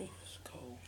It's cold.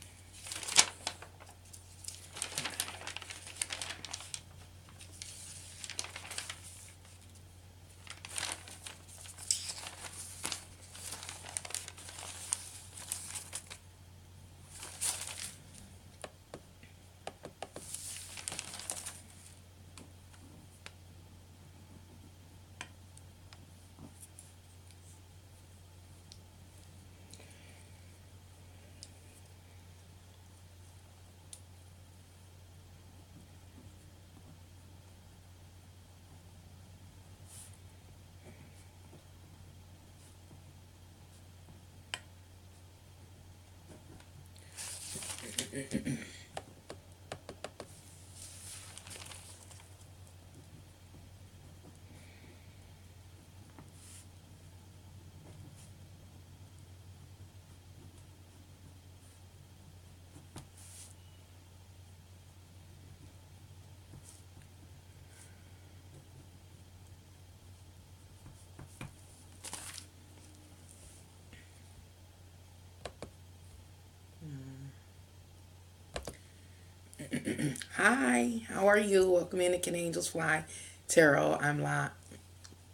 Hi, how are you? Welcome in to Can Angels Fly Tarot. I'm live.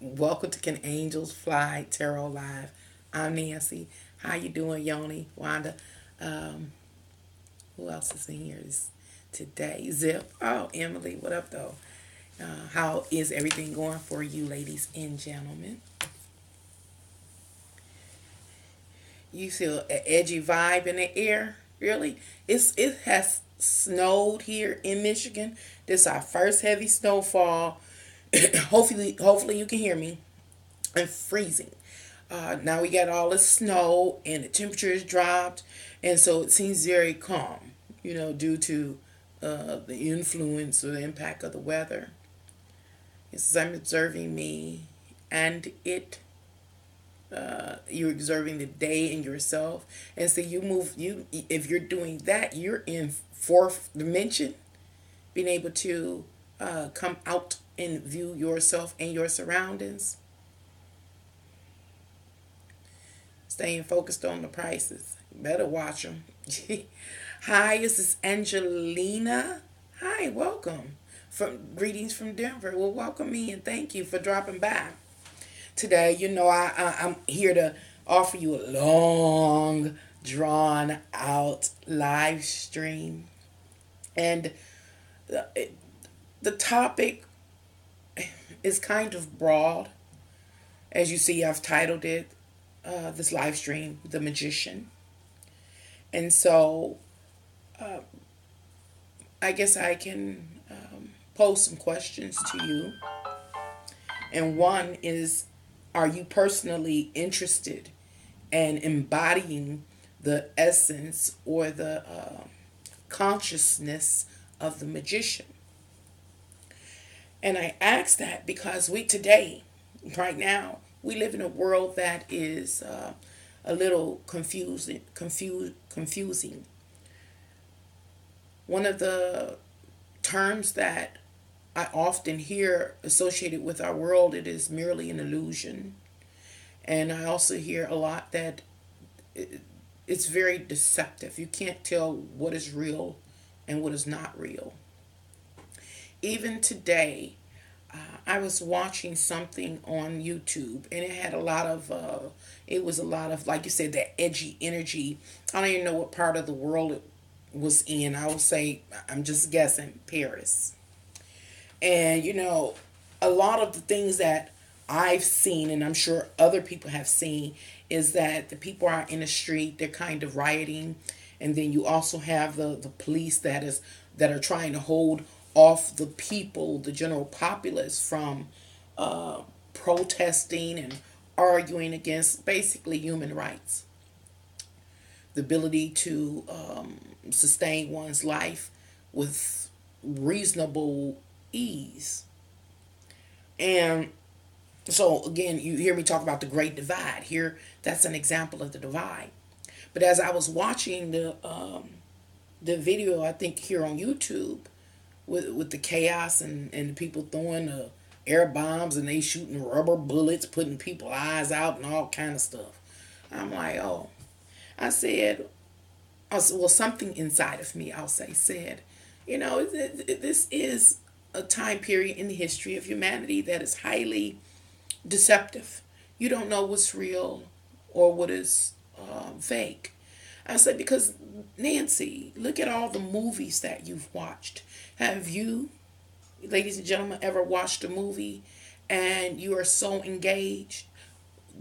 Welcome to Can Angels Fly Tarot Live. I'm Nancy. How you doing, Yoni? Wanda? Um, who else is in here today? Zip. Oh, Emily. What up, though? How is everything going for you, ladies and gentlemen? You feel an edgy vibe in the air? Really? It has snowed here in Michigan. This is our first heavy snowfall. Hopefully you can hear me. I'm freezing. Now we got all the snow and the temperature has dropped, and so it seems very calm. Due to the influence or the impact of the weather. It's as I'm observing me and it. You're observing the day and yourself, and so you if you're doing that, you're in fourth dimension, being able to come out and view yourself and your surroundings, staying focused on the prices. Better watch them. Hi, this is Angelina. Hi, welcome. From greetings from Denver. Well, welcome me and thank you for dropping by today. I'm here to offer you a long, drawn out live stream. And the topic is kind of broad. As you see, I've titled it, this live stream, The Magician. And so I guess I can pose some questions to you. And one is, are you personally interested in embodying the essence or the consciousness of the magician? And I ask that because right now, we live in a world that is a little confusing. One of the terms that I often hear associated with our world, it is merely an illusion. And I also hear a lot that it's very deceptive. You can't tell what is real and what is not real. Even today, I was watching something on YouTube, and it had a lot of, it was a lot of, like you said, that edgy energy. I don't even know what part of the world it was in. I would say, I'm just guessing, Paris. And, a lot of the things that I've seen, and I'm sure other people have seen, is that the people are in the street, they're kind of rioting, and then you also have the police that are trying to hold off the people, the general populace, from uh, protesting and arguing against basically human rights, the ability to sustain one's life with reasonable ease. And so again, you hear me talk about the great divide. Here, that's an example of the divide. But as I was watching the video, I think here on YouTube, with the chaos and the people throwing air bombs and they shooting rubber bullets, putting people's eyes out and all kind of stuff. I'm like, oh, I said, well, something inside of me, I'll say, said, this is a time period in the history of humanity that is highly deceptive. You don't know what's real or what is fake. I said, because Nancy, look at all the movies that you've watched. Have you, ladies and gentlemen, ever watched a movie and you are so engaged?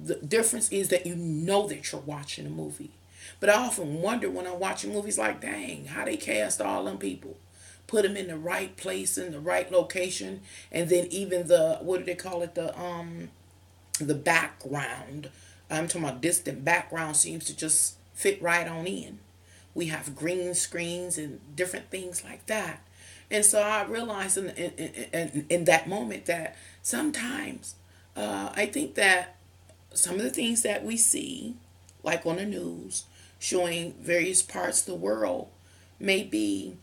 The difference is that you know that you're watching a movie. But I often wonder when I'm watching movies, like, dang, how they cast all them people, put them in the right place, in the right location, and then even the, what do they call it, the background. I'm talking about distant background seems to just fit right on in. We have green screens and different things like that. And so I realized in that moment that sometimes I think that some of the things that we see, like on the news, showing various parts of the world, may be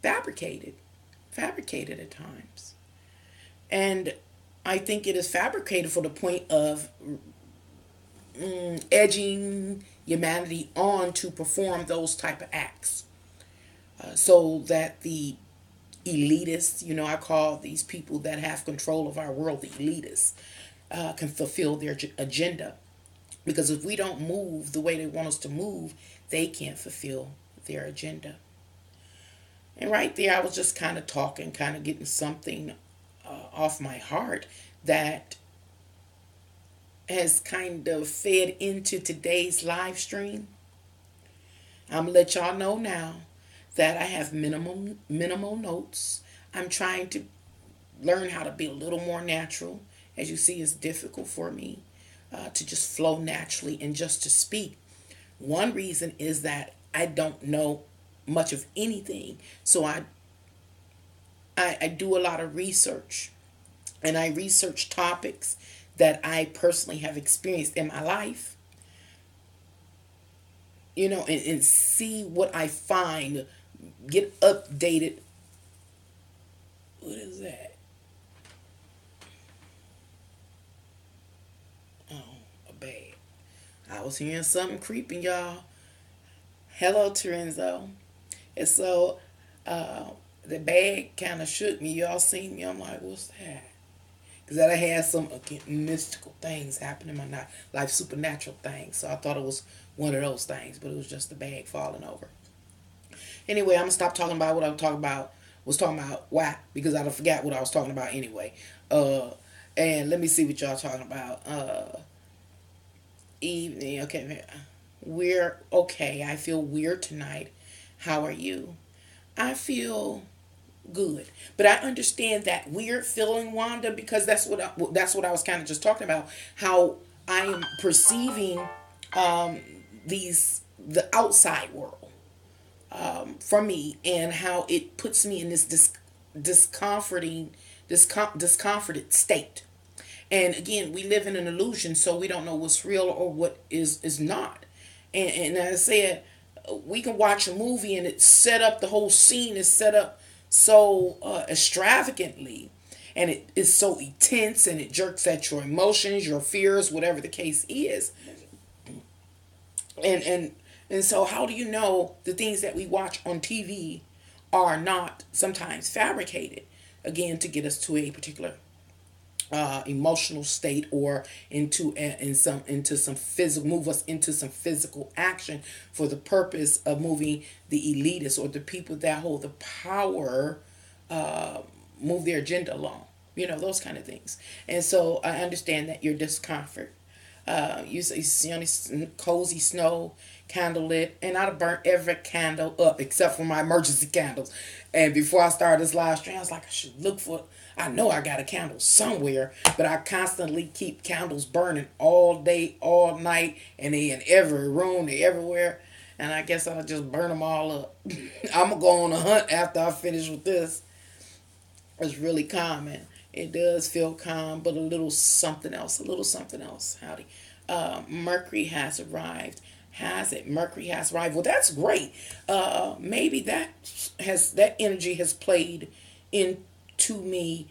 fabricated, fabricated at times. And I think it is fabricated for the point of edging humanity on to perform those type of acts, so that the elitists, I call these people that have control of our world the elitists, can fulfill their agenda. Because if we don't move the way they want us to move, they can't fulfill their agenda. And right there, I was just kind of talking, kind of getting something off my heart that has kind of fed into today's live stream. I'm going to let y'all know now that I have minimal notes. I'm trying to learn how to be a little more natural. As you see, it's difficult for me to just flow naturally and just to speak. One reason is that I don't know much of anything. So I do a lot of research, and I research topics that I personally have experienced in my life, and see what I find, get updated. What is that? Oh, a bag. I was hearing something creeping, y'all. Hello, Terenzo. And so the bag kind of shook me. Y'all seen me. I'm like, what's that? Because I had some mystical things happen in my life, supernatural things. So I thought it was one of those things, but it was just the bag falling over. Anyway, I'm going to stop talking about what I was talking about. Why? Because I forgot what I was talking about anyway. And let me see what y'all talking about. Evening. Okay. We're okay. I feel weird tonight. How are you? I feel good, but I understand that weird feeling, Wanda, because that's what I was kind of just talking about. How I am perceiving the outside world from me, and how it puts me in this discomforted state. And again, we live in an illusion, so we don't know what's real or what is not. And as I said, we can watch a movie and it's set up, the whole scene is set up so extravagantly, and it is so intense, and it jerks at your emotions, your fears, whatever the case is. And so how do you know the things that we watch on TV are not sometimes fabricated, again, to get us to a particular emotional state, or into some physical, move us into some physical action for the purpose of moving the elitists or the people that hold the power, move their agenda along, those kind of things. And so I understand that your discomfort. You see on this cozy snow, candle lit, and I'd have burnt every candle up except for my emergency candles. And before I started this live stream, I was like, I know I got a candle somewhere, but I constantly keep candles burning all day, all night, and they in every room, they everywhere. And I guess I'll just burn them all up. I'm going to go on a hunt after I finish with this. It's really calming. It does feel calm, but a little something else. Howdy. Mercury has arrived. Has it? Mercury has arrived. Well, that's great. Maybe that energy has played into me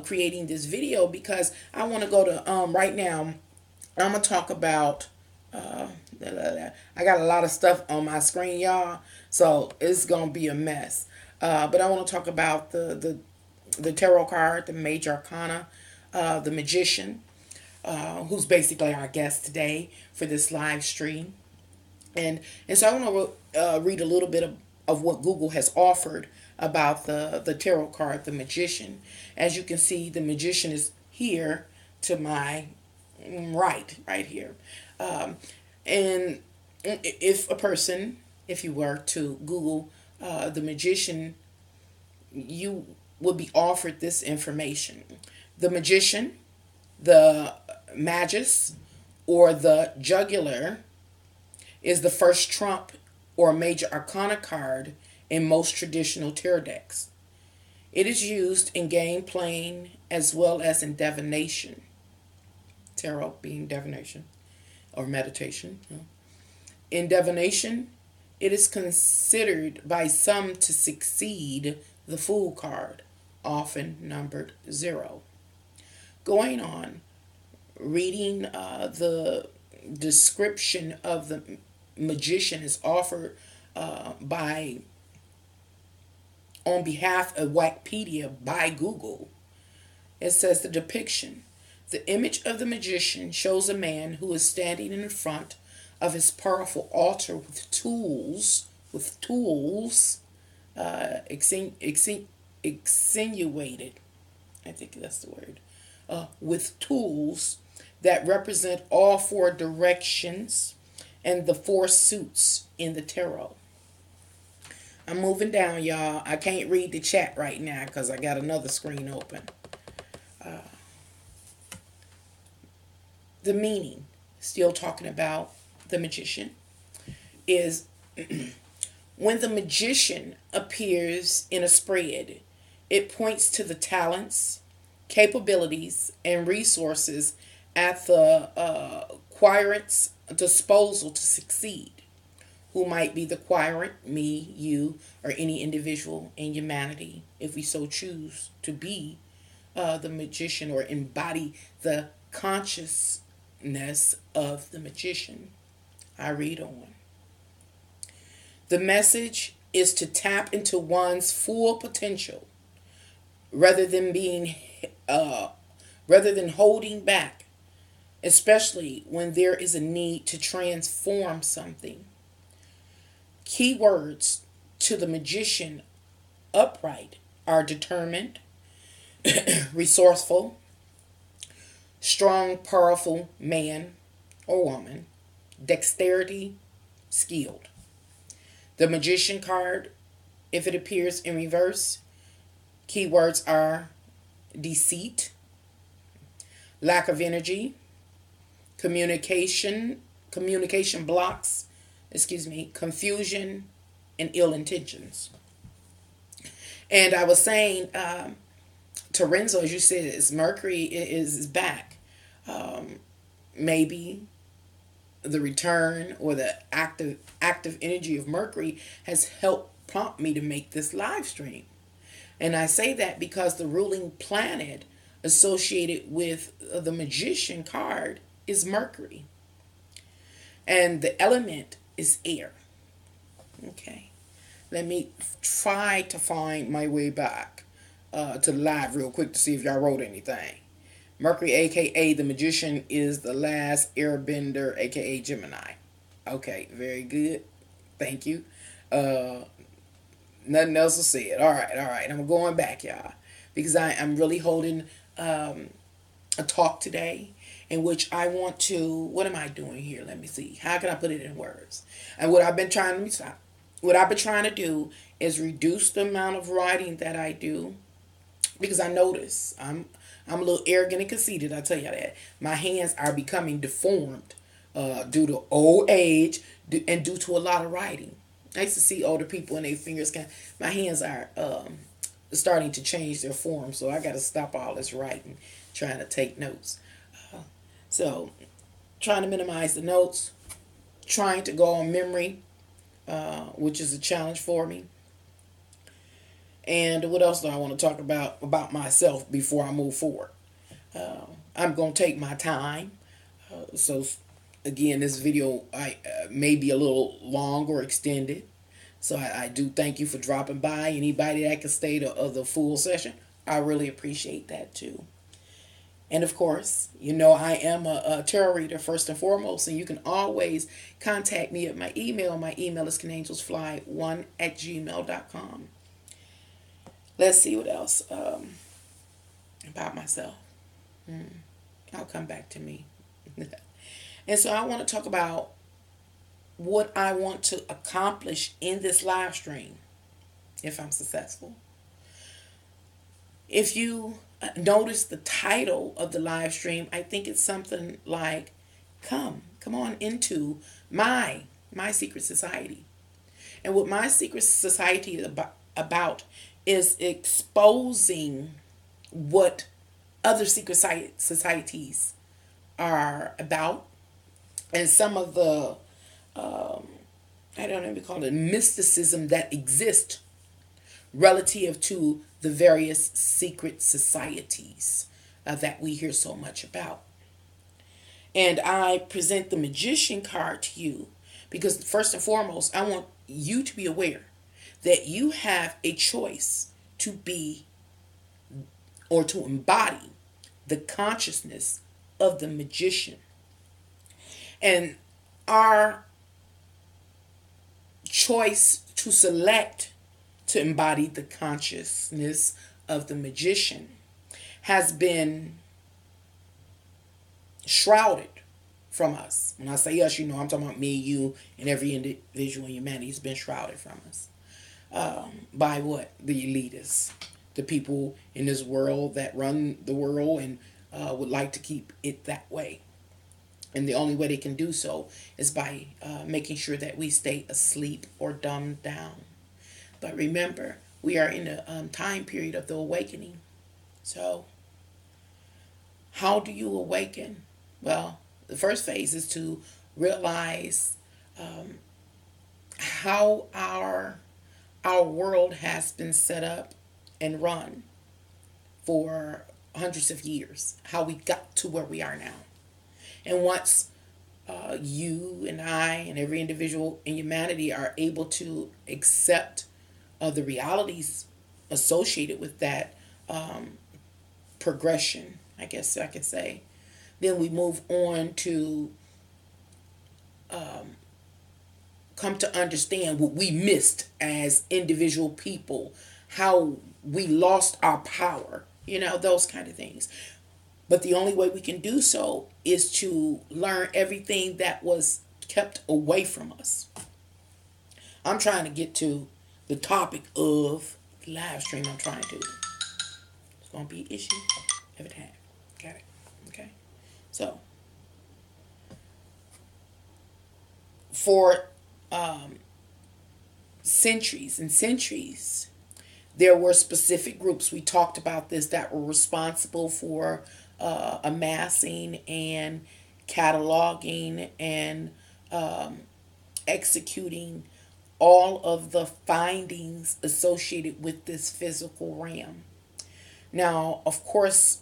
creating this video, because I want to go to right now. I'm gonna talk about. I got a lot of stuff on my screen, y'all, so it's gonna be a mess. But I want to talk about the tarot card, the major arcana, the magician, who's basically our guest today for this live stream. And so I want to read a little bit of what Google has offered about the tarot card, the magician. As you can see, the magician is here to my right here. And if you were to Google the magician, you will be offered this information. The magician, the magus, or the juggler is the first trump or major arcana card in most traditional tarot decks. It is used in game playing as well as in divination. Tarot being divination or meditation. In divination, it is considered by some to succeed the Fool card, often numbered 0. Going on, reading the description of the magician is offered on behalf of Wikipedia by Google. It says the depiction. The image of the magician shows a man who is standing in front of his powerful altar with tools, extenuated, I think that's the word, with tools that represent all 4 directions and the 4 suits in the tarot. I'm moving down, y'all. I can't read the chat right now because I got another screen open. The meaning, still talking about the magician, is when the magician appears in a spread, it points to the talents, capabilities, and resources at the quirent's disposal to succeed. Who might be the quirent? Me, you, or any individual in humanity, if we so choose to be the magician or embody the consciousness of the magician. I read on. The message is to tap into one's full potential rather than holding back, especially when there is a need to transform something. Key words to the magician upright are determined, resourceful, strong, powerful man or woman, dexterity, skilled. The magician card, if it appears in reverse, keywords are deceit, lack of energy, communication blocks, confusion, and ill intentions. And I was saying, Terenzo, as you said, is Mercury is back. Maybe the return or the active energy of Mercury has helped prompt me to make this live stream. And I say that because the ruling planet associated with the magician card is Mercury. And the element is air. Okay. Let me try to find my way back to the live real quick to see if y'all wrote anything. Mercury, aka the magician, is the last airbender, aka Gemini. Okay, very good. Thank you. Uh, Nothing else to say. All right, all right. I'm going back, y'all, because I'm really holding a talk today in which I want to. What am I doing here? Let me see. How can I put it in words? And what I've been trying. Let me stop. What I've been trying to do is reduce the amount of writing that I do, because I notice I'm a little arrogant and conceited. I tell you that my hands are becoming deformed due to old age and due to a lot of writing. I used to see older people and their fingers my hands are starting to change their form, so I got to stop all this writing, trying to take notes. So, trying to minimize the notes, trying to go on memory, which is a challenge for me. And what else do I want to talk about myself before I move forward? I'm going to take my time. So again, this video I may be a little long or extended. So I do thank you for dropping by. Anybody that can stay the full session, I really appreciate that too. And of course, I am a tarot reader first and foremost, and you can always contact me at my email. My email is canangelsfly1@gmail.com. Let's see what else about myself. I'll come back to me. And so I want to talk about what I want to accomplish in this live stream if I'm successful. If you notice the title of the live stream, I think it's something like come on into my secret society. And what my secret society is about is exposing what other secret societies are about, and some of the I don't know what we call it, mysticism that exists relative to the various secret societies that we hear so much about. And I present the magician card to you because first and foremost, I want you to be aware that you have a choice to be or to embody the consciousness of the magician. And our choice to select to embody the consciousness of the magician has been shrouded from us. When I say us, I'm talking about me, you, and every individual in humanity has been shrouded from us. By what? The elitists. The people in this world that run the world and would like to keep it that way. And the only way they can do so is by making sure that we stay asleep or dumbed down. But remember, we are in a time period of the awakening. So, how do you awaken? Well, the first phase is to realize how our world has been set up and run for hundreds of years. How we got to where we are now. And once you and I and every individual in humanity are able to accept the realities associated with that progression, I guess I could say, then we move on to come to understand what we missed as individual people, how we lost our power, those kind of things. But the only way we can do so is to learn everything that was kept away from us. I'm trying to get to the topic of the live stream I'm trying to. It's going to be an issue every time. Got it? Okay. So, for centuries and centuries, there were specific groups, we talked about this, that were responsible for amassing and cataloging and executing all of the findings associated with this physical realm. Now, of course,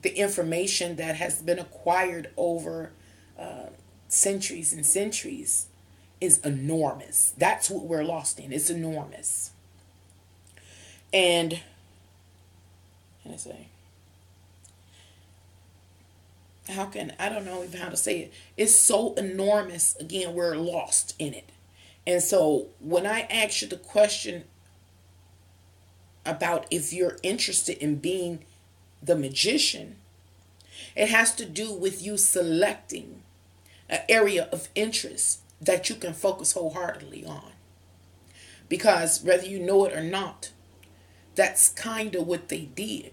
the information that has been acquired over centuries and centuries is enormous. That's what we're lost in. It's enormous. And I say, I don't know even how to say it. It's so enormous. Again, we're lost in it. And so when I ask you the question about if you're interested in being the magician, it has to do with you selecting an area of interest that you can focus wholeheartedly on. Because whether you know it or not, that's kind of what they did.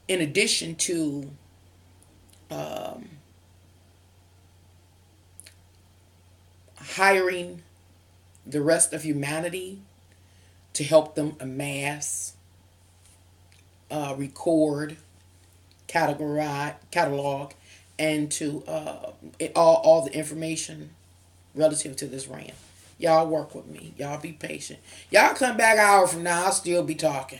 In addition to hiring the rest of humanity to help them amass, record, catalog, and to all the information relative to this RAM. Y'all work with me. Y'all be patient. Y'all come back an hour from now, I'll still be talking.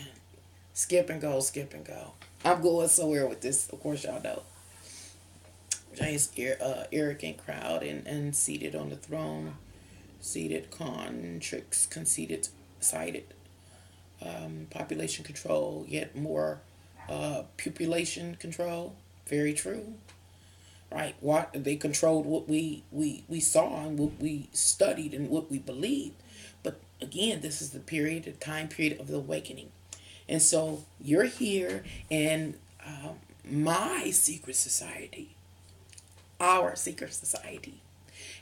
Skip and go, skip and go. I'm going somewhere with this, of course y'all know. Giant arrogant crowd and seated on the throne. Seated contrix, conceited, cited. Population control, yet more population control. Very true. Right? What they controlled what we saw and what we studied and what we believed. But again, this is the time period of the awakening. And so you're here in my secret society, our secret society.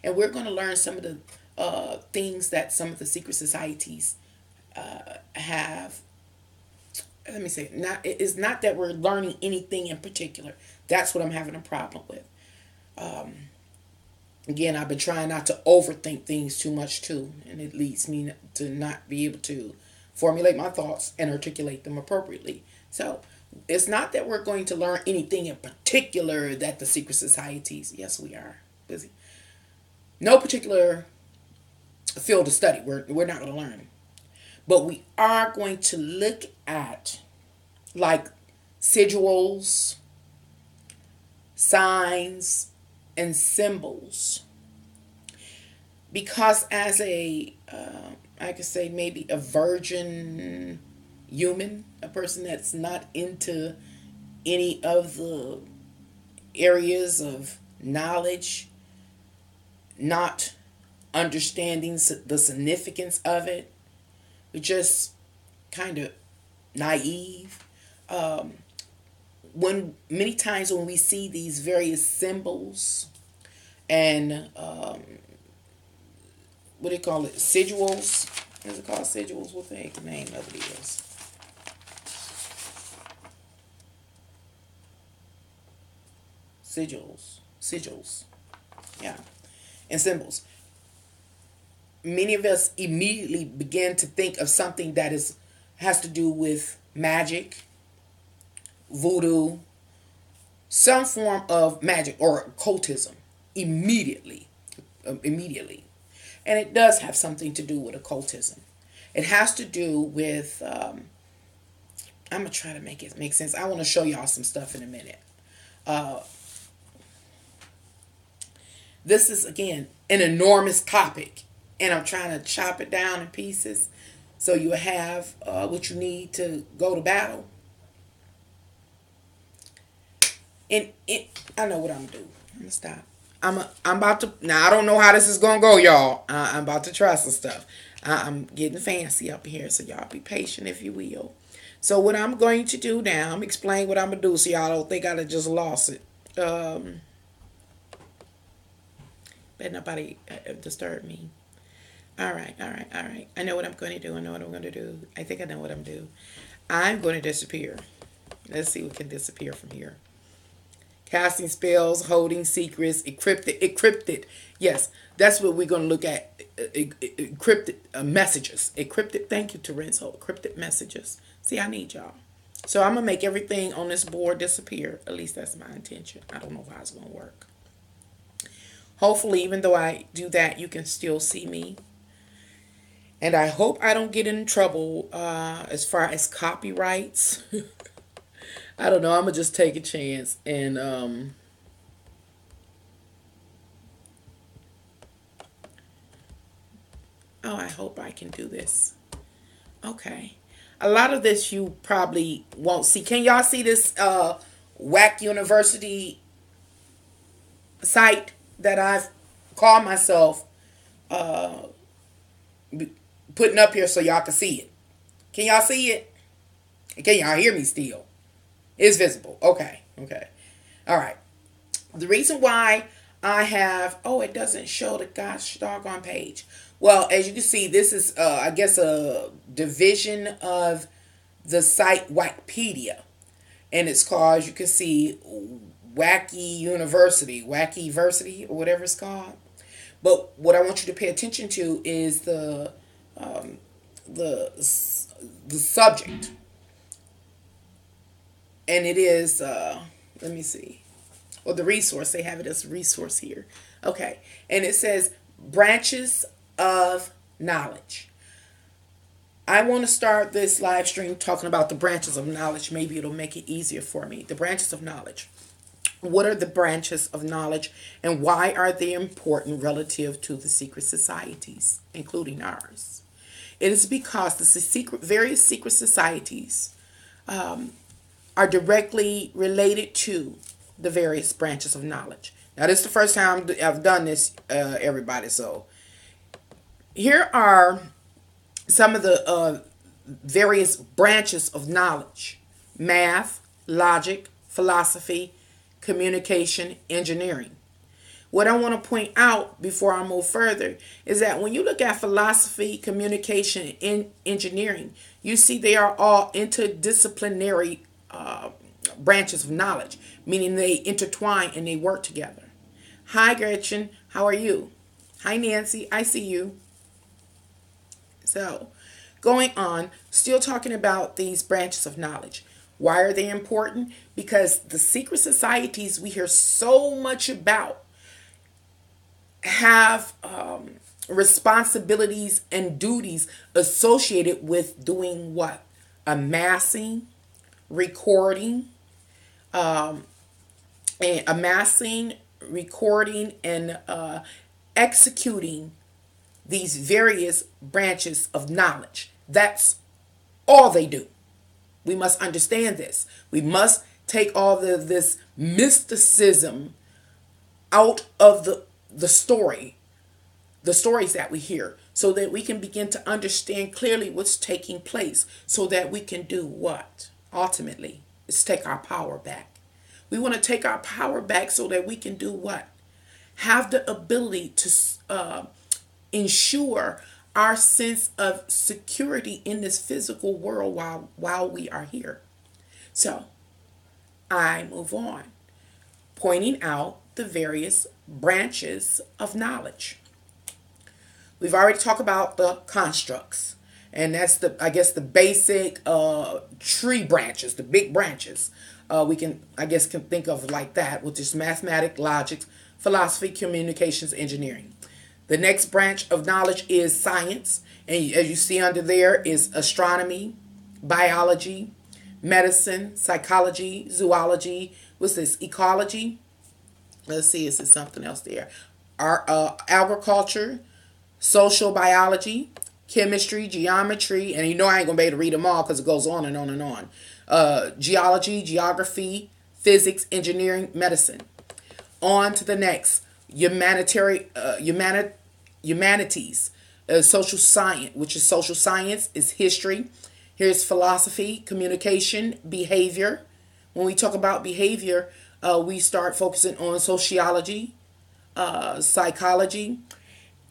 And we're going to learn some of the things that some of the secret societies have. Let me say, it's not that we're learning anything in particular. That's what I'm having a problem with. Again, I've been trying not to overthink things too much too, and it leads me to not be able to formulate my thoughts and articulate them appropriately. So it's not that we're going to learn anything in particular that the secret societies, yes, we are busy. No particular field of study. We're not going to learn. But we are going to look at like sigils, signs, and symbols. Because as I could say maybe a virgin human, a person that's not into any of the areas of knowledge, not understanding the significance of it, we're just kind of naive. Many times when we see these various symbols and what do you call it? Sigils. Is it called sigils? What the heck the name of it is? Sigils. Yeah. And symbols. Many of us immediately begin to think of something that has to do with magic, voodoo, some form of magic or occultism immediately. And it does have something to do with occultism. It has to do with, I'm going to try to make it make sense. I want to show y'all some stuff in a minute. This is, again, an enormous topic. And I'm trying to chop it down in pieces so you have what you need to go to battle. And I know what I'm going to do. I'm going to stop. I'm about to, now I don't know how this is going to go, y'all. I'm about to try some stuff. I'm getting fancy up here, so y'all be patient if you will. So what I'm going to do now, I'm explain what I'm going to do so y'all don't think I just lost it. Better nobody disturb me. All right. I know what I'm going to do. I think I know what I'm going to do. I'm going to disappear. Let's see what can disappear from here. Casting spells, holding secrets, encrypted. Yes, that's what we're going to look at. Encrypted messages. Encrypted, thank you, Terenzo. Encrypted messages. See, I need y'all. So I'm going to make everything on this board disappear. At least that's my intention. I don't know how it's going to work. Hopefully, even though I do that, you can still see me. And I hope I don't get in trouble as far as copyrights. I don't know. I'm going to just take a chance. And oh, I hope I can do this. Okay. A lot of this you probably won't see. Can y'all see this WAC University site that I've called myself putting up here so y'all can see it? Can y'all see it? And can y'all hear me still? It's visible. Okay. Okay. All right. The reason why I have, oh, it doesn't show the gosh doggone page. Well, as you can see, this is, I guess, a division of the site Wikipedia. And it's called, as you can see, Wacky University, or whatever it's called. But what I want you to pay attention to is the subject. And it is, let me see. Well, the resource, they have it as a resource here. Okay. And it says branches of knowledge. I want to start this live stream talking about the branches of knowledge. Maybe it'll make it easier for me. The branches of knowledge. What are the branches of knowledge and why are they important relative to the secret societies, including ours? It is because the various secret societies are directly related to the various branches of knowledge. Now, this is the first time I've done this, everybody. So here are some of the various branches of knowledge: math, logic, philosophy, communication, engineering. What I want to point out before I move further is that when you look at philosophy, communication, and engineering, you see they are all interdisciplinary branches of knowledge, meaning they intertwine and they work together. Hi, Gretchen. How are you? Hi, Nancy. I see you. So, going on, still talking about these branches of knowledge. Why are they important? Because the secret societies we hear so much about have responsibilities and duties associated with doing what? Amassing, recording, and executing these various branches of knowledge. That's all they do. We must understand this. We must take all this mysticism out of the stories that we hear, so that we can begin to understand clearly what's taking place, so that we can do what? Ultimately, is take our power back. We want to take our power back so that we can do what? Have the ability to ensure our sense of security in this physical world while we are here. So, I move on, pointing out the various branches of knowledge. We've already talked about the constructs, and that's the basic tree branches, the big branches. We can think of like that, which is mathematics, logic, philosophy, communications, engineering. The next branch of knowledge is science, and as you see under there is astronomy, biology, medicine, psychology, zoology. What's this? Ecology. Let's see, is there something else there? Agriculture, social biology, chemistry, geometry, and you know I ain't going to be able to read them all because it goes on and on and on. Geology, geography, physics, engineering, medicine. On to the next. Humanities, social science, which is social science, is history. Here's philosophy, communication, behavior. When we talk about behavior, we start focusing on sociology, psychology,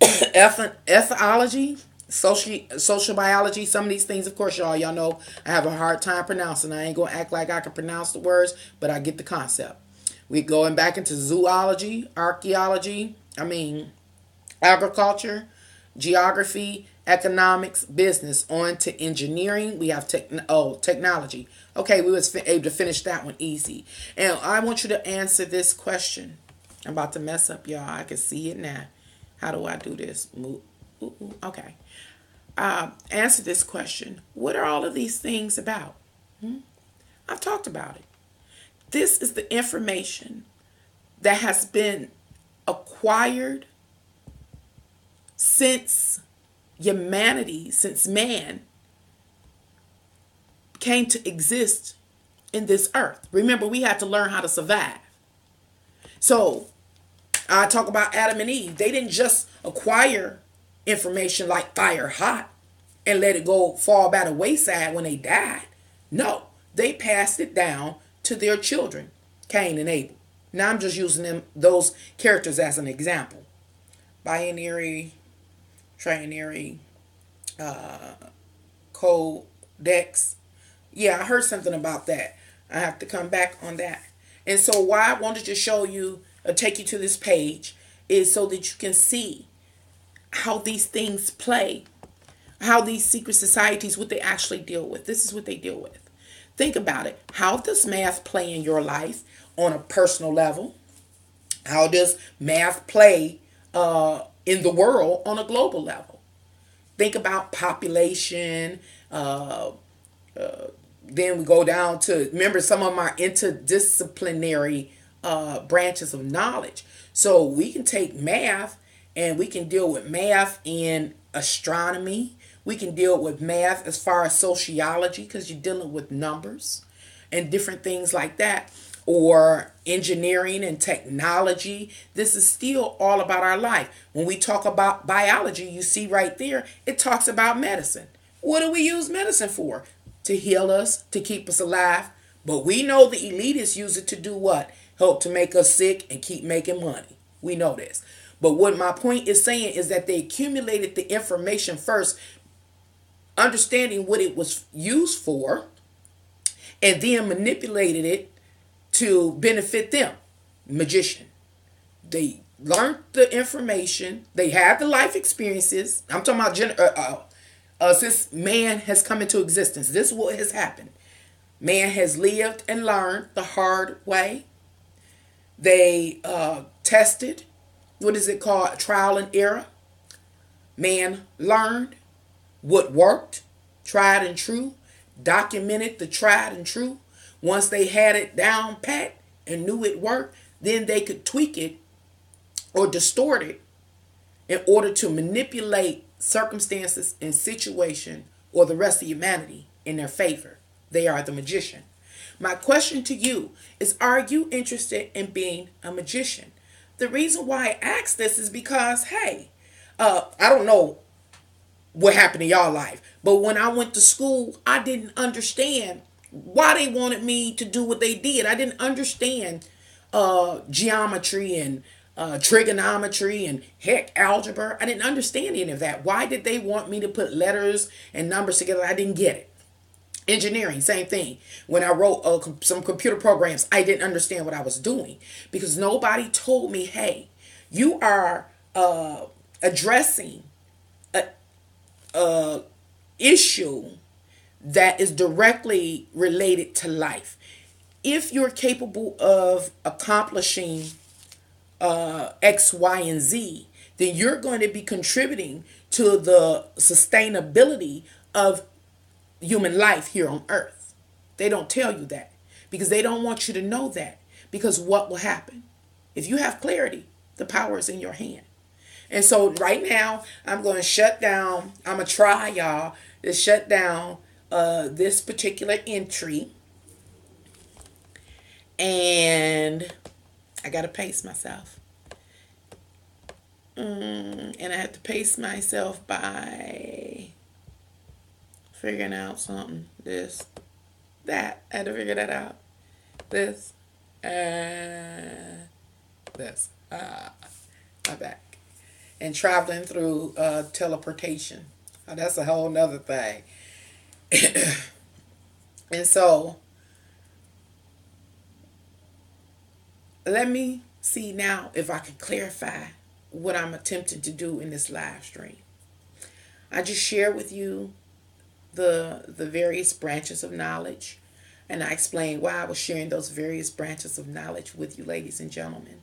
ethology, social biology. Some of these things, of course, y'all know I have a hard time pronouncing. I ain't gonna act like I can pronounce the words, but I get the concept. We're going back into zoology, archaeology, agriculture, geography, economics, business. On to engineering. We have technology. Okay, we was able to finish that one easy. And I want you to answer this question. I'm about to mess up, y'all. I can see it now. How do I do this? Move. Ooh, okay. Answer this question. What are all of these things about? I've talked about it. This is the information that has been acquired since humanity, since man came to exist in this earth. Remember, we had to learn how to survive. So I talk about Adam and Eve. They didn't just acquire information like fire hot and let it go fall by the wayside when they died. No, they passed it down to their children, Cain and Abel. Now I'm just using those characters as an example. Binary, trinary, codex. Yeah, I heard something about that. I have to come back on that. And so why I wanted to show you, take you to this page, is so that you can see how these things play, how these secret societies, what they actually deal with. This is what they deal with. Think about it. How does math play in your life on a personal level? How does math play in the world on a global level? Think about population. Then we go down to, remember, some of them are interdisciplinary branches of knowledge. So we can take math and we can deal with math in astronomy. We can deal with math as far as sociology, because you're dealing with numbers and different things like that. Or engineering and technology. This is still all about our life. When we talk about biology, you see right there, it talks about medicine. What do we use medicine for? To heal us, to keep us alive. But we know the elitists use it to do what? Help to make us sick and keep making money. We know this. But what my point is saying is that they accumulated the information first, understanding what it was used for, and then manipulated it to benefit them. Magician. They learned the information. They had the life experiences. I'm talking about since man has come into existence. This is what has happened. Man has lived and learned the hard way. They tested. What is it called? Trial and error. Man learned what worked, tried and true, documented the tried and true. Once they had it down pat and knew it worked, then they could tweak it or distort it in order to manipulate circumstances and situation or the rest of humanity in their favor. They are the magician. My question to you is, are you interested in being a magician? The reason why I ask this is because, hey, I don't know what happened in y'all life, but when I went to school, I didn't understand why they wanted me to do what they did. I didn't understand geometry and trigonometry and heck algebra. I didn't understand any of that. Why did they want me to put letters and numbers together? I didn't get it. Engineering, same thing. When I wrote some computer programs, I didn't understand what I was doing because nobody told me, hey, you are addressing a issue that is directly related to life. If you're capable of accomplishing X, Y, and Z, then you're going to be contributing to the sustainability of human life here on earth. They don't tell you that because they don't want you to know that, because what will happen? If you have clarity, the power is in your hand. And so right now, I'm going to shut down. I'm going to try, y'all, to shut down this particular entry. And I got to pace myself. And I have to pace myself by figuring out something. This, that. I had to figure that out. This. This. My back. And traveling through teleportation. Oh, that's a whole nother thing. And so, let me see now if I can clarify what I'm attempting to do in this live stream. I just share with you the various branches of knowledge, and I explained why I was sharing those various branches of knowledge with you, ladies and gentlemen.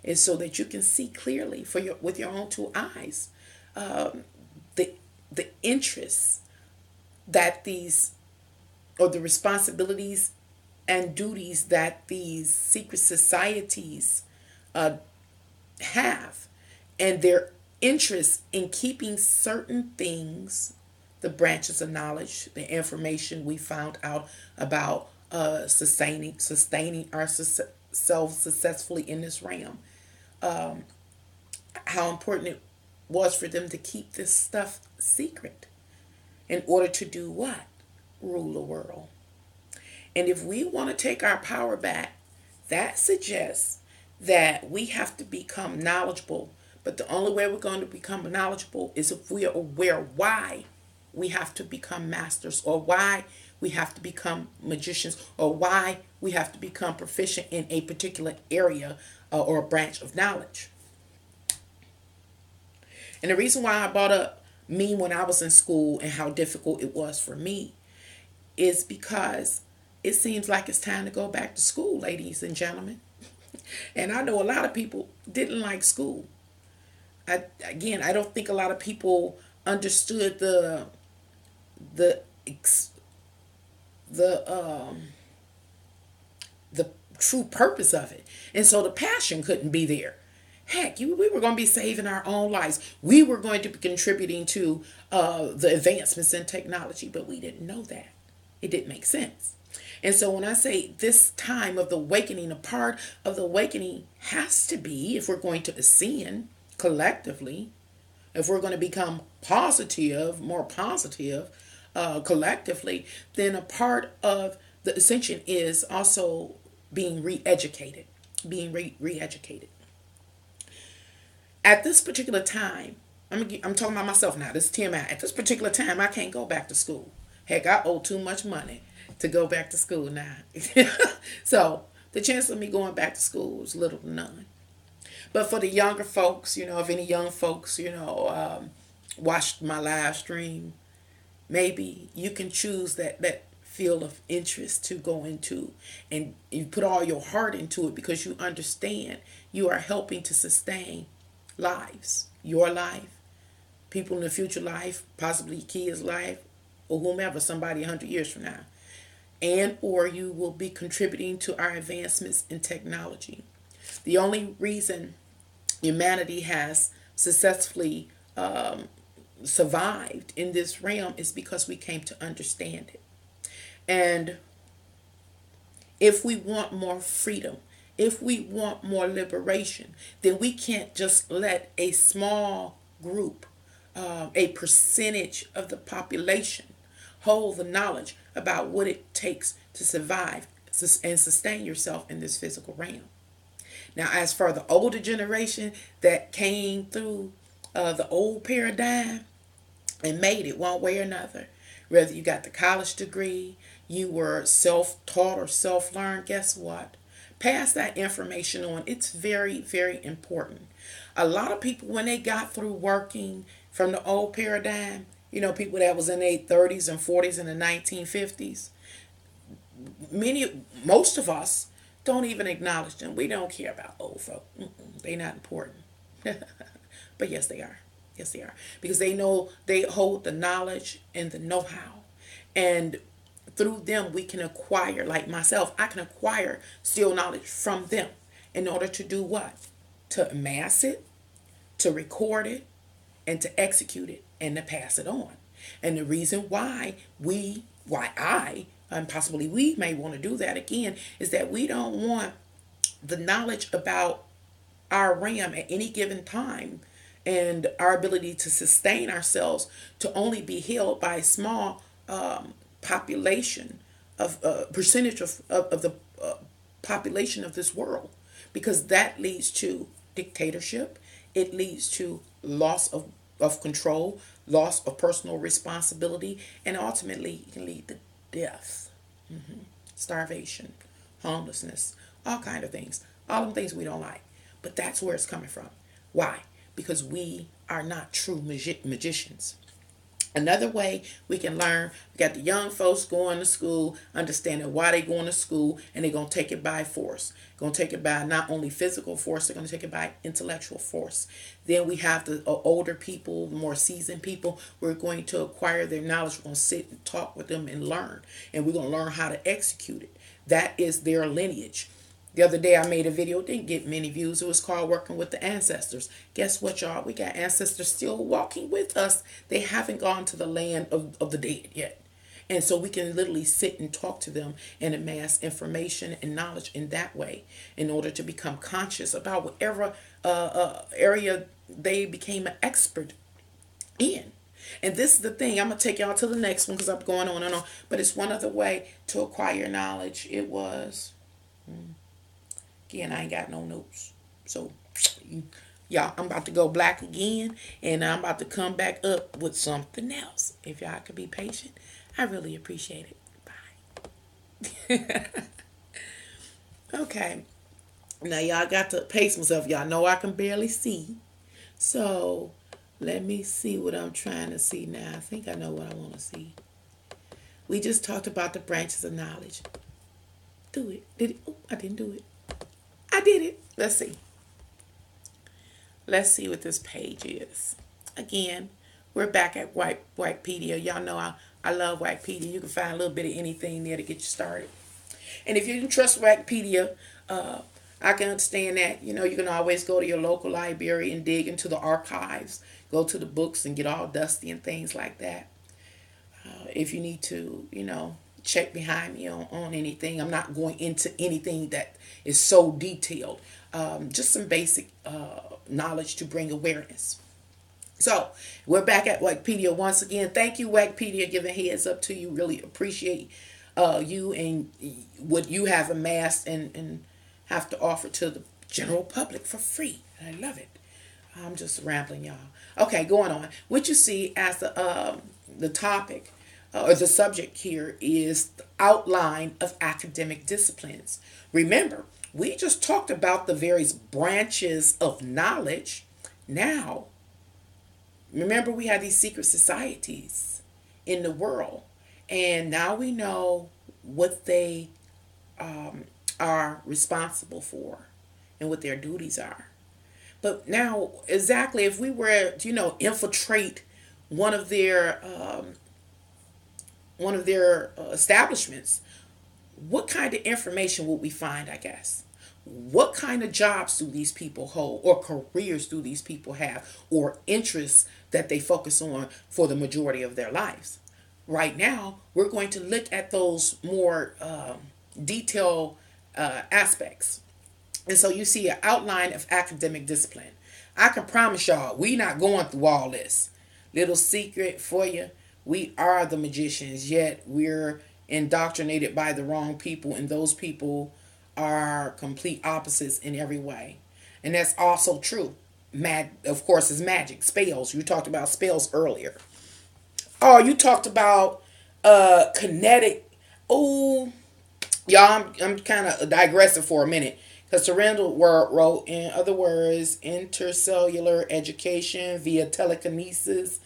is so that you can see clearly with your own two eyes the interests that these, or the responsibilities and duties that these secret societies uh, have, and their interest in keeping certain things, the branches of knowledge, the information we found out about sustaining ourselves successfully in this realm, how important it was for them to keep this stuff secret in order to do what? Rule the world. And if we want to take our power back, that suggests that we have to become knowledgeable. But the only way we're going to become knowledgeable is if we are aware why we have to become masters, or why we have to become magicians, or why we have to become proficient in a particular area or a branch of knowledge. And the reason why I brought up me when I was in school and how difficult it was for me is because it seems like it's time to go back to school, ladies and gentlemen. And I know a lot of people didn't like school. I don't think a lot of people understood the the true purpose of it, and so the passion couldn't be there. Heck, we were going to be saving our own lives. We were going to be contributing to the advancements in technology, but we didn't know that. It didn't make sense. And so when I say this time of the awakening, a part of the awakening has to be, if we're going to ascend collectively, if we're going to become more positive collectively, then a part of the ascension is also being re-educated, re-educated. At this particular time, I'm talking about myself now. This is TMI. At this particular time, I can't go back to school. Heck, I owe too much money to go back to school now. So the chance of me going back to school is little to none. But for the younger folks, if any young folks, watched my live stream, maybe you can choose that field of interest to go into, and you put all your heart into it because you understand you are helping to sustain lives, your life, people in the future life, possibly kids' life, or whomever, somebody 100 years from now. And or you will be contributing to our advancements in technology. The only reason humanity has successfully survived in this realm is because we came to understand it. And if we want more freedom, if we want more liberation, then we can't just let a small group, a percentage of the population, hold the knowledge about what it takes to survive and sustain yourself in this physical realm. Now, as for the older generation that came through the old paradigm and made it one way or another, whether you got the college degree, you were self-taught or self-learned, guess what? Pass that information on. It's very, very important. A lot of people, when they got through working from the old paradigm, people that was in their 30s and 40s in the 1950s, most of us don't even acknowledge them. We don't care about old folk. They're not important. But yes, they are. Yes, they are. Because they know they hold the knowledge and the know-how. And through them, we can acquire, like myself, I can acquire still knowledge from them in order to do what? To amass it, to record it, and to execute it, and to pass it on. And the reason why I, and possibly we may want to do that again, is that we don't want the knowledge about our RAM at any given time and our ability to sustain ourselves to only be held by a small population of percentage of the population of this world, because that leads to dictatorship. It leads to loss of control, loss of personal responsibility, and ultimately it can lead to death, starvation, homelessness, all kind of things. All them things we don't like. But that's where it's coming from. Why? Because we are not true magicians. Another way we can learn, we got the young folks going to school, understanding why they going to school, and they're going to take it by force. Going to take it by not only physical force, they're going to take it by intellectual force. Then we have the older people, more seasoned people. We're going to acquire their knowledge. We're going to sit and talk with them and learn. And we're going to learn how to execute it. That is their lineage. The other day I made a video, didn't get many views. It was called Working with the Ancestors. Guess what, y'all? We got ancestors still walking with us. They haven't gone to the land of the dead yet. And so we can literally sit and talk to them and amass information and knowledge in that way in order to become conscious about whatever area they became an expert in. And this is the thing. I'm going to take y'all to the next one because I'm going on and on. But it's one other way to acquire knowledge. It was... Again, I ain't got no notes. So, y'all, I'm about to go black again. And I'm about to come back up with something else. If y'all could be patient, I really appreciate it. Bye. Okay. Now, y'all got to pace myself. Y'all know I can barely see. So, let me see what I'm trying to see now. I think I know what I want to see. We just talked about the branches of knowledge. Do it. Did it? Oh, I didn't do it. I did it. Let's see. Let's see what this page is. Again, we're back at Wikipedia. Y'all know I love Wikipedia. You can find a little bit of anything there to get you started. And if you didn't trust Wikipedia, I can understand that. You know, you can always go to your local library and dig into the archives. Go to the books and get all dusty and things like that. If you need to, you know, check behind me on anything. I'm not going into anything that is so detailed. Just some basic knowledge to bring awareness. So we're back at Wikipedia once again. Thank you, Wikipedia, giving heads up to you. Really appreciate you and what you have amassed and have to offer to the general public for free. I love it. I'm just rambling, y'all. Okay, going on. What you see as the topic or the subject here is the outline of academic disciplines. Remember, we just talked about the various branches of knowledge. Now, remember we had these secret societies in the world. And now we know what they are responsible for and what their duties are. But now, exactly, if we were to, you know, infiltrate one of their establishments, what kind of information would we find, I guess? What kind of jobs do these people hold, or careers do these people have, or interests that they focus on for the majority of their lives? Right now, we're going to look at those more detailed aspects. And so you see an outline of academic discipline. I can promise y'all, we not going through all this. Little secret for you. We are the magicians, yet we're indoctrinated by the wrong people, and those people are complete opposites in every way. And that's also true. Of course, is magic. Spells. You talked about spells earlier. Oh, you talked about kinetic. Oh, y'all, I'm kind of digressing for a minute. Because Terrell wrote, in other words, intercellular education via telekinesis,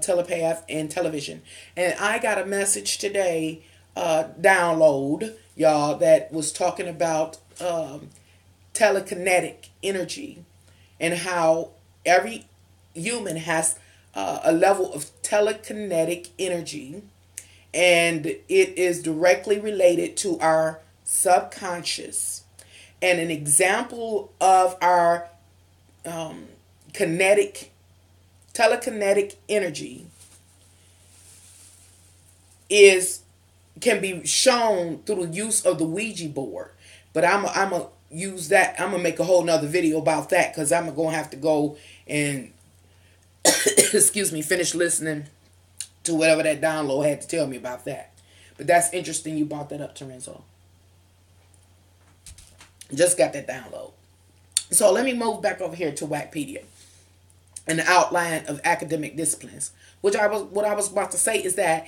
telepath, and television. And I got a message today, download, y'all, that was talking about telekinetic energy and how every human has a level of telekinetic energy, and it is directly related to our subconscious. And an example of our telekinetic energy can be shown through the use of the Ouija board. But I'm gonna use that. I'm gonna make a whole nother video about that, because I'm gonna have to go and excuse me, finish listening to whatever that download had to tell me about that. But that's interesting you brought that up, Terenzo. Just got that download. So let me move back over here to Wikipedia and the outline of academic disciplines. What I was about to say is that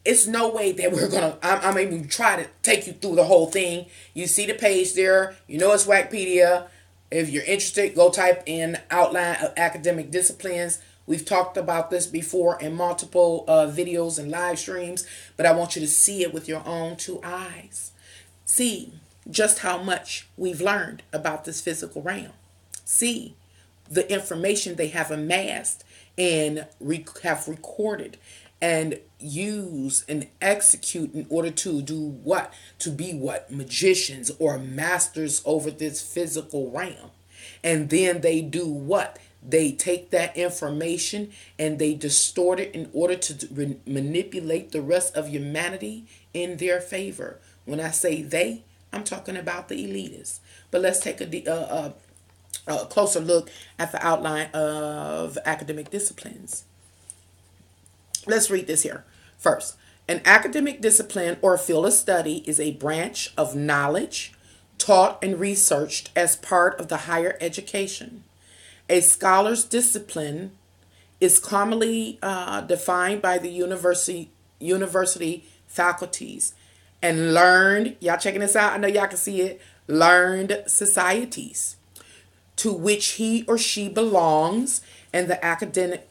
it's no way that we're gonna. I'm even try to take you through the whole thing. You see the page there. You know it's Wikipedia. If you're interested, go type in outline of academic disciplines. We've talked about this before in multiple videos and live streams, but I want you to see it with your own two eyes. See just how much we've learned about this physical realm. See the information they have amassed and have recorded and use and execute in order to do what? To be what? Magicians or masters over this physical realm. And then they do what? They take that information and they distort it in order to manipulate the rest of humanity in their favor. When I say they, I'm talking about the elitists. But let's take a closer look at the outline of academic disciplines. Let's read this here. First, an academic discipline or field of study is a branch of knowledge taught and researched as part of the higher education. A scholar's discipline is commonly defined by the university faculties and learned, y'all checking this out? I know y'all can see it, learned societies to which he or she belongs, and the academic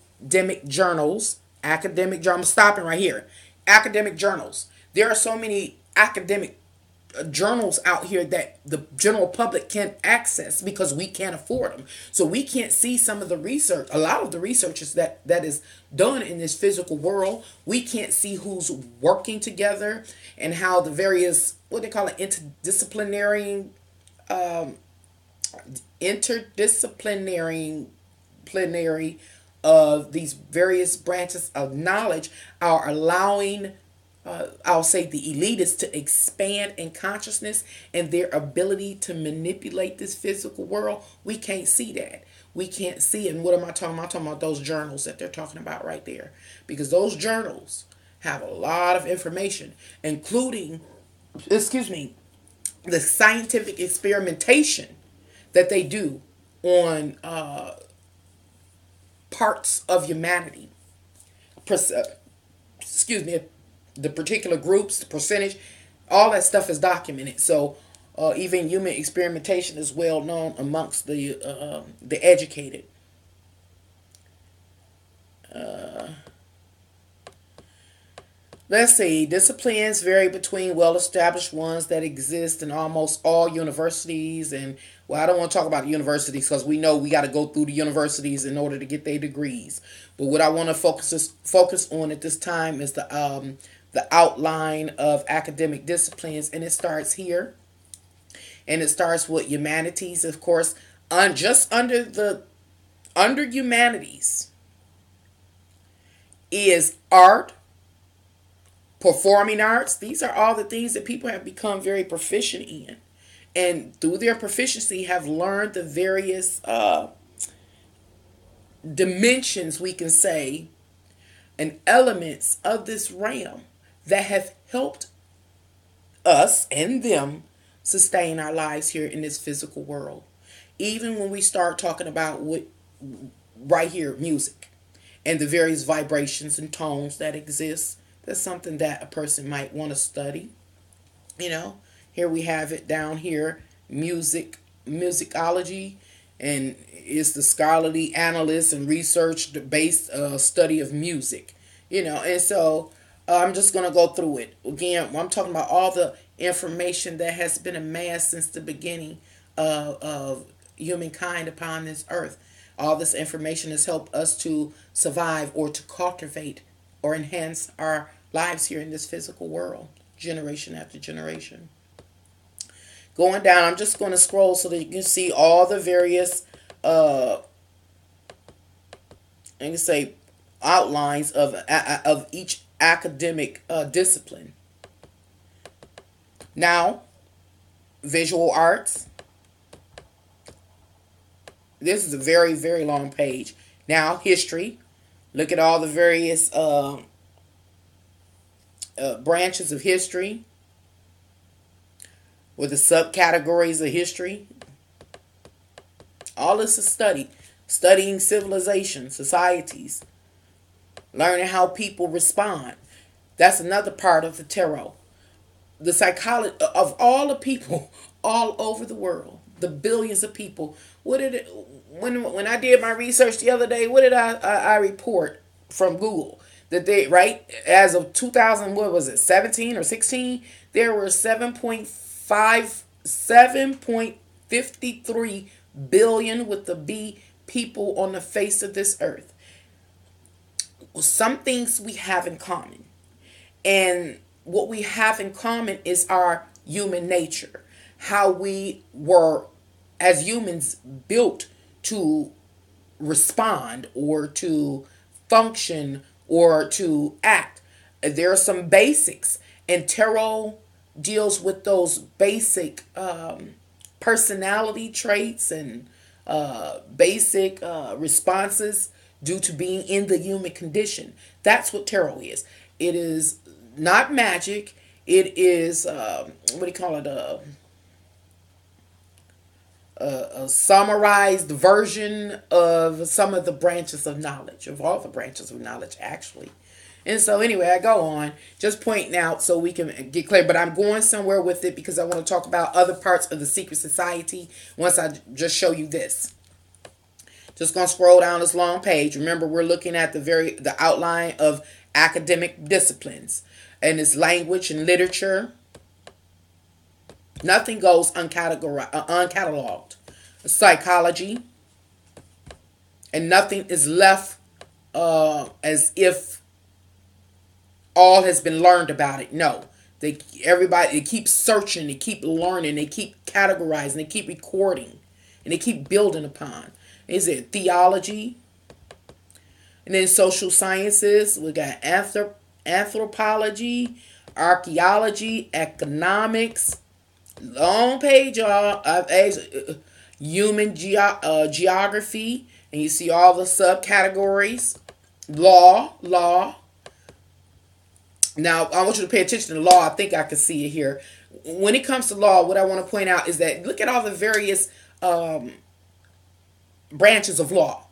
journals. I'm stopping right here. Academic journals. There are so many academic journals out here that the general public can't access because we can't afford them. So we can't see some of the research, a lot of the research that is done in this physical world. We can't see who's working together and how the various, what they call it, interdisciplinary of these various branches of knowledge are allowing, I'll say, the elitists to expand in consciousness and their ability to manipulate this physical world. We can't see that. We can't see it. And what am I talking about? I'm talking about those journals that they're talking about right there. Because those journals have a lot of information, including, the scientific experimentation that they do on parts of humanity. The particular groups, the percentage, all that stuff is documented. So even human experimentation is well known amongst the educated. Let's see. Disciplines vary between well-established ones that exist in almost all universities. And, well, I don't want to talk about universities because we know we got to go through the universities in order to get their degrees. But what I want to focus on at this time is the outline of academic disciplines. And it starts here. And it starts with humanities, of course. Just under humanities is art, performing arts. These are all the things that people have become very proficient in. And through their proficiency have learned the various dimensions, we can say, and elements of this realm that have helped us and them sustain our lives here in this physical world. Even when we start talking about what right here, music, and the various vibrations and tones that exist, that's something that a person might want to study. Here we have it down here, musicology, and it's the scholarly analyst and research-based study of music. And so I'm just going to go through it. Again, I'm talking about all the information that has been amassed since the beginning of humankind upon this earth. All this information has helped us to survive or to cultivate or enhance our lives here in this physical world, generation after generation. Going down, I'm just going to scroll so that you can see all the various, outlines of each academic discipline. Now, visual arts. This is a very, very long page. Now, history. Look at all the various branches of history with the subcategories of history. All this is studying civilization, societies, learning how people respond. That's another part of the tarot. The psychology of all the people all over the world, the billions of people. What did it, when I did my research the other day, what did I report from Google? That they, right, as of 2000, what was it, 17 or 16, there were 7.53 billion with the B people on the face of this earth. Some things we have in common. And what we have in common is our human nature. How we were, as humans, built to respond or to function or to act. There are some basics, and tarot deals with those basic personality traits and basic responses due to being in the human condition. That's what tarot is. It is not magic. It is, what do you call it, a summarized version of some of the branches of knowledge, of all the branches of knowledge, actually. And so anyway, I go on, just pointing out so we can get clear. But I'm going somewhere with it because I want to talk about other parts of the secret society once I just show you this. Just going to scroll down this long page. Remember, we're looking at the outline of academic disciplines. And it's language and literature. Nothing goes uncatalogued. Psychology. And nothing is left as if all has been learned about it. No. They keep searching, they keep learning, they keep categorizing, they keep recording, and they keep building upon. Is it theology? And then social sciences. We got anthropology, archaeology, economics. Long page, y'all. Human geography. And you see all the subcategories. Law. Now, I want you to pay attention to law. I think I can see it here. When it comes to law, what I want to point out is that look at all the various branches of law.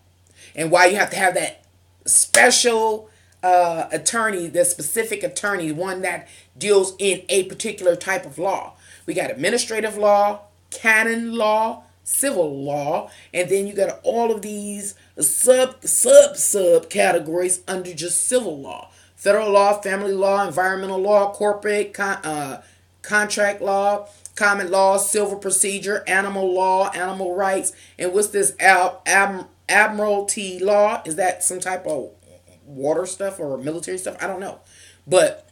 And why you have to have that special attorney, the specific attorney, one that deals in a particular type of law. We got administrative law, canon law, civil law, and then you got all of these sub categories under just civil law. Federal law, family law, environmental law, corporate, contract law, common law, civil procedure, animal law, animal rights, and what's this admiralty law? Is that some type of water stuff or military stuff? I don't know. But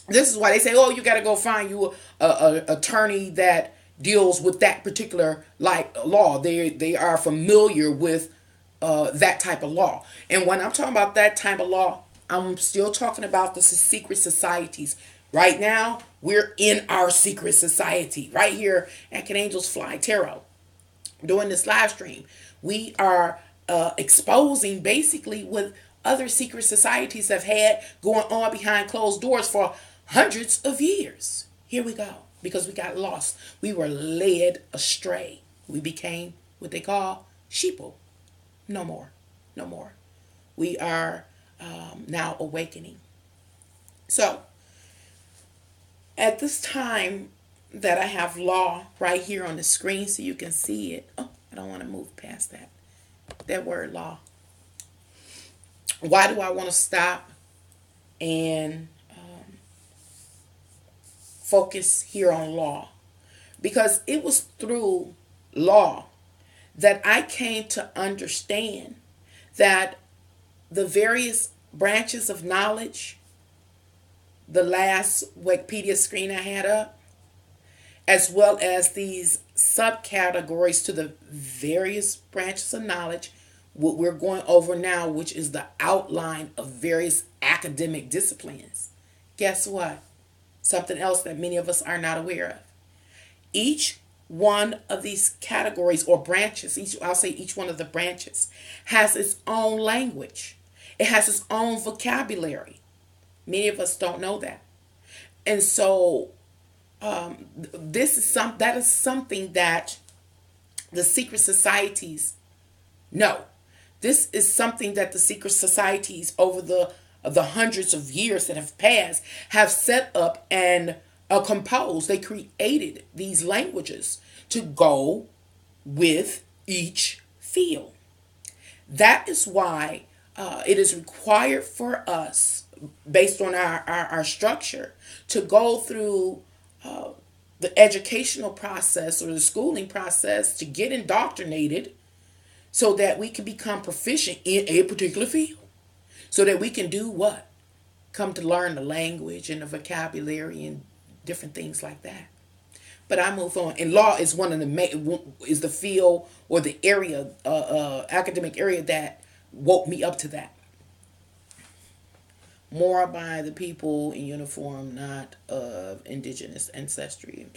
this is why they say, oh, you got to go find you a attorney that deals with that particular law. They are familiar with that type of law. And when I'm talking about that type of law, I'm still talking about the secret societies. Right now, we're in our secret society right here at Can Angels Fly Tarot. Doing this live stream, we are exposing basically what other secret societies have had going on behind closed doors for hundreds of years. Here we go. Because we got lost. We were led astray. We became what they call sheeple. No more. No more. We are now awakening. So, at this time that I have law right here on the screen so you can see it. Oh, I don't want to move past that word law. Why do I want to stop and focus here on law? Because it was through law that I came to understand that the various branches of knowledge, the last Wikipedia screen I had up, as well as these subcategories to the various branches of knowledge, what we're going over now, which is the outline of various academic disciplines. Guess what? Something else that many of us are not aware of. Each one of these categories or branches, each one of the branches has its own language. It has its own vocabulary. Many of us don't know that. And so that is something that the secret societies know. This is something that the secret societies over the hundreds of years that have passed have set up and composed. They created these languages to go with each field. That is why it is required for us, based on our structure, to go through the educational process or the schooling process to get indoctrinated so that we can become proficient in a particular field. So that we can do what? Come to learn the language and the vocabulary and different things like that. But I move on. And law is one of is the field or the area, academic area that woke me up to that. More by the people in uniform, not of indigenous ancestry.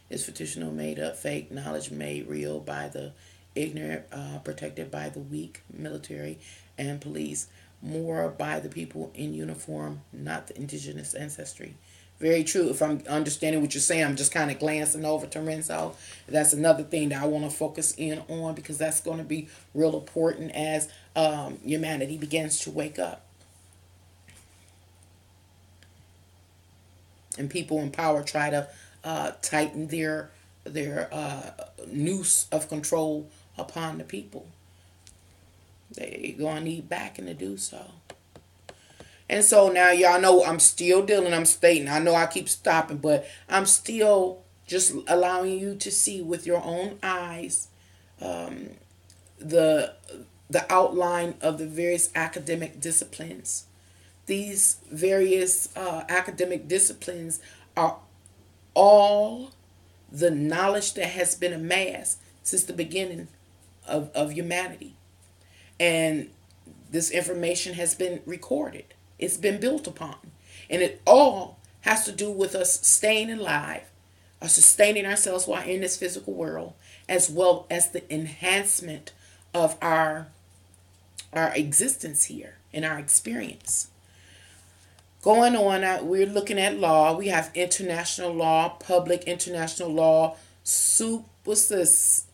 Is fictional, made up, fake knowledge made real by the ignorant, protected by the weak, military and police. More by the people in uniform, not the indigenous ancestry. Very true. If I'm understanding what you're saying, I'm just kind of glancing over to Renzo. That's another thing that I want to focus in on, because that's going to be real important as humanity begins to wake up. And people in power try to tighten their noose of control upon the people. They're going to need backing to do so. And so now y'all know I'm still dealing, I'm stating, I know I keep stopping, but I'm still just allowing you to see with your own eyes the outline of the various academic disciplines. These various academic disciplines are all the knowledge that has been amassed since the beginning of humanity. And this information has been recorded. It's been built upon. And it all has to do with us staying alive, sustaining ourselves while in this physical world, as well as the enhancement of our existence here and our experience. Going on, we're looking at law. We have international law, public international law, what's this?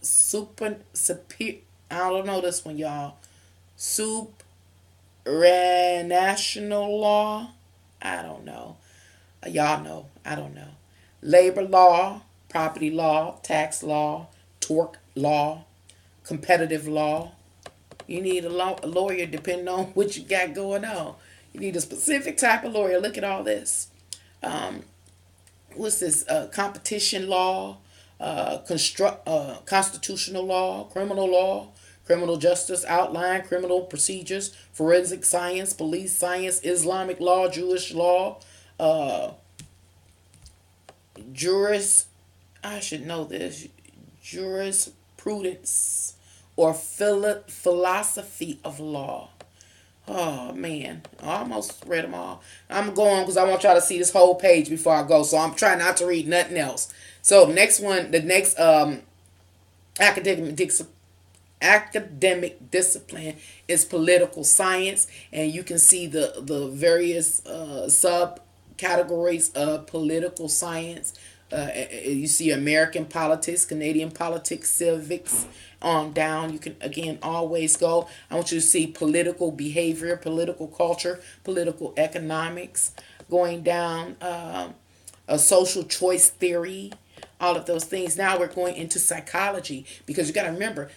I don't know this one, y'all. Supranational law. I don't know. Y'all know. I don't know. Labor law, property law, tax law, tort law, competitive law. You need a lawyer depending on what you got going on. You need a specific type of lawyer. Look at all this. What's this? Competition law, constitutional law, criminal justice outline, criminal procedures, forensic science, police science, Islamic law, Jewish law, I should know this, jurisprudence or philosophy of law. Oh, man. I almost read them all. I'm going because I want y'all to see this whole page before I go. So I'm trying not to read nothing else. So the next academic discipline is political science. And you can see the various subcategories of political science. You see American politics, Canadian politics, civics, on down. You can again always go. I want you to see political behavior, political culture, political economics, going down a social choice theory, all of those things. Now we're going into psychology, because you got to remember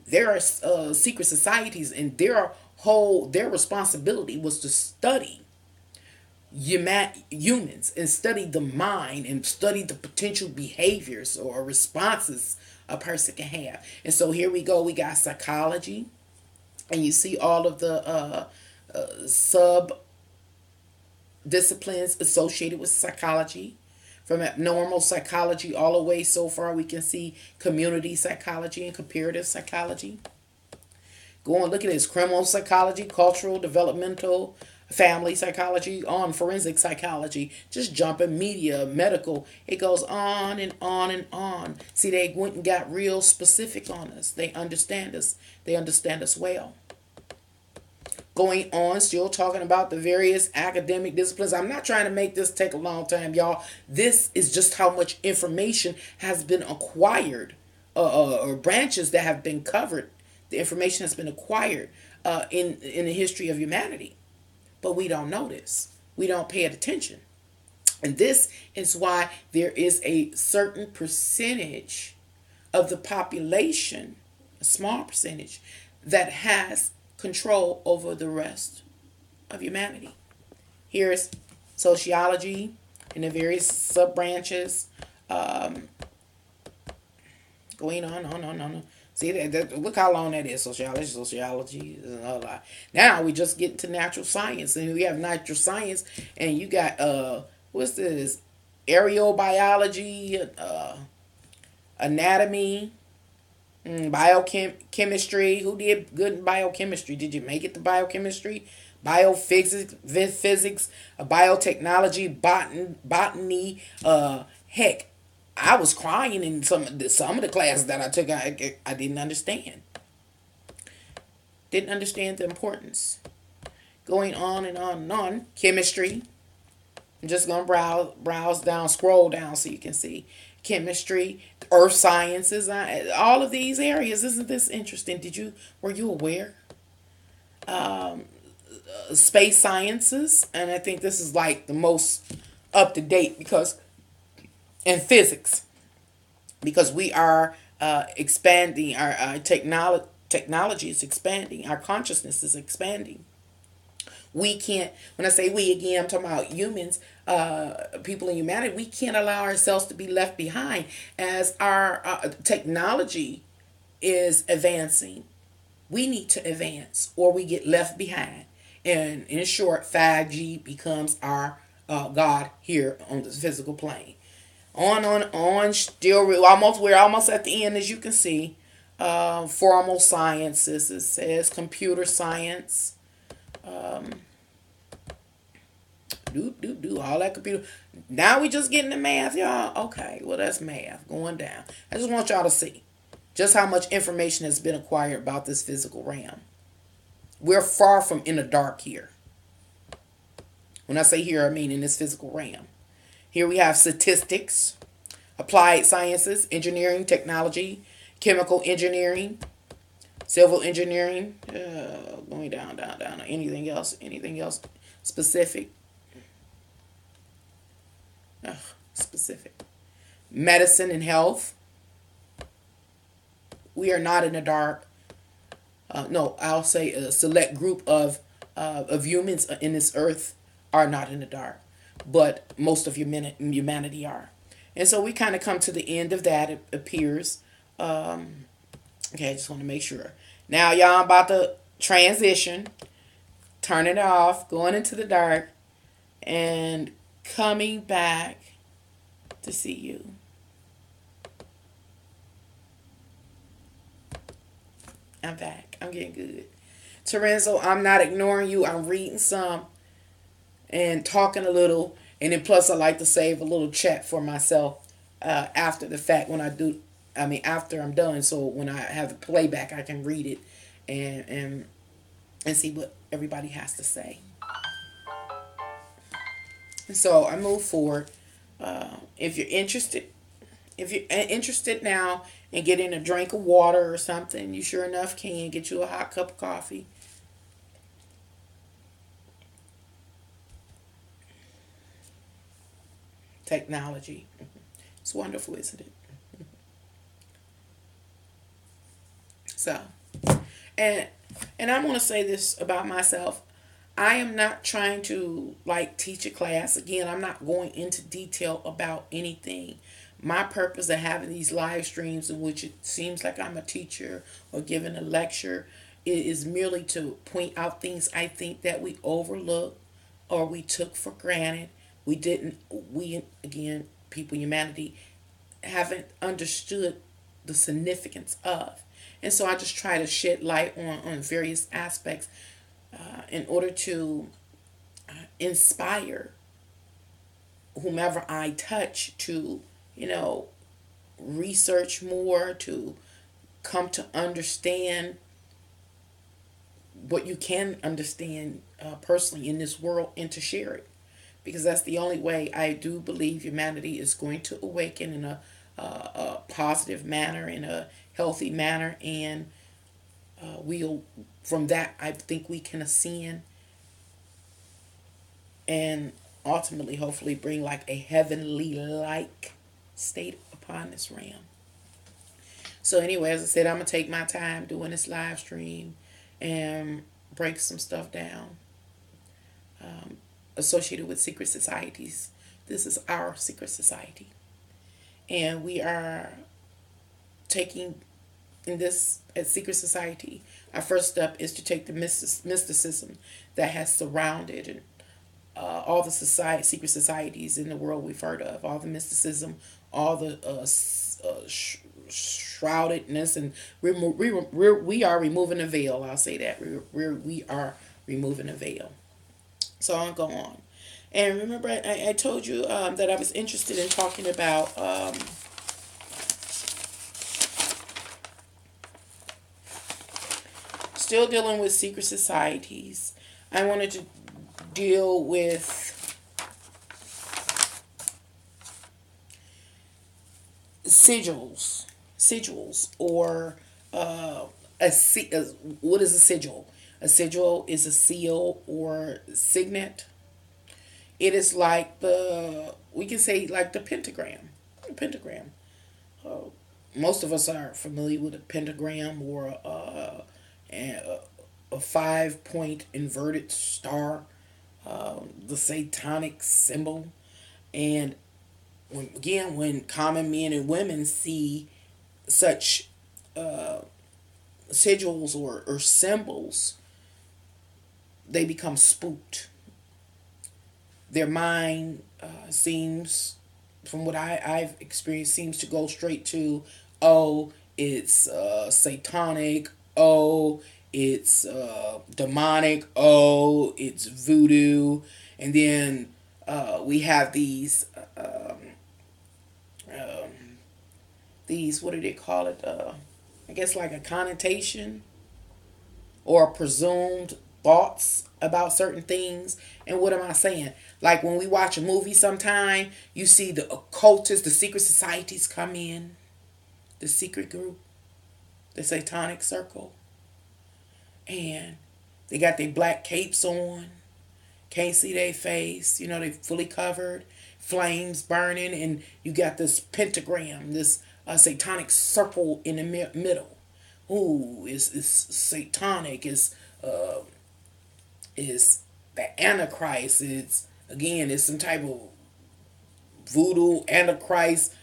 there are secret societies, and their responsibility was to study humans and study the mind and study the potential behaviors or responses a person can have. And so here we go. We got psychology, and you see all of the sub disciplines associated with psychology, from abnormal psychology all the way so far we can see community psychology and comparative psychology. Go on, look at this: criminal psychology, cultural, developmental, family psychology, on forensic psychology, just jumping, media, medical. It goes on and on and on. See, they went and got real specific on us. They understand us. They understand us well. Going on, still talking about the various academic disciplines. I'm not trying to make this take a long time, y'all. This is just how much information has been acquired, or branches that have been covered. The information has been acquired in the history of humanity. But we don't know this. We don't pay it attention. And this is why there is a certain percentage of the population, a small percentage, that has control over the rest of humanity. Here's sociology and the various sub branches, um, going on. See look how long that is. Sociology is a lot. Now we just get into natural science, and we have natural science, and you got what's this? Aerial biology, anatomy, biochemistry. Who did good in biochemistry? Did you make it to biochemistry? Biophysics, physics, biotechnology, botany. Heck, I was crying in some of the classes that I took. I didn't understand. Didn't understand the importance. Going on and on and on. Chemistry. I'm just gonna browse down, scroll down so you can see chemistry, earth sciences, all of these areas. Isn't this interesting? Were you aware? Space sciences, and I think this is like the most up to date because in physics, because we are expanding our technology is expanding, our consciousness is expanding. We can't, when I say we again, I'm talking about humans, people in humanity. We can't allow ourselves to be left behind as our technology is advancing. We need to advance or we get left behind. And in short, 5G becomes our God here on this physical plane. On. Still, we're almost at the end, as you can see. Formal sciences. It says computer science. Do all that computer. Now we just getting the math, y'all. Okay, well that's math going down. I just want y'all to see just how much information has been acquired about this physical realm. We're far from in the dark here. When I say here, I mean in this physical realm. Here we have statistics, applied sciences, engineering, technology, chemical engineering, civil engineering, going down. Anything else? Anything else specific? Specific. Medicine and health. We are not in the dark. No, I'll say a select group of humans in this earth are not in the dark, but most of humanity are. And so we kind of come to the end of that, it appears. Okay, I just want to make sure. Now, y'all, I'm about to transition, turn it off, going into the dark, and coming back to see you. I'm back. I'm getting good. Terenzo, I'm not ignoring you. I'm reading some and talking a little. And then plus I like to save a little chat for myself after the fact after I'm done. So when I have the playback, I can read it and see what everybody has to say. And so I move forward. If you're interested now in getting a drink of water or something, you sure enough can get you a hot cup of coffee. Technology. It's wonderful, isn't it? So, and I'm going to say this about myself. I am not trying to teach a class. Again, I'm not going into detail about anything. My purpose of having these live streams in which it seems like I'm a teacher or giving a lecture is merely to point out things I think that we overlook or we took for granted. Again, people, humanity, haven't understood the significance of. And so I just try to shed light on various aspects in order to inspire whomever I touch to, research more, to come to understand what you can understand personally in this world and to share it. Because that's the only way I do believe humanity is going to awaken in a positive manner, in a healthy manner, and from that I think we can ascend and ultimately, hopefully, bring like a heavenly like state upon this realm. So anyway, as I said, I'm gonna take my time doing this live stream and break some stuff down associated with secret societies. This is our secret society, and we are taking in this at secret society. Our first step is to take the mysticism that has surrounded all the secret societies in the world we've heard of, all the mysticism, all the shroudedness, and we are removing the veil. I'll say that we are removing the veil. So I'll go on. And remember, I told you that I was interested in talking about still dealing with secret societies. I wanted to deal with sigils, or what is a sigil? A sigil is a seal or signet. It is like we can say like the pentagram. The pentagram. Most of us are familiar with a pentagram, or a 5-point inverted star, the satanic symbol. And when common men and women see such sigils or symbols, they become spooked. Their mind seems, from what I've experienced, seems to go straight to, oh, it's satanic, oh, it's demonic, oh, it's voodoo. And then we have these, what do they call it? I guess like a connotation or presumed thoughts about certain things. And what am I saying? Like when we watch a movie sometime, you see the occultists, the secret societies come in, the secret group, the satanic circle. And they got their black capes on. Can't see their face. You know, they fully covered. Flames burning. And you got this pentagram, this satanic circle in the middle. Ooh, it's satanic. It's the Antichrist. It's some type of voodoo Antichrist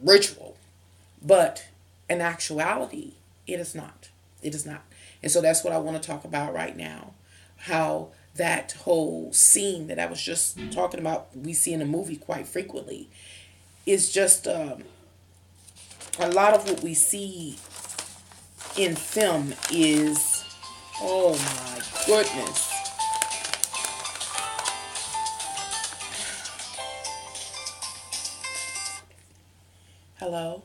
ritual. But in actuality, it is not. It is not. And so that's what I want to talk about right now. How that whole scene that I was just talking about, we see in a movie quite frequently, is just a lot of what we see in film is, oh my goodness. Hello?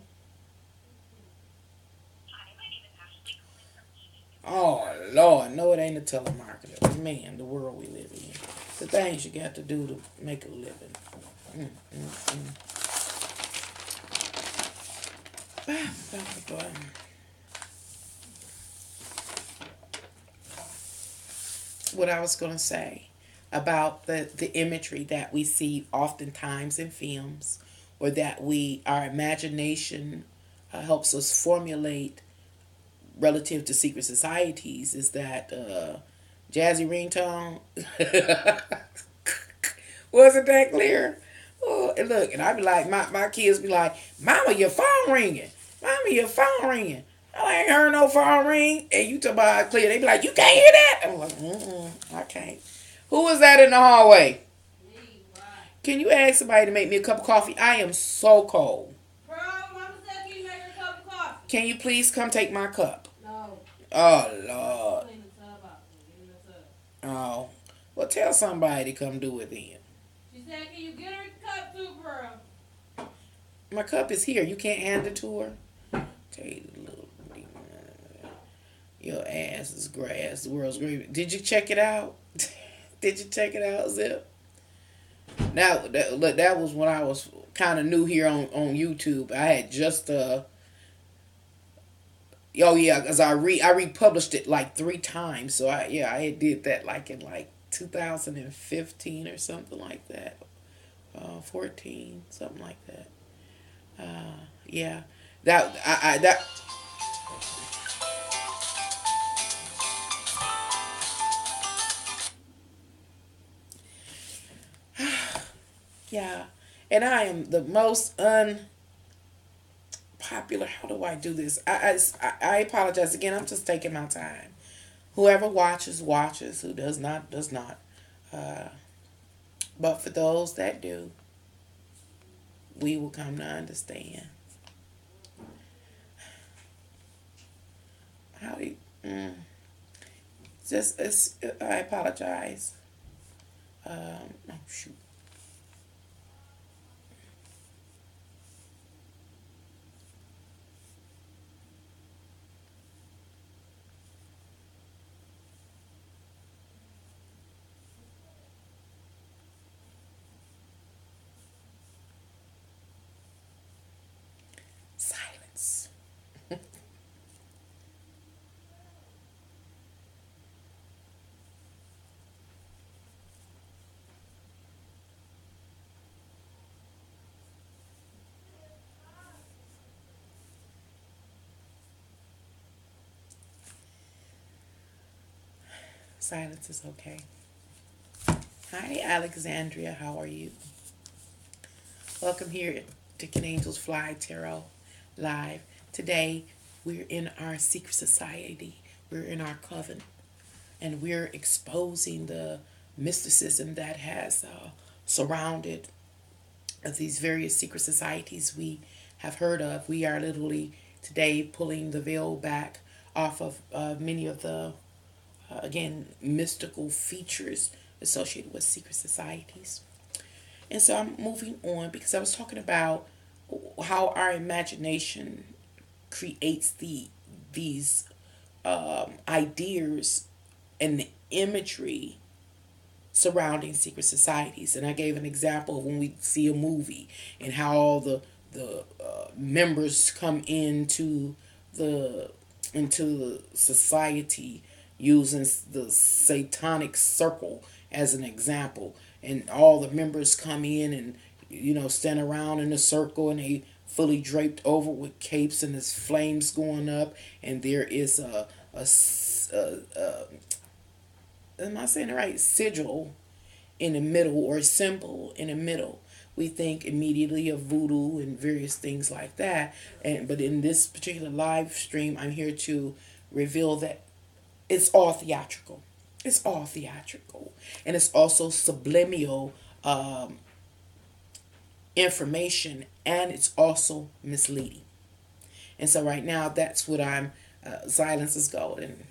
Oh, Lord. No, it ain't a telemarketer. Man, the world we live in. The things you got to do to make a living. What I was going to say about the imagery that we see oftentimes in films, or that our imagination helps us formulate relative to secret societies, is that jazzy ringtone. Wasn't that clear? Oh, and look, and I be like, my kids be like, Mama, your phone ringing. Mama, your phone ringing. I ain't heard no phone ring. And you talk about clear. They be like, you can't hear that? I'm like, I can't. Who was that in the hallway? Can you ask somebody to make me a cup of coffee? I am so cold. Bro, Mama said, can you make her a cup of coffee? Can you please come take my cup? No. Oh, Lord. Oh. Well, tell somebody to come do it then. She said, can you get her a cup too, bro? My cup is here. You can't hand it to her? Tell you the little... Your ass is grass. The world's great. Did you check it out? Did you check it out, Zip? Now, that was when I was kind of new here on YouTube. I had just... Oh, yeah, because I republished it like 3 times. So, I did that like in like 2015 or something like that. 14, something like that. Yeah, that yeah, and I am the most unpopular. How do I do this? I apologize again. I'm just taking my time. Whoever watches watches. Who does not does not. Uh, but for those that do, we will come to understand. How do you, just I apologize. Oh shoot. Silence. Silence is okay. Hi, Alexandria. How are you? Welcome here to Can Angels Fly Tarot Live. Today, we're in our secret society. We're in our coven. And we're exposing the mysticism that has surrounded these various secret societies we have heard of. We are literally today pulling the veil back off of many of the, again, mystical features associated with secret societies. And so I'm moving on because I was talking about how our imagination creates these ideas and the imagery surrounding secret societies. And I gave an example of when we see a movie and how all the members come the into the society using the satanic circle as an example, and all the members come in and stand around in a circle, and they fully draped over with capes, and there's flames going up, and there is a am I saying it right? Sigil in the middle, or symbol in the middle. We think immediately of voodoo and various things like that. And but in this particular live stream, I'm here to reveal that it's all theatrical. It's all theatrical, and it's also subliminal information, and it's also misleading. And so right now, that's what I'm. Silence is golden.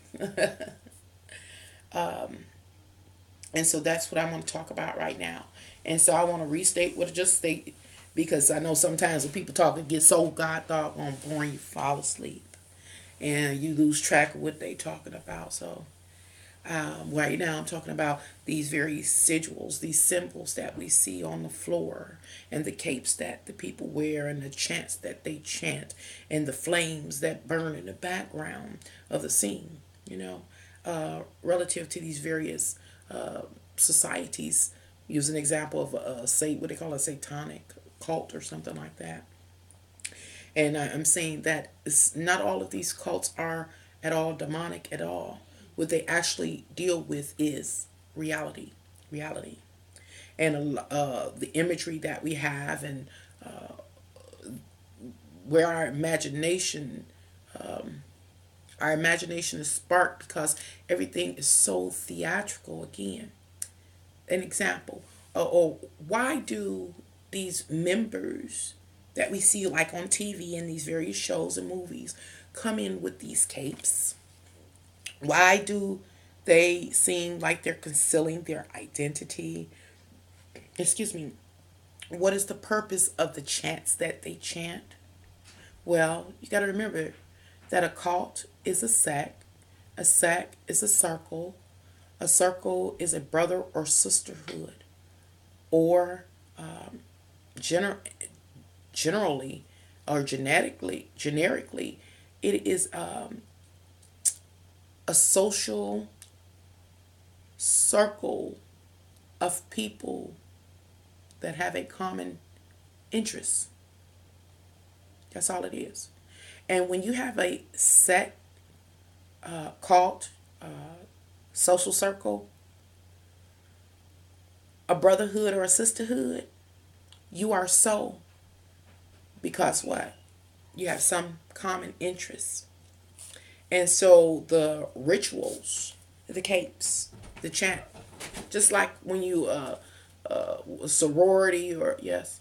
And so that's what I want to talk about right now. And so I want to restate what I just stated, because I know sometimes when people talk, it gets so god doggone boring, you fall asleep and you lose track of what they talking about. So right now I'm talking about these very sigils, these symbols that we see on the floor, and the capes that the people wear, and the chants that they chant, and the flames that burn in the background of the scene, relative to these various societies. Use an example of what they call a satanic cult or something like that. And I'm saying that it's not all of these cults are at all demonic at all. What they actually deal with is reality, reality, and the imagery that we have, and where our imagination is sparked, because everything is so theatrical. Again, an example, or why do these members that we see like on TV in these various shows and movies come in with these capes? Why do they seem like they're concealing their identity? Excuse me. What is the purpose of the chants that they chant? Well, you got to remember that a cult is a sect is a circle is a brother or sisterhood, or gener- generally or generically, it is a social circle of people that have a common interest. That's all it is. And when you have a set, cult, social circle, a brotherhood or a sisterhood, you are so because what? You have some common interests. And so the rituals, the capes, the chant, just like when you sorority or yes.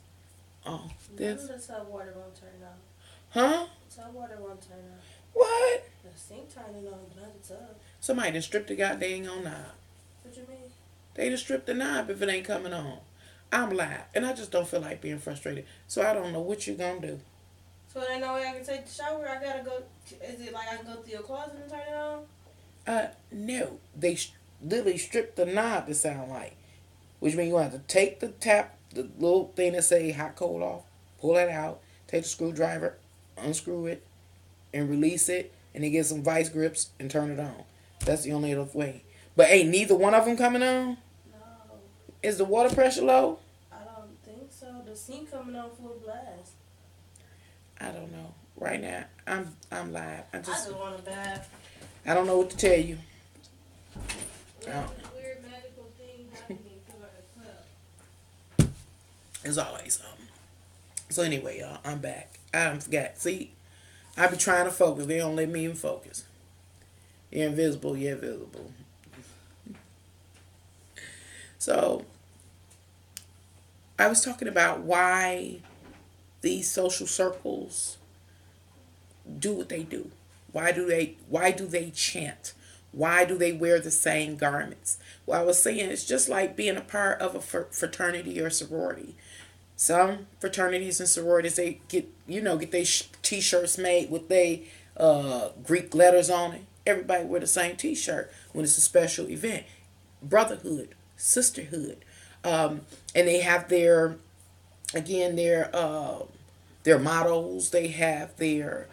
Oh, this. That's how water won't turn off. Huh? That's how water won't turn off. What? The sink turning on, but not the tub. Somebody done stripped the goddamn on knob. What you mean? They done stripped the knob if it ain't coming on. I'm live, and I just don't feel like being frustrated. So I don't know what you gonna do. So there ain't no way I can take the shower. I gotta go. Is it like I can go through your closet and turn it on? No. They literally stripped the knob to sound like. Which means you have to take the tap, the little thing that say hot cold off, pull it out, take the screwdriver, unscrew it, and release it, and then get some vice grips and turn it on. That's the only other way. But ain't neither one of them coming on? No. Is the water pressure low? I don't think so. The sink coming on full blast. I don't know. Right now, I'm live. I just want a bath. I don't know what to tell you. Weird magical thing happening to our club. As always. So anyway, y'all, I'm back. I forgot. See, I be trying to focus. They don't let me even focus. You're invisible. You're visible. So I was talking about why these social circles do what they do. Why do they chant? Why do they wear the same garments? Well, I was saying it's just like being a part of a fraternity or sorority. Some fraternities and sororities, they get their t-shirts made with they Greek letters on it. Everybody wear the same t-shirt when it's a special event. Brotherhood, sisterhood, and they have their mottos. They have their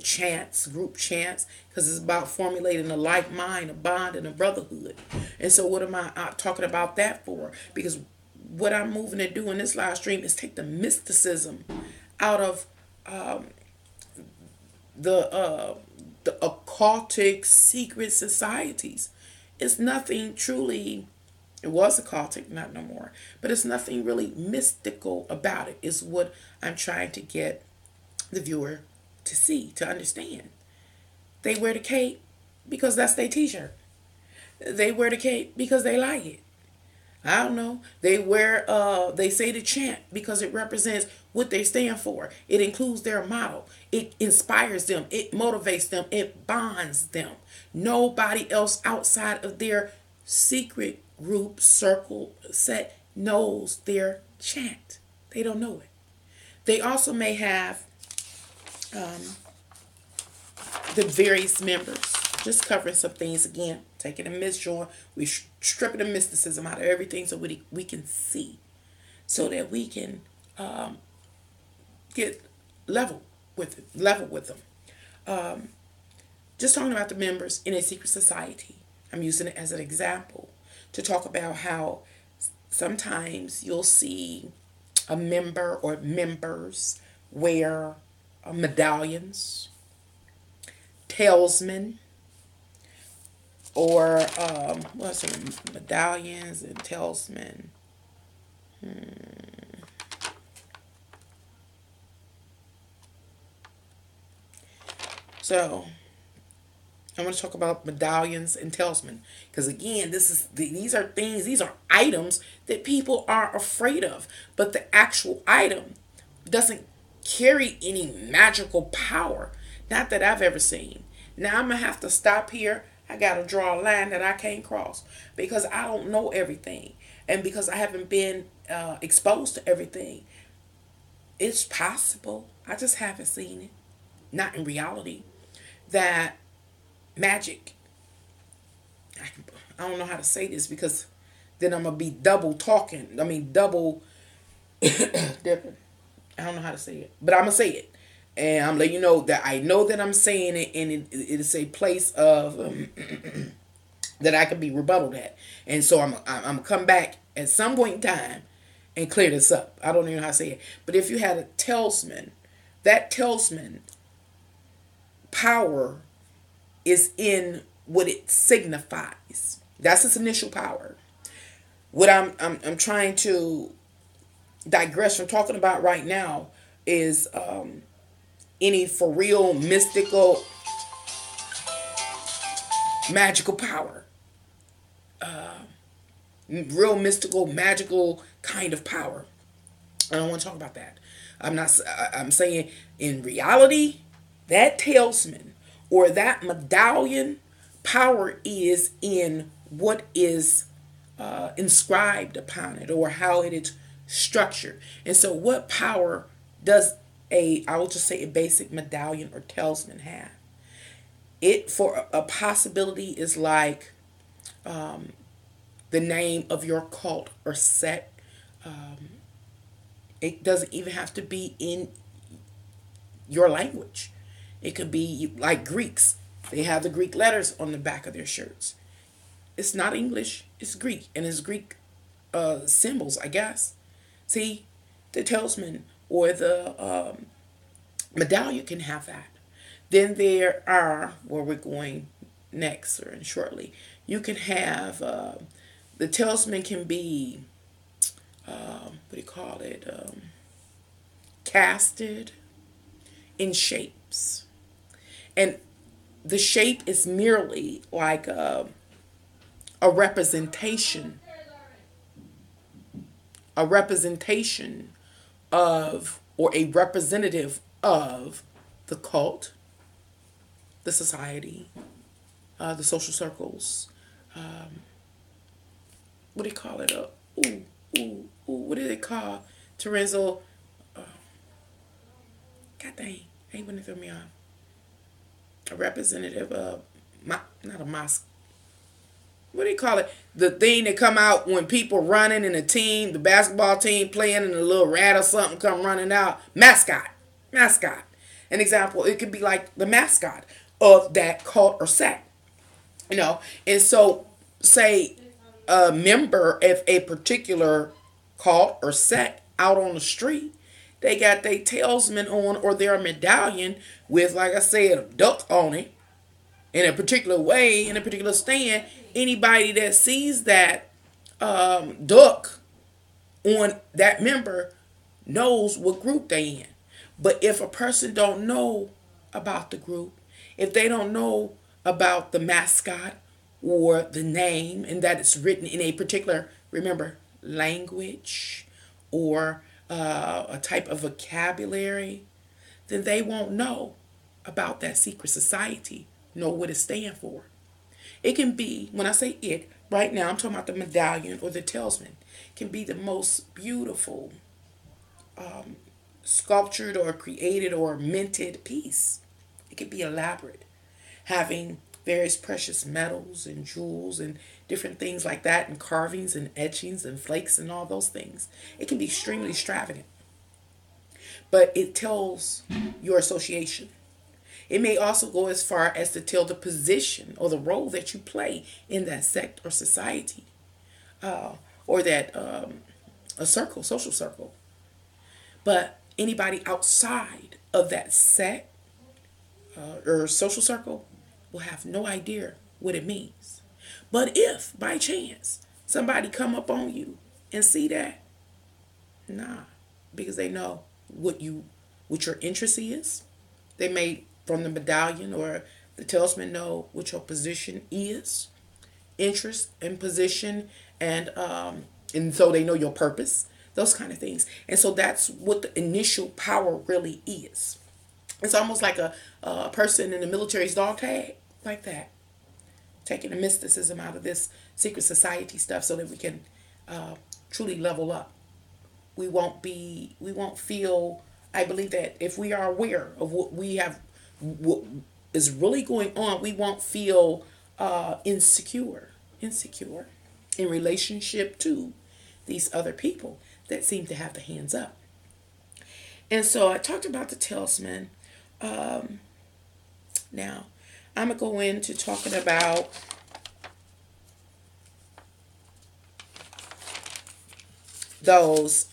chants, group chants, because it's about formulating a like mind, a bond, and a brotherhood. And so, what am I talking about that for? Because what I'm moving to do in this live stream is take the mysticism out of the occultic secret societies. It's nothing truly. It was occultic, not no more. But it's nothing really mystical about it. It's what I'm trying to get the viewer to see, to understand. They wear the cape because that's their t-shirt. They wear the cape because they like it. I don't know. They say the chant because it represents what they stand for. It includes their motto. It inspires them. It motivates them. It bonds them. Nobody else outside of their secret group, circle, set knows their chant. They don't know it. They also may have the various members. Just covering some things again, taking a mystery, we stripping the mysticism out of everything so we can see, so that we can get level with them. Just talking about the members in a secret society. I'm using it as an example to talk about how sometimes you'll see a member or members wear medallions, talisman, or what's it? Medallions and talisman. So I'm going to talk about medallions and talisman because again, these are items that people are afraid of, but the actual item doesn't carry any magical power, not that I've ever seen. Now I'm gonna have to stop here. I gotta draw a line that I can't cross because I don't know everything, and because I haven't been exposed to everything. It's possible, I just haven't seen it, not in reality, that magic, I don't know how to say this because then I'm gonna be double talking. I mean double different. I don't know how to say it, but I'm gonna say it, and I'm letting you know that I know that I'm saying it, and it is a place of that I could be rebutted at. And so I'm gonna come back at some point in time and clear this up. I don't even know how to say it. But if you had a talisman, that talisman power is in what it signifies. That's its initial power. What I'm trying to digress from talking about right now is any for real mystical magical power, real mystical magical kind of power. I don't want to talk about that. I'm not. I'm saying in reality, that talisman or that medallion power is in what is inscribed upon it or how it is structured. And so, what power does I will just say a basic medallion or talisman have? It for a possibility is like the name of your cult or sect. It doesn't even have to be in your language. It could be like Greeks. They have the Greek letters on the back of their shirts. It's not English. It's Greek. And it's Greek symbols, I guess. See, the talisman or the medallion can have that. Then there are, where we're going next or shortly, you can have, the talisman can be, what do you call it, casted in shapes. And the shape is merely like a representation of or a representative of the cult, the society, the social circles. What do you call it? What do they call Terenzo? God dang, ain't gonna throw me off. A representative of not a mosque. What do you call it? The thing that come out when people running in a team, the basketball team playing, and a little rat or something come running out. Mascot. An example, it could be like the mascot of that cult or sect. And so say a member of a particular cult or sect out on the street, they got their talisman on or their medallion with, like I said, a duck on it in a particular way, in a particular stand. Anybody that sees that duck on that member knows what group they in. But if a person don't know about the group, if they don't know about the mascot or the name and that it's written in a particular, remember, language or a type of vocabulary, then they won't know about that secret society, know what it stands for. It can be, when I say it, right now I'm talking about the medallion or the talisman, can be the most beautiful sculptured or created or minted piece. It can be elaborate, having various precious metals and jewels and different things like that, and carvings and etchings and flakes and all those things. It can be extremely extravagant, but it tells your association. It may also go as far as to tell the position or the role that you play in that sect or society, or that a circle, social circle. But anybody outside of that sect or social circle will have no idea what it means. But if by chance somebody come up on you and see that, nah, because they know what your interest is. They may, from the medallion or the talisman, know what your position is, interest and position, and so they know your purpose, those kind of things. And so that's what the initial power really is. It's almost like a person in the military's dog tag, like that, taking the mysticism out of this secret society stuff so that we can truly level up. We won't feel, I believe that if we are aware of what is really going on, we won't feel insecure in relationship to these other people that seem to have the hands up. And so I talked about the talisman. Now, I'm going to go into talking about those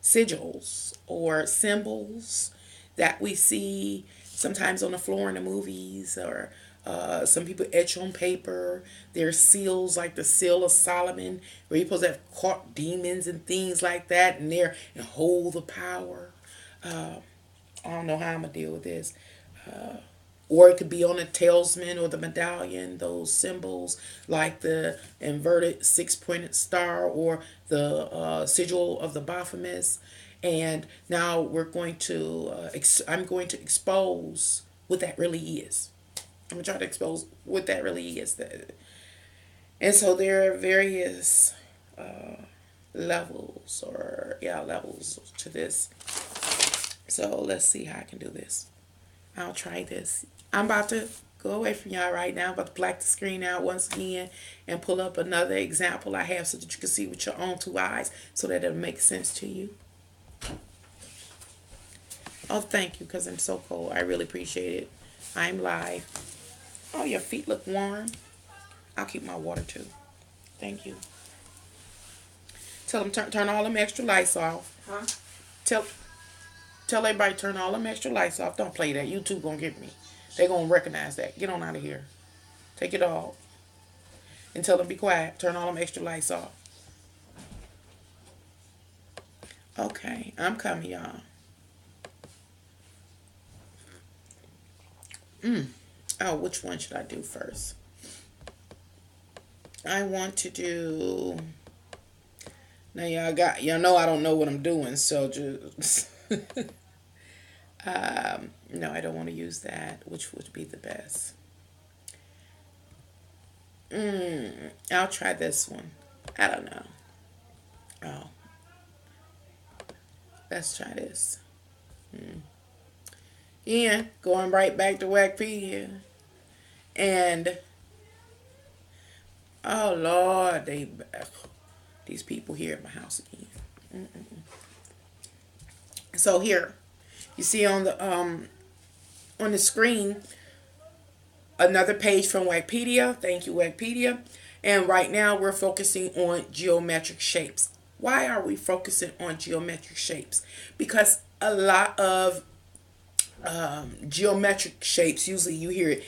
sigils or symbols that we see sometimes on the floor in the movies, or some people etch on paper. There's seals like the seal of Solomon, where you're supposed to have caught demons and things like that, and there and hold the power. I don't know how I'm gonna deal with this. Or it could be on a talisman or the medallion, those symbols like the inverted six-pointed star or the sigil of the Baphomet. And now I'm going to expose what that really is. I'm going to try to expose what that really is. And so there are various levels to this. So let's see how I can do this. I'll try this. I'm about to go away from y'all right now. I'm about to black the screen out once again and pull up another example I have so that you can see with your own two eyes so that it'll make sense to you. Oh, thank you, because I'm so cold. I really appreciate it. I'm live. Oh, your feet look warm. I'll keep my water too. Thank you. Tell them turn all them extra lights off. Huh? Tell everybody turn all them extra lights off. Don't play that. YouTube gonna get me. They gonna recognize that. Get on out of here. Take it all. And tell them be quiet. Turn all them extra lights off. Okay, I'm coming, y'all. Oh, which one should I do first? I want to do. Now y'all know I don't know what I'm doing, so just no, I don't want to use that. Which would be the best? I'll try this one. I don't know. Oh, let's try this. Yeah, going right back to Wikipedia. And oh Lord, these people here at my house again. So here, you see on the screen another page from Wikipedia. Thank you, Wikipedia. And right now we're focusing on geometric shapes. Why are we focusing on geometric shapes? Because a lot of geometric shapes, usually you hear it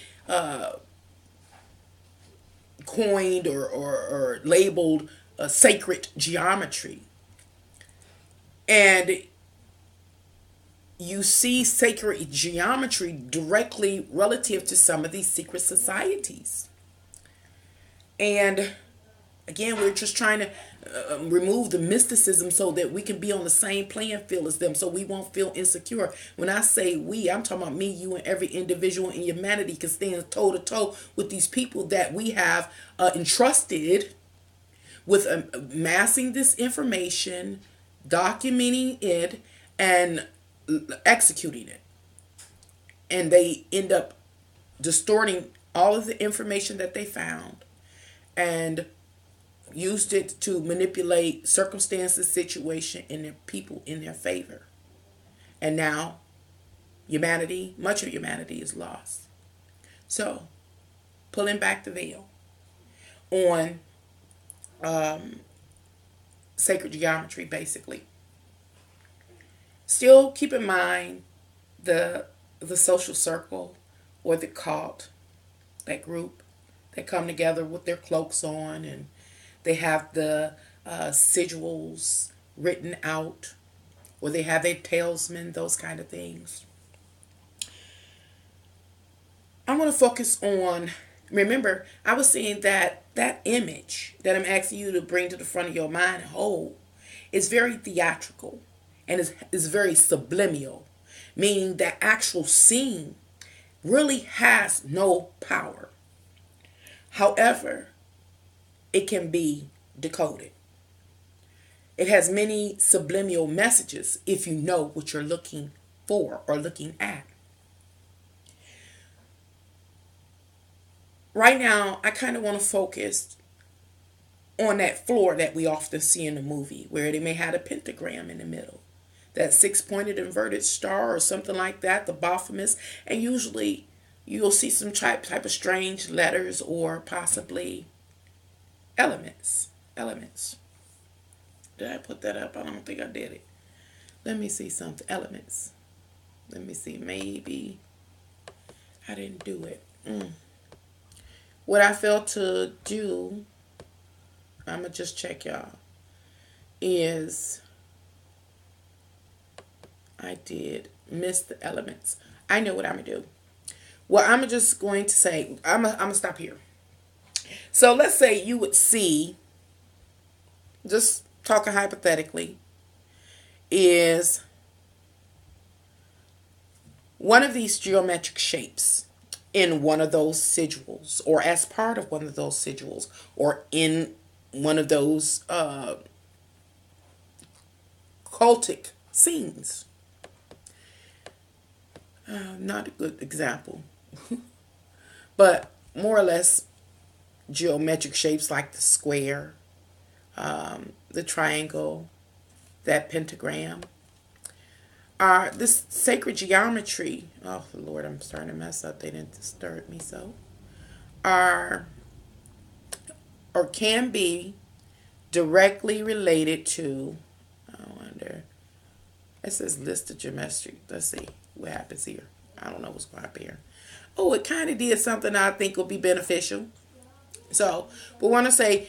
coined or labeled sacred geometry. And you see sacred geometry directly relative to some of these secret societies. And again, we're just trying to remove the mysticism so that we can be on the same playing field as them, so we won't feel insecure. When I say we, I'm talking about me, you, and every individual in humanity can stand toe to toe with these people that we have entrusted with amassing this information, documenting it, and executing it. And they end up distorting all of the information that they found and used it to manipulate circumstances, situation, and their people in their favor. And now humanity, much of humanity is lost. So, pulling back the veil on sacred geometry, basically. Still keep in mind the social circle or the cult, that group that come together with their cloaks on, and they have the sigils written out, or they have their talisman, those kind of things. I want to focus on, remember, I was saying that image that I'm asking you to bring to the front of your mind and hold is very theatrical and is very subliminal, meaning that actual scene really has no power. However, it can be decoded. It has many subliminal messages if you know what you're looking for or looking at. Right now, I kind of want to focus on that floor that we often see in the movie, where they may have a pentagram in the middle, that six-pointed inverted star or something like that, the Baphomet, and usually you'll see some type of strange letters or possibly elements. Did I put that up? I don't think I did it. Let me see something. Elements. Let me see. Maybe I didn't do it. What I failed to do, I'm going to just check, y'all, is I did miss the elements. I know what I'm going to do. Well, I'm just going to say, I'm going to stop here. So let's say you would see, just talking hypothetically, is one of these geometric shapes in one of those sigils, or as part of one of those sigils, or in one of those cultic scenes. Not a good example, but more or less geometric shapes like the square, the triangle, that pentagram. This sacred geometry, oh Lord, I'm starting to mess up. They didn't disturb me so. Are or can be directly related to, I wonder, it says list of geometry. Let's see what happens here. I don't know what's going to happen here. Oh, it kind of did something I think will be beneficial. So, we want to say,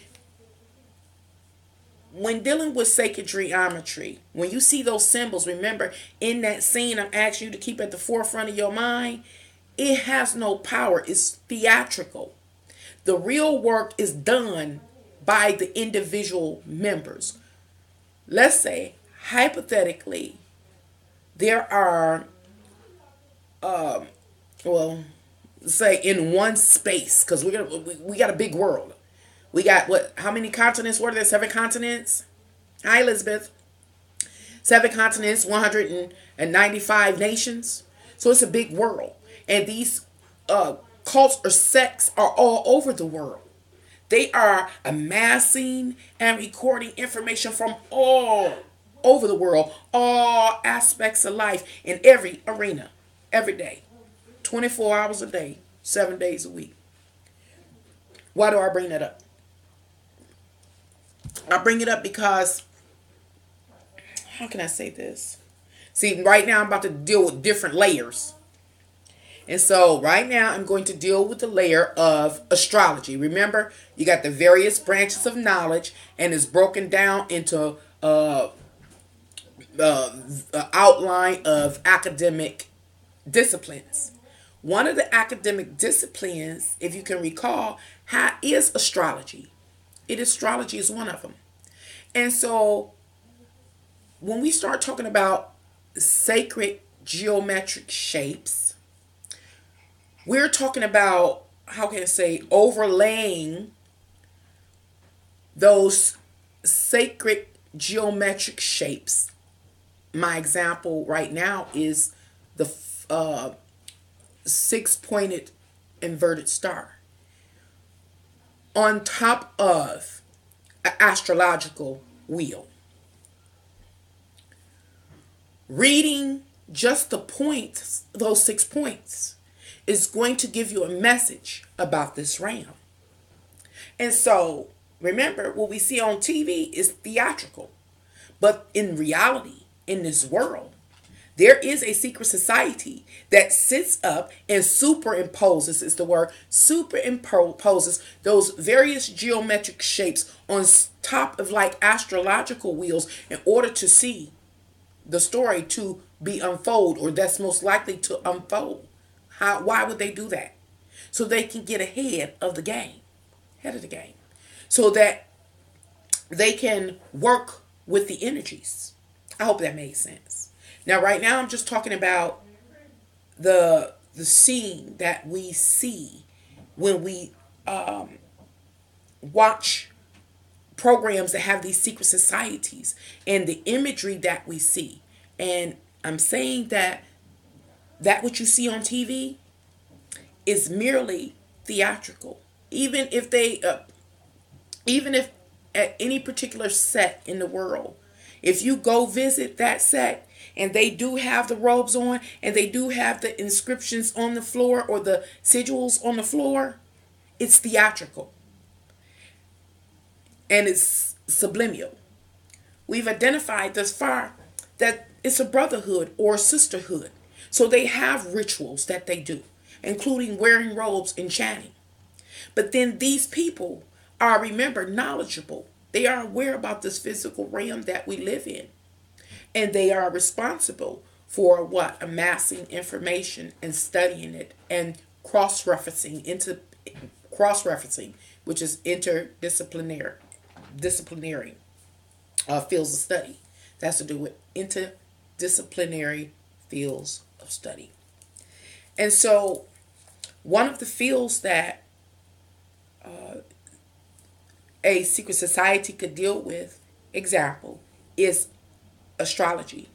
when dealing with sacred geometry, when you see those symbols, remember in that scene I'm asking you to keep at the forefront of your mind, it has no power. It's theatrical. The real work is done by the individual members. Let's say, hypothetically, there are, say in one space, because we got a big world. We got what? How many continents were there? 7 continents? Hi, Elizabeth. 7 continents, 195 nations. So it's a big world. And these cults or sects are all over the world. They are amassing and recording information from all over the world, all aspects of life in every arena, every day, 24 hours a day, 7 days a week. Why do I bring that up? I bring it up because, how can I say this? See, right now I'm about to deal with different layers. And so right now I'm going to deal with the layer of astrology. Remember, you got the various branches of knowledge, and it's broken down into outline of academic disciplines. One of the academic disciplines, if you can recall, is astrology. Astrology is one of them. And so when we start talking about sacred geometric shapes, we're talking about, how can I say, overlaying those sacred geometric shapes. My example right now is the 6-pointed inverted star on top of an astrological wheel. Reading just the points, those 6 points, is going to give you a message about this realm. And so, remember, what we see on TV is theatrical. But in reality, in this world, there is a secret society that sits up and superimposes, is the word, superimposes those various geometric shapes on top of like astrological wheels in order to see the story to be unfold, or that's most likely to unfold. Why would they do that? So they can get ahead of the game. So that they can work with the energies. I hope that made sense. Now, right now, I'm just talking about the scene that we see when we watch programs that have these secret societies and the imagery that we see. And I'm saying that what you see on TV is merely theatrical. Even if at any particular set in the world, if you go visit that set and they do have the robes on and they do have the inscriptions on the floor or the sigils on the floor, it's theatrical and it's subliminal. we've identified thus far that it's a brotherhood or a sisterhood. So they have rituals that they do, including wearing robes and chanting. But then these people are, remember, knowledgeable. They are aware about this physical realm that we live in. And they are responsible for what? Amassing information and studying it and cross-referencing, which is disciplinary fields of study. That's to do with interdisciplinary fields of study. And so one of the fields that a secret society could deal with, example, is astrology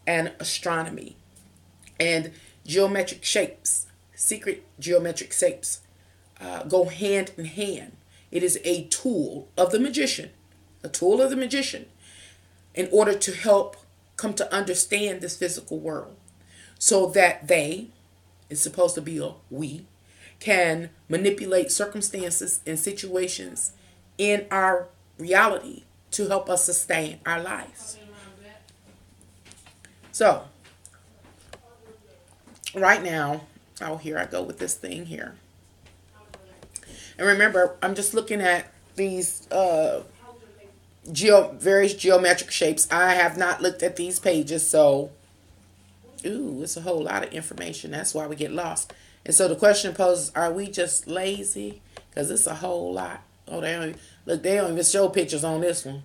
and astronomy and geometric shapes. Secret geometric shapes go hand in hand. It is a tool of the magician, in order to help come to understand this physical world, so that it's supposed to be a we, can manipulate circumstances and situations in our reality to help us sustain our lives. So, right now, here I go with this thing here. And remember, I'm just looking at these various geometric shapes. I have not looked at these pages, so it's a whole lot of information. That's why we get lost. And so the question poses, are we just lazy? Because it's a whole lot. Oh, they don't even show pictures on this one.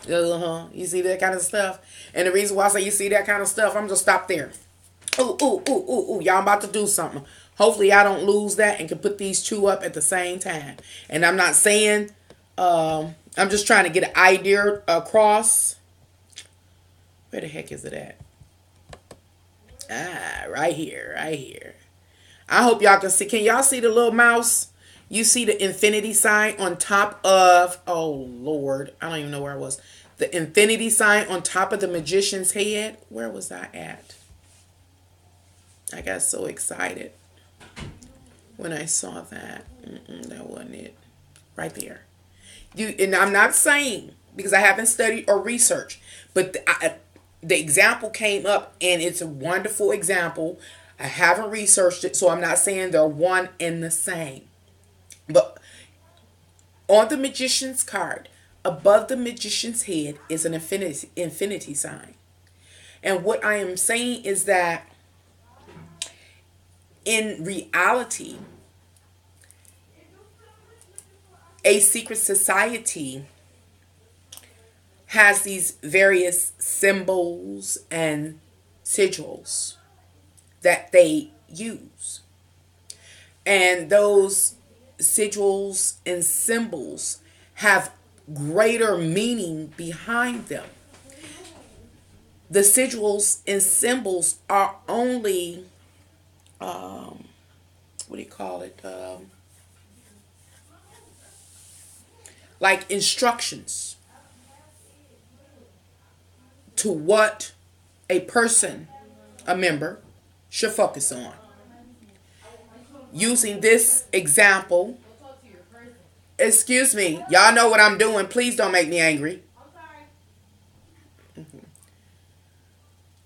You see that kind of stuff? And the reason why I say you see that kind of stuff, I'm just stop there. Ooh. Y'all about to do something. Hopefully y'all don't lose that and can put these two up at the same time. And I'm not saying, I'm just trying to get an idea across. Where the heck is it at? Right here. I hope y'all can see. Can y'all see the little mouse? You see the infinity sign on top of, oh Lord, I don't even know where I was. The infinity sign on top of the magician's head. Where was I at? I got so excited when I saw that. That wasn't it. Right there. And I'm not saying, because I haven't studied or researched, but the example came up, and it's a wonderful example. I haven't researched it, so I'm not saying they're one and the same. But on the magician's card, above the magician's head, is an infinity sign. And what I am saying is that in reality, a secret society has these various symbols and sigils that they use. And those sigils and symbols have greater meaning behind them. The sigils and symbols are only, like instructions to what a person, a member, should focus on. Using this example, excuse me, y'all know what I'm doing. Please don't make me angry.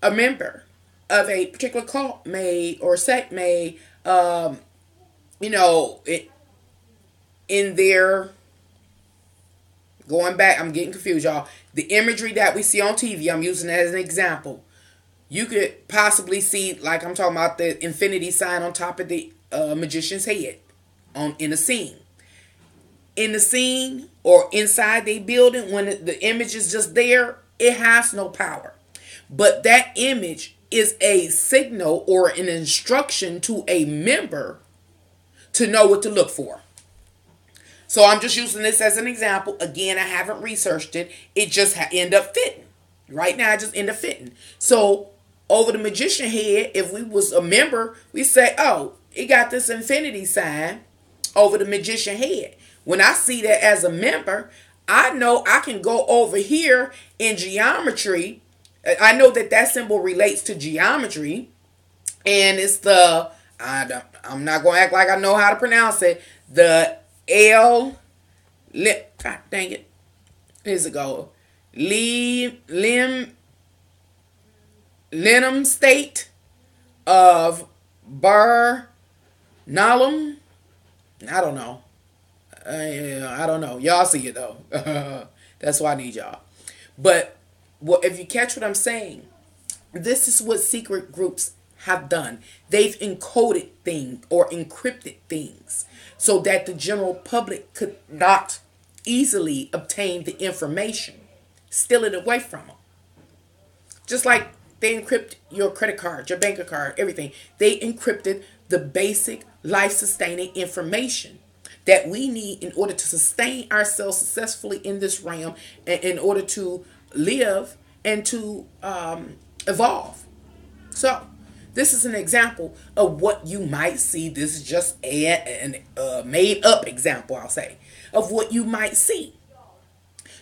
A member of a particular cult may, or sect may, in their, going back, I'm getting confused, y'all. The imagery that we see on TV, I'm using that as an example. You could possibly see, like I'm talking about, the infinity sign on top of the magician's head in a scene. In the scene or inside the building, when the image is just there, it has no power. But that image is a signal or an instruction to a member to know what to look for. So I'm just using this as an example. Again, I haven't researched it. It just end up fitting. Right now, it just end up fitting. So over the magician head, if we was a member, we say, oh, it got this infinity sign over the magician head. When I see that as a member, I know I can go over here in geometry. I know that that symbol relates to geometry. And it's the, I'm not going to act like I know how to pronounce it. The God dang it. Here's it go. Lenham State of Barnum. I don't know. I don't know. Y'all see it though. That's why I need y'all. But if you catch what I'm saying, this is what secret groups have done. They've encoded things or encrypted things so that the general public could not easily obtain the information, steal it away from them. Just like they encrypt your credit card, your bank card, everything. They encrypted the basic life sustaining information that we need in order to sustain ourselves successfully in this realm and in order to live and to evolve. So, this is an example of what you might see. This is just an made up example, I'll say, of what you might see.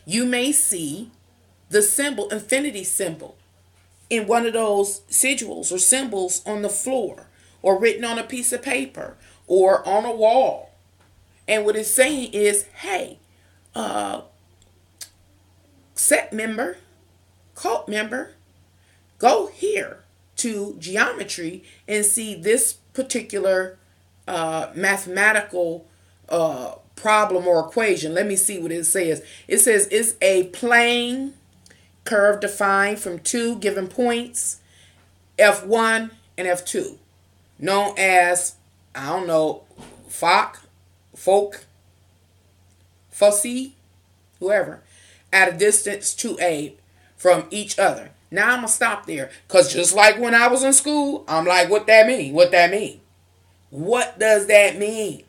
You may see the symbol, infinity symbol, in one of those sigils or symbols on the floor or written on a piece of paper or on a wall. And what it's saying is, hey, sect member, cult member, go here to geometry and see this particular mathematical problem or equation. Let me see what it says. It says it's a plane curve defined from two given points, F1 and F2, known as, I don't know, Foci, whoever, at a distance 2a from each other. Now I'm going to stop there because just like when I was in school, I'm like, what that mean? What that mean? What does that mean?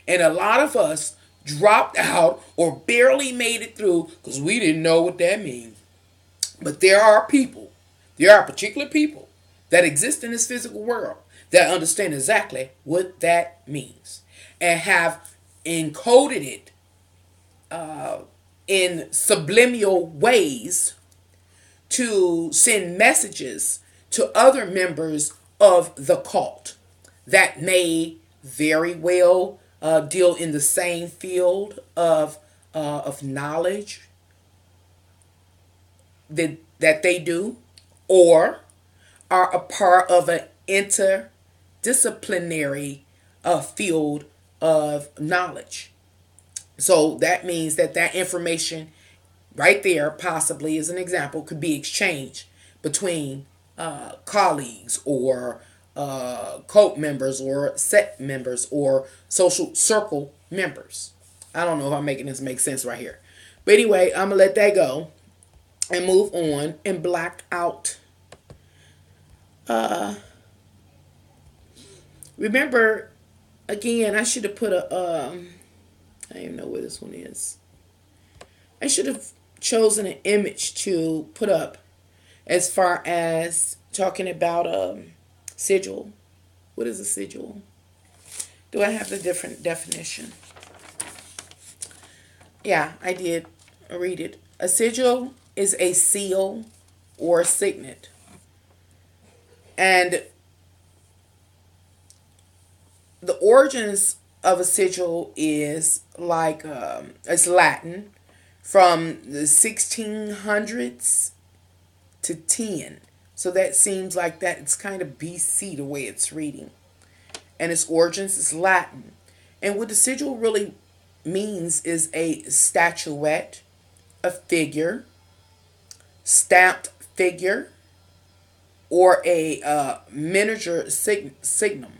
And a lot of us dropped out or barely made it through because we didn't know what that means. But there are particular people that exist in this physical world that understand exactly what that means and have encoded it in subliminal ways to send messages to other members of the cult that may very well deal in the same field of knowledge that they do, or are a part of an interdisciplinary field of knowledge. So that means that information right there, possibly as an example, could be exchanged between colleagues or cult members or sect members or social circle members. I don't know if I'm making this make sense right here. But anyway, I'm going to let that go and move on and black out. Remember, again, I should have put a, I don't even know where this one is. I should have chosen an image to put up as far as talking about sigil. What is a sigil? Do I have the different definition? Yeah, I did read it. A sigil is a seal or a signet. And the origins of a sigil is like, it's Latin from the 1600s to 10. So that seems like that it's kind of BC the way it's reading. And its origins is Latin. And what the sigil really means is a statuette, a figure, stamped figure, or a miniature signum.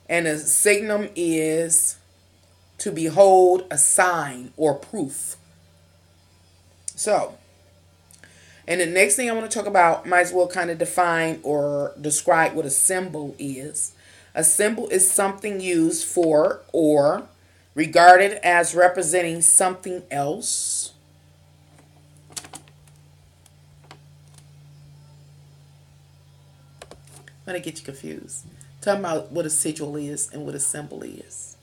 And a signum is to behold a sign or proof. So, and the next thing I want to talk about, might as well kind of define or describe what a symbol is. A symbol is something used for or regarded as representing something else. I'm going to get you confused. Talking about what a sigil is and what a symbol is.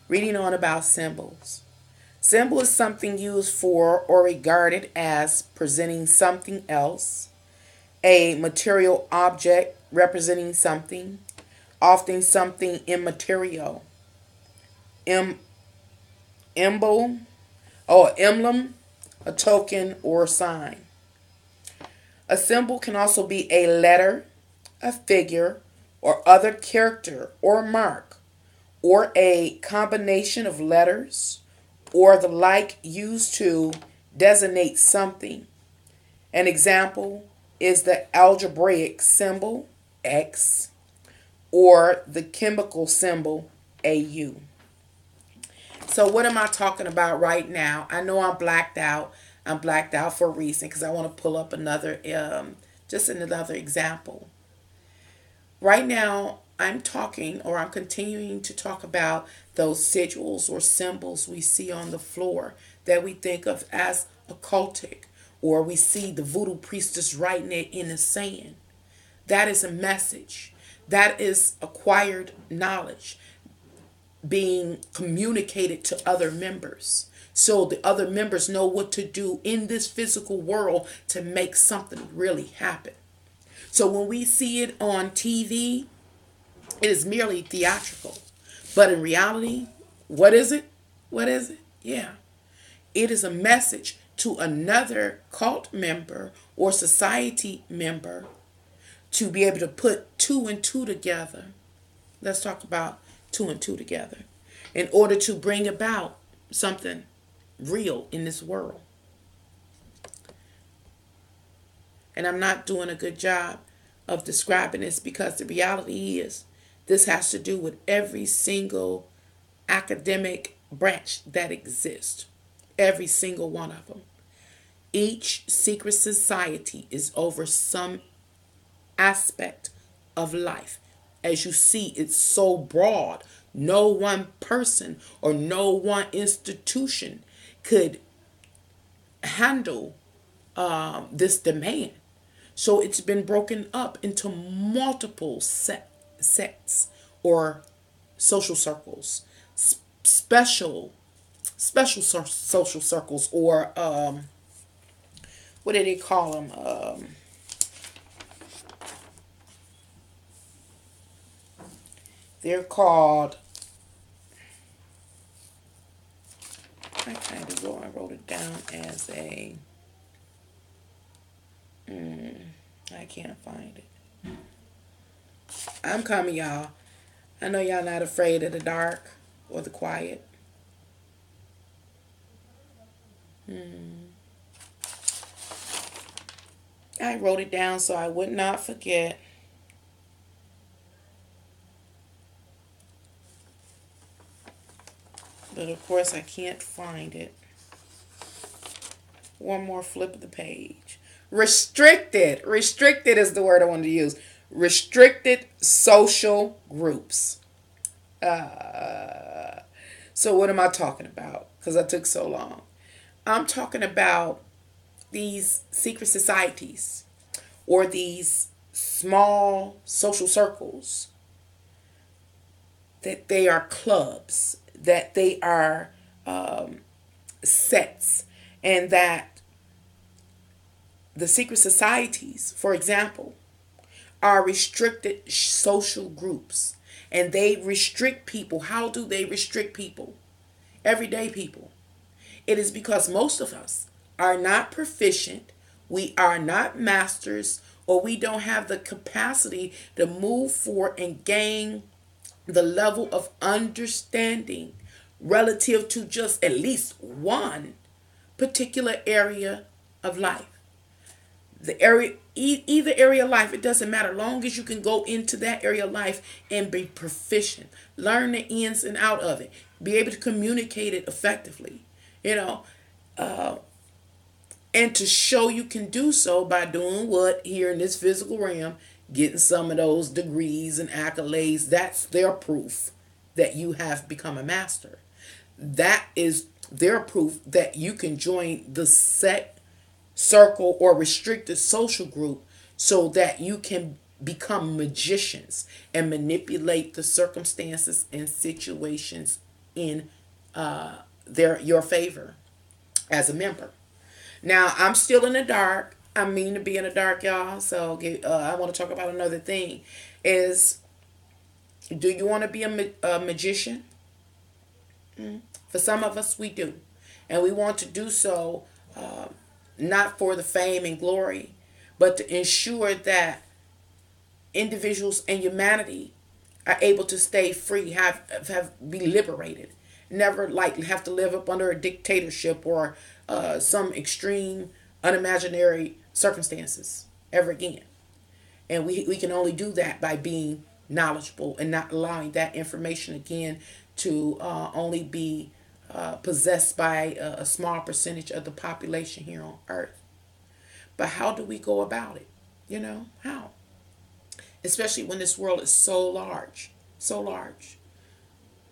Reading on about symbols. Symbol is something used for or regarded as presenting something else. A material object representing something, often something immaterial. Emblem a token, or a sign. A symbol can also be a letter, a figure, or other character or mark, or a combination of letters or the like used to designate something. An example is the algebraic symbol X or the chemical symbol AU. So what am I talking about right now? I know I'm blacked out. I'm blacked out for a reason because I want to pull up another, just another example. Right now, I'm talking or I'm continuing to talk about those sigils or symbols we see on the floor that we think of as occultic, or we see the voodoo priestess writing it in the sand. That is a message. That is acquired knowledge being communicated to other members. So the other members know what to do in this physical world to make something really happen. So when we see it on TV, it is merely theatrical. But in reality, what is it? What is it? Yeah. It is a message to another cult member or society member to be able to put two and two together. Let's talk about two and two together in order to bring about something real in this world. And I'm not doing a good job of describing this because the reality is this has to do with every single academic branch that exists. Every single one of them. Each secret society is over some aspect of life. As you see, it's so broad. No one person or no one institution could handle this demand. So it's been broken up into multiple sects or social circles, special social circles, or what do they call them? They're called. I wrote it down as a. I can't find it. I'm coming, y'all. I know y'all not afraid of the dark or the quiet. I wrote it down so I would not forget. But of course I can't find it. One more flip of the page. Restricted. Restricted is the word I wanted to use. Restricted social groups. So what am I talking about? Because I took so long. I'm talking about these secret societies or these small social circles, that they are clubs, that they are sets, and that the secret societies, for example, are restricted social groups, and they restrict people. How do they restrict people? Everyday people. It is because most of us are not proficient, we are not masters, or we don't have the capacity to move forward and gain the level of understanding relative to just at least one particular area of life. The area, either area of life, it doesn't matter. Long as you can go into that area of life and be proficient, learn the ins and out of it, be able to communicate it effectively, and to show you can do so by doing what here in this physical realm, getting some of those degrees and accolades. That's their proof that you have become a master. That is their proof that you can join the set, circle, or restricted social group so that you can become magicians and manipulate the circumstances and situations in your favor as a member. Now, I'm still in the dark. I mean to be in the dark, y'all. So I want to talk about another thing. Do you want to be a magician? For some of us, we do. And we want to do so not for the fame and glory, but to ensure that individuals and humanity are able to stay free, have be liberated, never like have to live up under a dictatorship or some extreme, unimaginary circumstances ever again. And we can only do that by being knowledgeable and not allowing that information again to only be possessed by a small percentage of the population here on earth. But how do we go about it? You know, how? Especially when this world is so large,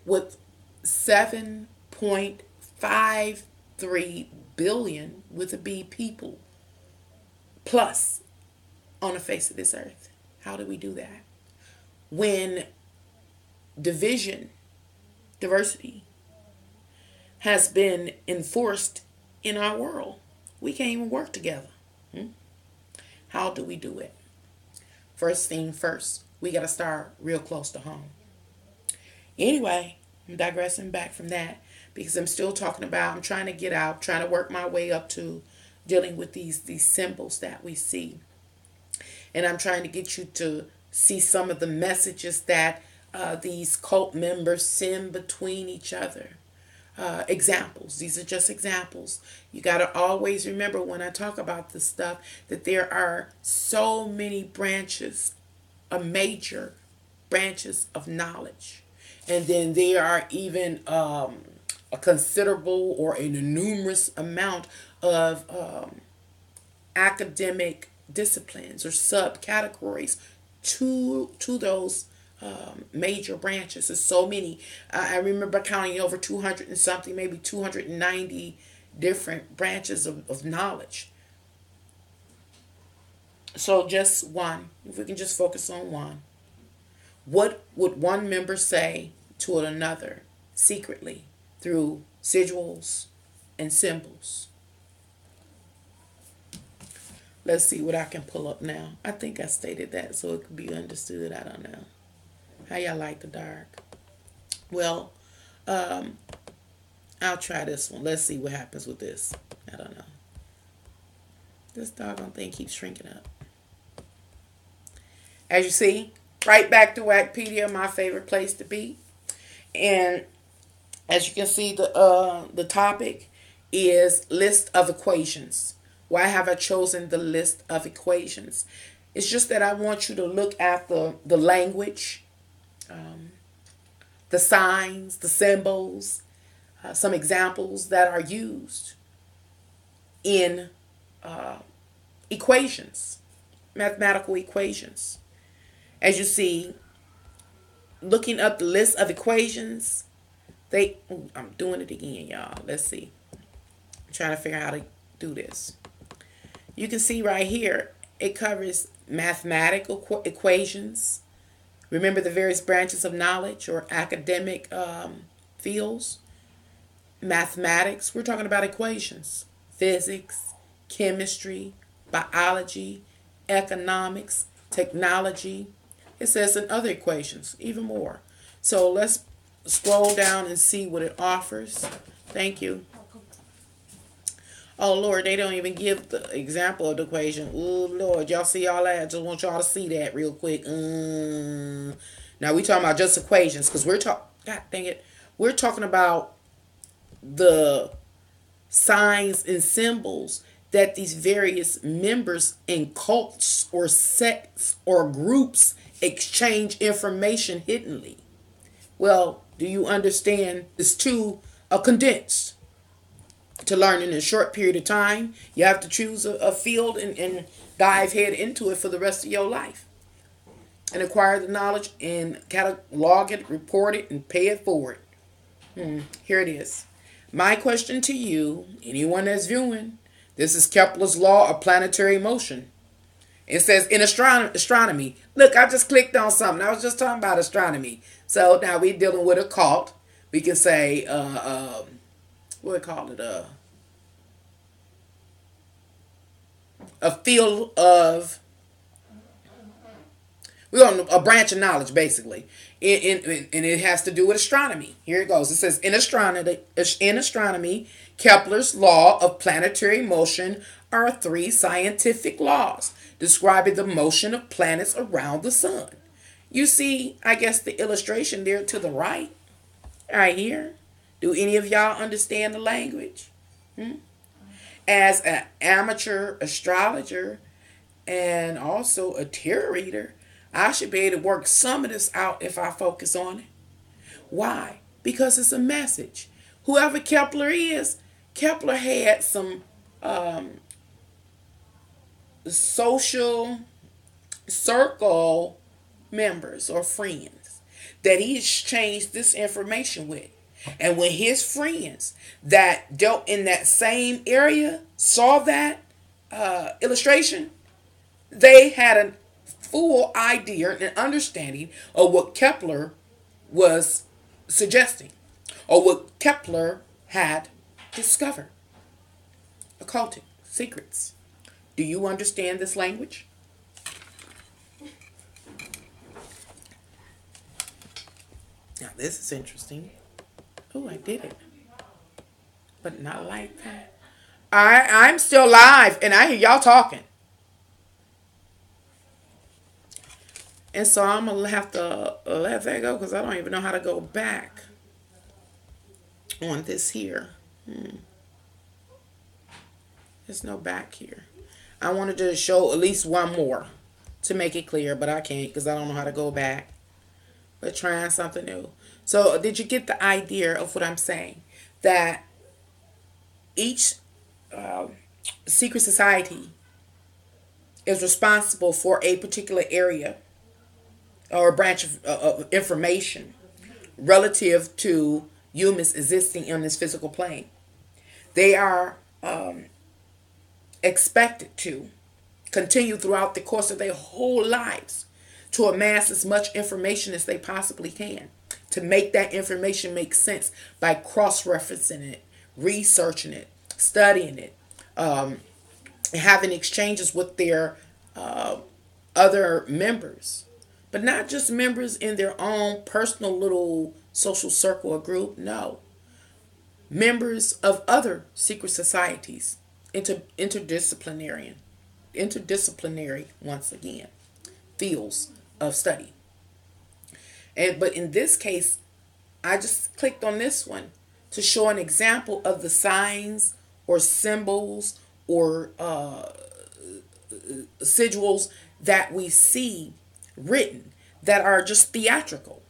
with 7.53 billion with a B people plus on the face of this earth. How do we do that? When diversity has been enforced in our world, we can't even work together. How do we do it? First thing first, we got to start real close to home. Anyway, I'm digressing back from that because I'm still talking about, I'm trying to get out, trying to work my way up to dealing with these symbols that we see. And I'm trying to get you to see some of the messages that these cult members send between each other. Examples. These are just examples. You got to always remember when I talk about this stuff that there are so many branches, major branches of knowledge. And then there are even a considerable or a numerous amount of academic disciplines or subcategories to those major branches. There's so many. I remember counting over 200 and something, maybe 290 different branches of knowledge. So just one, if we can just focus on one. What would one member say to another secretly through sigils and symbols? Let's see what I can pull up now. I think I stated that so it could be understood. I don't know. How y'all like the dark? Well, I'll try this one. Let's see what happens with this. I don't know. This doggone thing keeps shrinking up. As you see, right back to Wikipedia, my favorite place to be. And as you can see, the topic is list of equations. Why have I chosen the list of equations? It's just that I want you to look at the language, the signs, the symbols, some examples that are used in equations, mathematical equations. As you see, looking up the list of equations, I'm doing it again, y'all. Let's see. I'm trying to figure out how to do this. You can see right here, it covers mathematical equations. Remember the various branches of knowledge or academic fields. Mathematics, we're talking about equations. Physics, chemistry, biology, economics, technology. It says in other equations, even more. So let's scroll down and see what it offers. Thank you. Oh, Lord, they don't even give the example of the equation. Oh, Lord, y'all see all that? I just want y'all to see that real quick. Now, we talking about just equations because God dang it. We're talking about the signs and symbols that these various members in cults or sects or groups exchange information hiddenly. Well, do you understand? It's too condensed to learn in a short period of time. You have to choose a field and dive head into it for the rest of your life. And acquire the knowledge and catalog it, report it, and pay it forward. Here it is. My question to you, anyone that's viewing, this is Kepler's law of planetary motion. It says in astronomy. Look, I just clicked on something. I was just talking about astronomy. So now we're dealing with a cult. We can say, what do we call it? A field of, We're on a branch of knowledge, basically. And it has to do with astronomy. Here it goes. It says, in astronomy, Kepler's law of planetary motion are three scientific laws describing the motion of planets around the sun. You see, I guess, the illustration there to the right here. Do any of y'all understand the language? As an amateur astrologer and also a tarot reader, I should be able to work some of this out if I focus on it. Why? Because it's a message. Whoever Kepler is, Kepler had some social circle members or friends that he exchanged this information with. And when his friends that dealt in that same area saw that illustration, they had a full idea and understanding of what Kepler was suggesting or what Kepler had discovered. Occultic secrets. Do you understand this language? Now this is interesting. Oh, I did it. But not like that. I'm still live and I hear y'all talking. And so I'm going to have to let that go because I don't even know how to go back on this here. There's no back here. I wanted to show at least one more to make it clear, but I can't because I don't know how to go back. But trying something new. So did you get the idea of what I'm saying? That each secret society is responsible for a particular area or a branch of information relative to humans existing on this physical plane. They are expected to continue throughout the course of their whole lives to amass as much information as they possibly can, to make that information make sense by cross-referencing it, researching it, studying it, having exchanges with their other members. But not just members in their own personal little social circle or group. No. Members of other secret societies. Interdisciplinary, once again, fields of study. But in this case, I just clicked on this one to show an example of the signs or symbols or sigils that we see written that are just theatrical.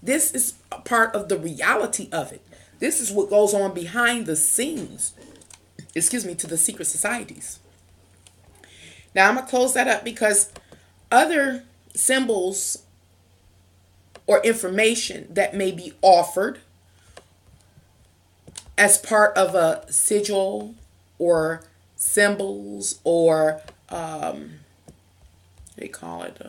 This is a part of the reality of it. This is what goes on behind the scenes, to the secret societies. Now I'm going to close that up because other symbols or information that may be offered as part of a sigil or symbols or they call it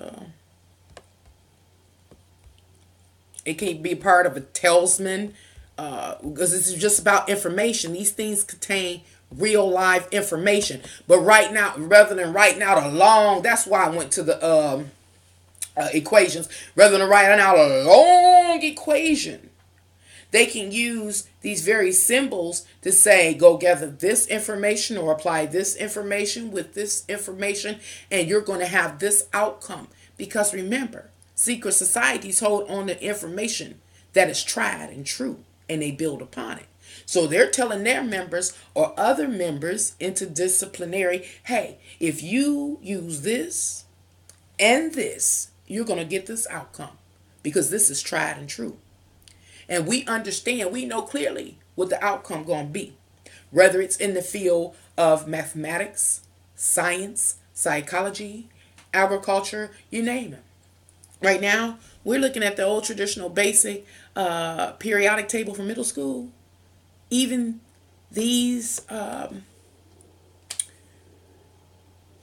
it can be part of a talisman because this is just about information. These things contain real live information, but right now, rather than writing out a long, that's why I went to the equations, rather than writing out a long equation, they can use these very symbols to say, go gather this information or apply this information with this information, and you're going to have this outcome. Because remember, secret societies hold on to information that is tried and true, and they build upon it. So they're telling their members or other members interdisciplinary, hey, if you use this and this, you're going to get this outcome because this is tried and true. And we understand, we know clearly what the outcome going to be, whether it's in the field of mathematics, science, psychology, agriculture, you name it. Right now, we're looking at the old traditional basic periodic table for middle school. Even these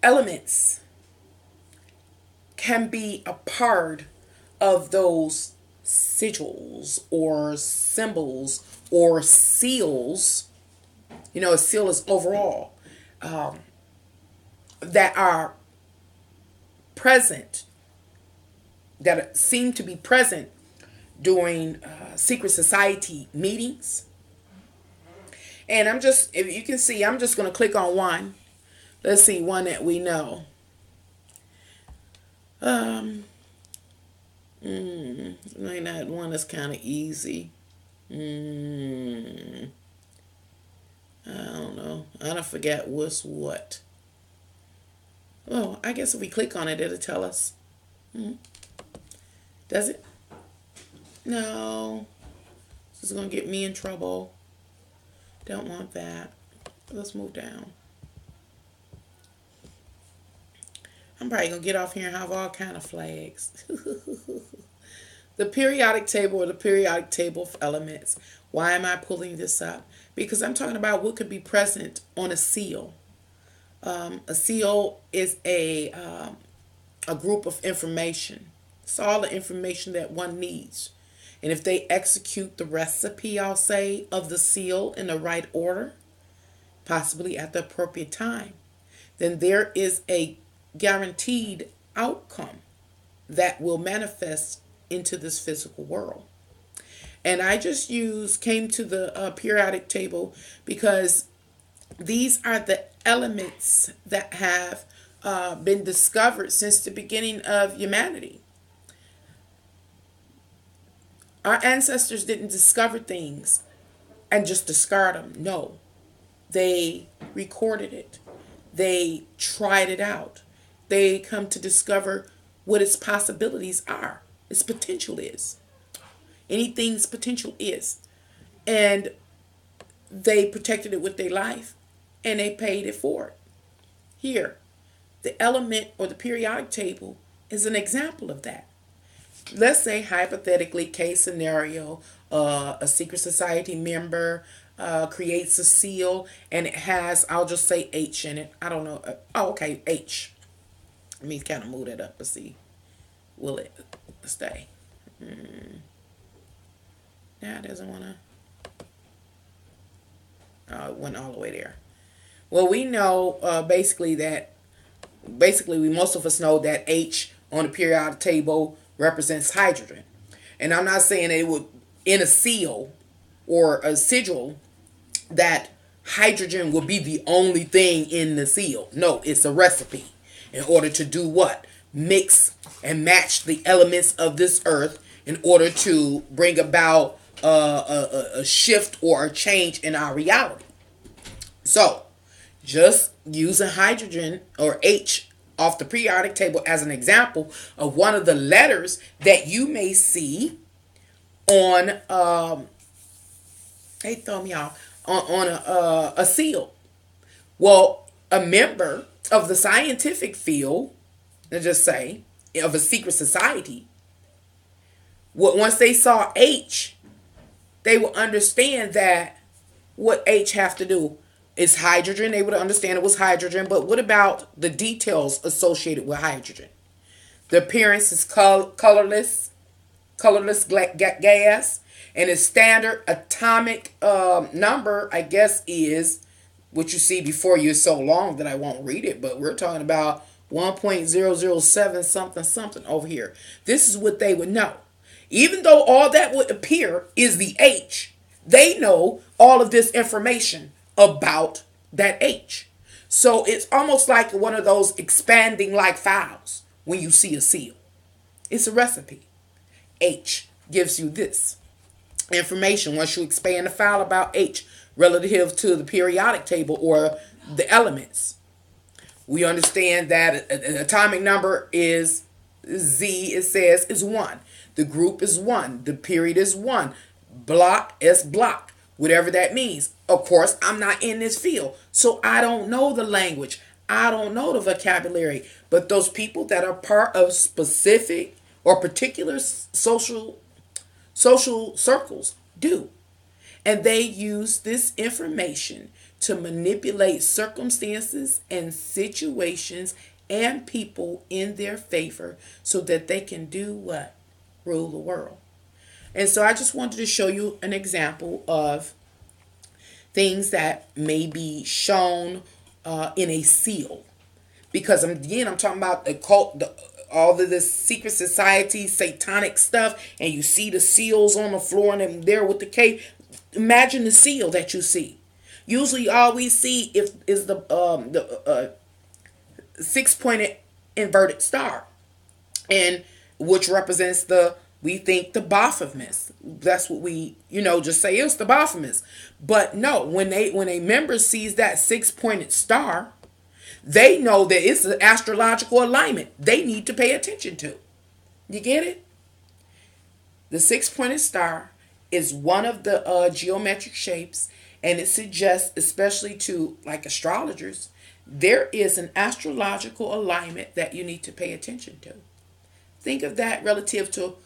elements can be a part of those sigils or symbols or seals. You know, a seal is overall that are present that seem to be present during secret society meetings. And I'm just, if you can see, I'm just going to click on one. Let's see, one that we know. Maybe not one that's kind of easy. I don't know. I don't forget what's what. Well, I guess if we click on it, it'll tell us. Does it? No. This is going to get me in trouble. Don't want that. Let's move down. I'm probably going to get off here and have all kind of flags. The periodic table, or the periodic table of elements. Why am I pulling this up? Because I'm talking about what could be present on a seal. A seal is a group of information. It's all the information that one needs. And if they execute the recipe, I'll say, of the seal in the right order, possibly at the appropriate time, then there is a guaranteed outcome that will manifest into this physical world. And I just came to the periodic table because these are the elements that have been discovered since the beginning of humanity. Our ancestors didn't discover things and just discard them. No, they recorded it. They tried it out. They come to discover what its possibilities are, its potential is. Anything's potential is. And they protected it with their life, and they paid it for it. Here, the element or the periodic table is an example of that. Let's say, hypothetically, case scenario, a secret society member creates a seal, and it has, I'll just say H in it. I don't know. Okay, H. Let me kind of move that up and see. Will it stay? Now it doesn't want to. It went all the way there. Well, we know most of us know that H on the periodic table represents hydrogen. And I'm not saying that it would, in a seal or a sigil, that hydrogen will be the only thing in the seal. No, it's a recipe in order to do what? Mix and match the elements of this earth in order to bring about a shift or a change in our reality. So, just using hydrogen or H off the periodic table as an example of one of the letters that you may see on a seal. Well, a member of the scientific field, let's just say, of a secret society, once they saw H, they will understand that what H have to do is hydrogen. They would understand it was hydrogen, but what about the details associated with hydrogen? The appearance is colorless gas, and its standard atomic number, I guess, is what you see before you is so long that I won't read it, but we're talking about 1.007 something something over here. This is what they would know. Even though all that would appear is the H, they know all of this information about that H. So it's almost like one of those expanding like files when you see a seal. It's a recipe. H gives you this information once you expand the file about H relative to the periodic table or the elements. We understand that an atomic number is Z, it says, is 1. The group is 1. The period is 1. Block is block. Whatever that means. Of course, I'm not in this field, so I don't know the language. I don't know the vocabulary. But those people that are part of specific or particular social circles do. And they use this information to manipulate circumstances and situations and people in their favor so that they can do what? Rule the world. And so I just wanted to show you an example of things that may be shown in a seal. Because I'm talking about all of this secret society, satanic stuff, and you see the seals on the floor and them there with the cape. Imagine the seal that you see. Usually, all we see is the 6-pointed inverted star, and which represents we think the Baphomet. That's what we just say it's the Baphomet. But no, when a member sees that 6-pointed star, they know that it's an astrological alignment they need to pay attention to. You get it? The 6-pointed star is one of the geometric shapes, and it suggests, especially to like astrologers, there is an astrological alignment that you need to pay attention to. Think of that relative to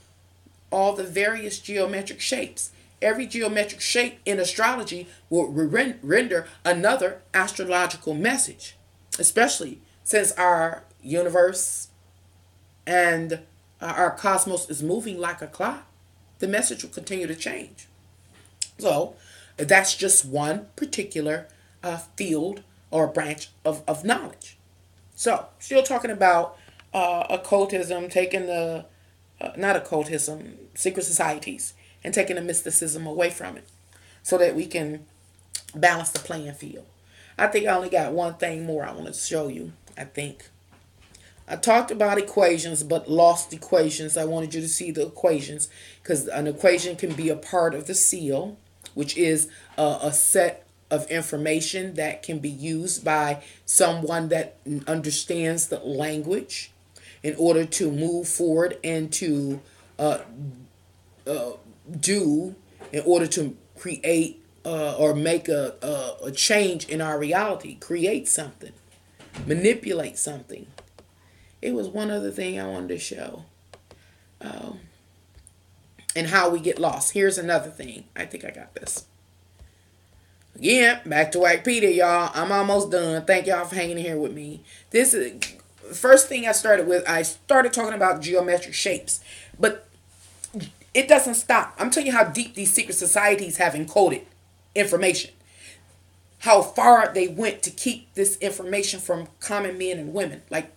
all the various geometric shapes. Every geometric shape in astrology will render another astrological message, especially since our universe and our cosmos is moving like a clock. The message will continue to change. So that's just one particular field or branch of knowledge. So still talking about occultism, taking the not occultism, secret societies, and taking the mysticism away from it so that we can balance the playing field. I think I only got one thing more I want to show you. I talked about equations but lost equations. I wanted you to see the equations because an equation can be a part of the seal, which is a set of information that can be used by someone that understands the language in order to move forward and to in order to create or make a change in our reality, create something, manipulate something. It was one other thing I wanted to show. And how we get lost. Here's another thing. I think I got this. Again, back to Wikipedia, y'all. I'm almost done. Thank y'all for hanging in here with me. This is first thing I started with. I started talking about geometric shapes. But it doesn't stop. I'm telling you how deep these secret societies have encoded information. How far they went to keep this information from common men and women. Like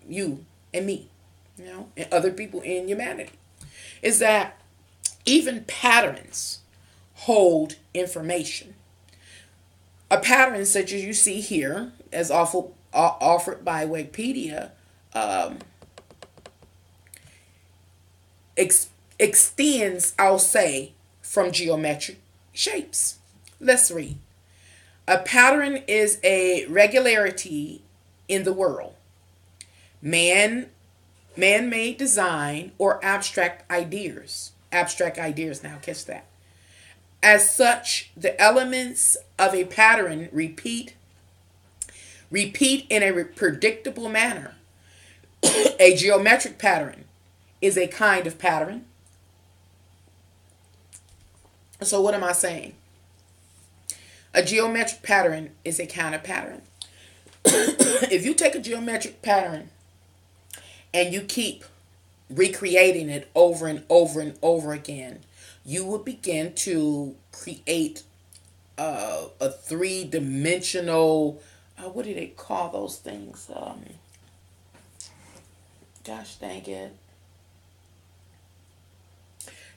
you and me. And other people in humanity. Is that even patterns hold information. A pattern such as you see here, as offered by Wikipedia, extends, I'll say, from geometric shapes. Let's read. A pattern is a regularity in the world. Man-made design or abstract ideas. Abstract ideas, now catch that. As such, the elements of a pattern repeat in a predictable manner. A geometric pattern is a kind of pattern. So what am I saying? A geometric pattern is a kind of pattern. If you take a geometric pattern and you keep recreating it over and over and over again, you will begin to create a three-dimensional, what do they call those things? Gosh dang it.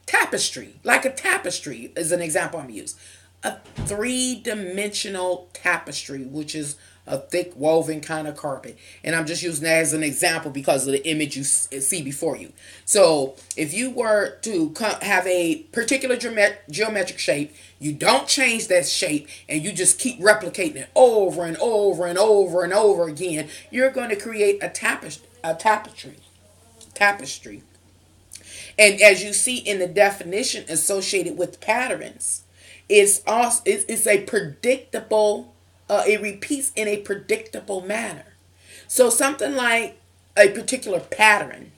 Tapestry. Like a tapestry is an example I'm going to use. A three-dimensional tapestry, which is a thick woven kind of carpet. And I'm just using that as an example because of the image you see before you. So if you were to have a particular geometric shape, you don't change that shape and you just keep replicating it over and over and over and over again, you're going to create a tapestry. And as you see in the definition associated with patterns, it's a predictable, it repeats in a predictable manner. So something like a particular pattern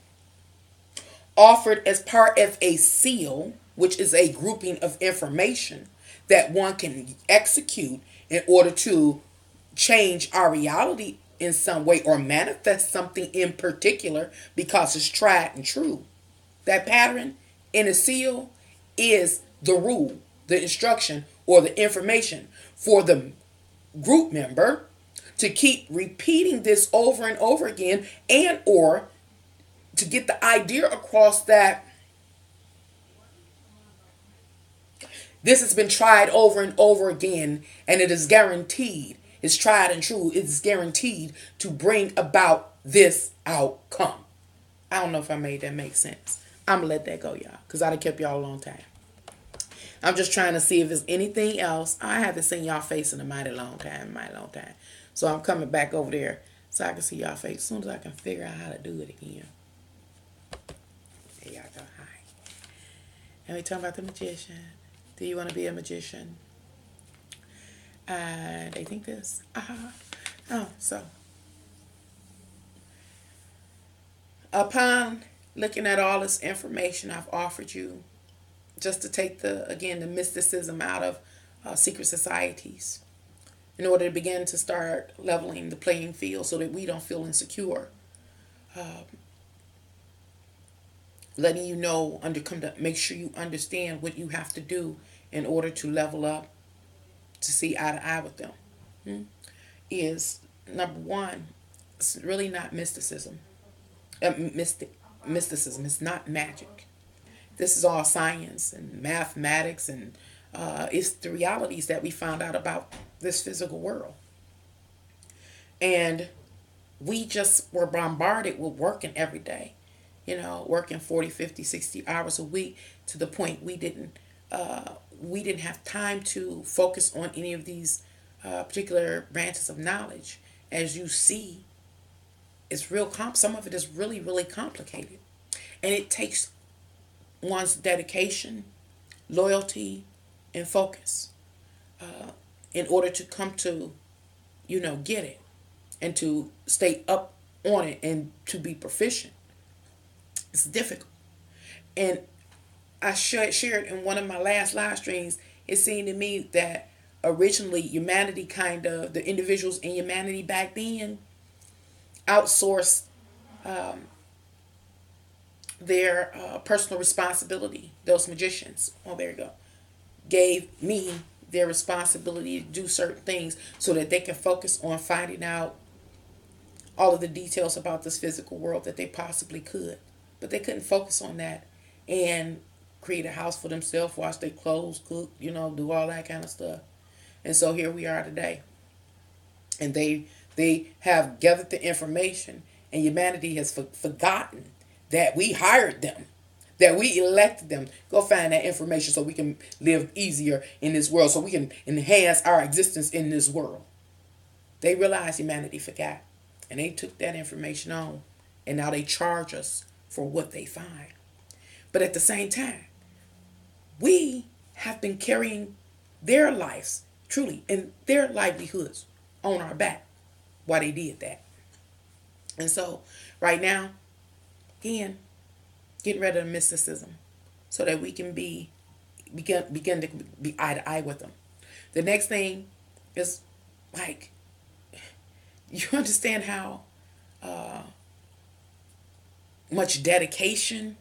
offered as part of a seal, which is a grouping of information that one can execute in order to change our reality in some way or manifest something in particular because it's tried and true. That pattern in a seal is the rule, the instruction, or the information for the group member to keep repeating this over and over again and or to get the idea across that this has been tried over and over again, and it is guaranteed. It's tried and true. It's guaranteed to bring about this outcome. I don't know if I made that make sense. I'm going to let that go, y'all, because I'd have kept y'all a long time. I'm just trying to see if there's anything else. I haven't seen y'all face in a mighty long time, So I'm coming back over there so I can see y'all face as soon as I can figure out how to do it again. There y'all go. Hi. And we talking about the magician. Do you want to be a magician? They think this. So upon looking at all this information I've offered you, just to take the mysticism out of secret societies, in order to begin to start leveling the playing field so that we don't feel insecure. Letting you know, make sure you understand what you have to do in order to level up, to see eye to eye with them. Is number one, it's really not mysticism. Mysticism is not magic. This is all science and mathematics, and it's the realities that we found out about this physical world. And we just were bombarded with working every day, working 40, 50, 60 hours a week, to the point we didn't have time to focus on any of these particular branches of knowledge. As you see, it's some of it is really, really complicated. And it takes one's dedication, loyalty, and focus in order to come to, get it, and to stay up on it, and to be proficient. It's difficult. And I shared in one of my last live streams, it seemed to me that originally humanity the individuals in humanity back then outsourced their personal responsibility. Those magicians, there you go, gave me their responsibility to do certain things so that they can focus on finding out all of the details about this physical world that they possibly could. But they couldn't focus on that and create a house for themselves, wash their clothes, cook, do all that kind of stuff. And so here we are today. And they have gathered the information, and humanity has forgotten that we hired them, that we elected them. Go find that information so we can live easier in this world, so we can enhance our existence in this world. They realized humanity forgot, and they took that information on, and now they charge us for what they find. But at the same time, we have been carrying their lives, truly, and their livelihoods on our back while they did that. And so right now, again, getting rid of the mysticism so that we can begin to be eye to eye with them. The next thing is, you understand how much dedication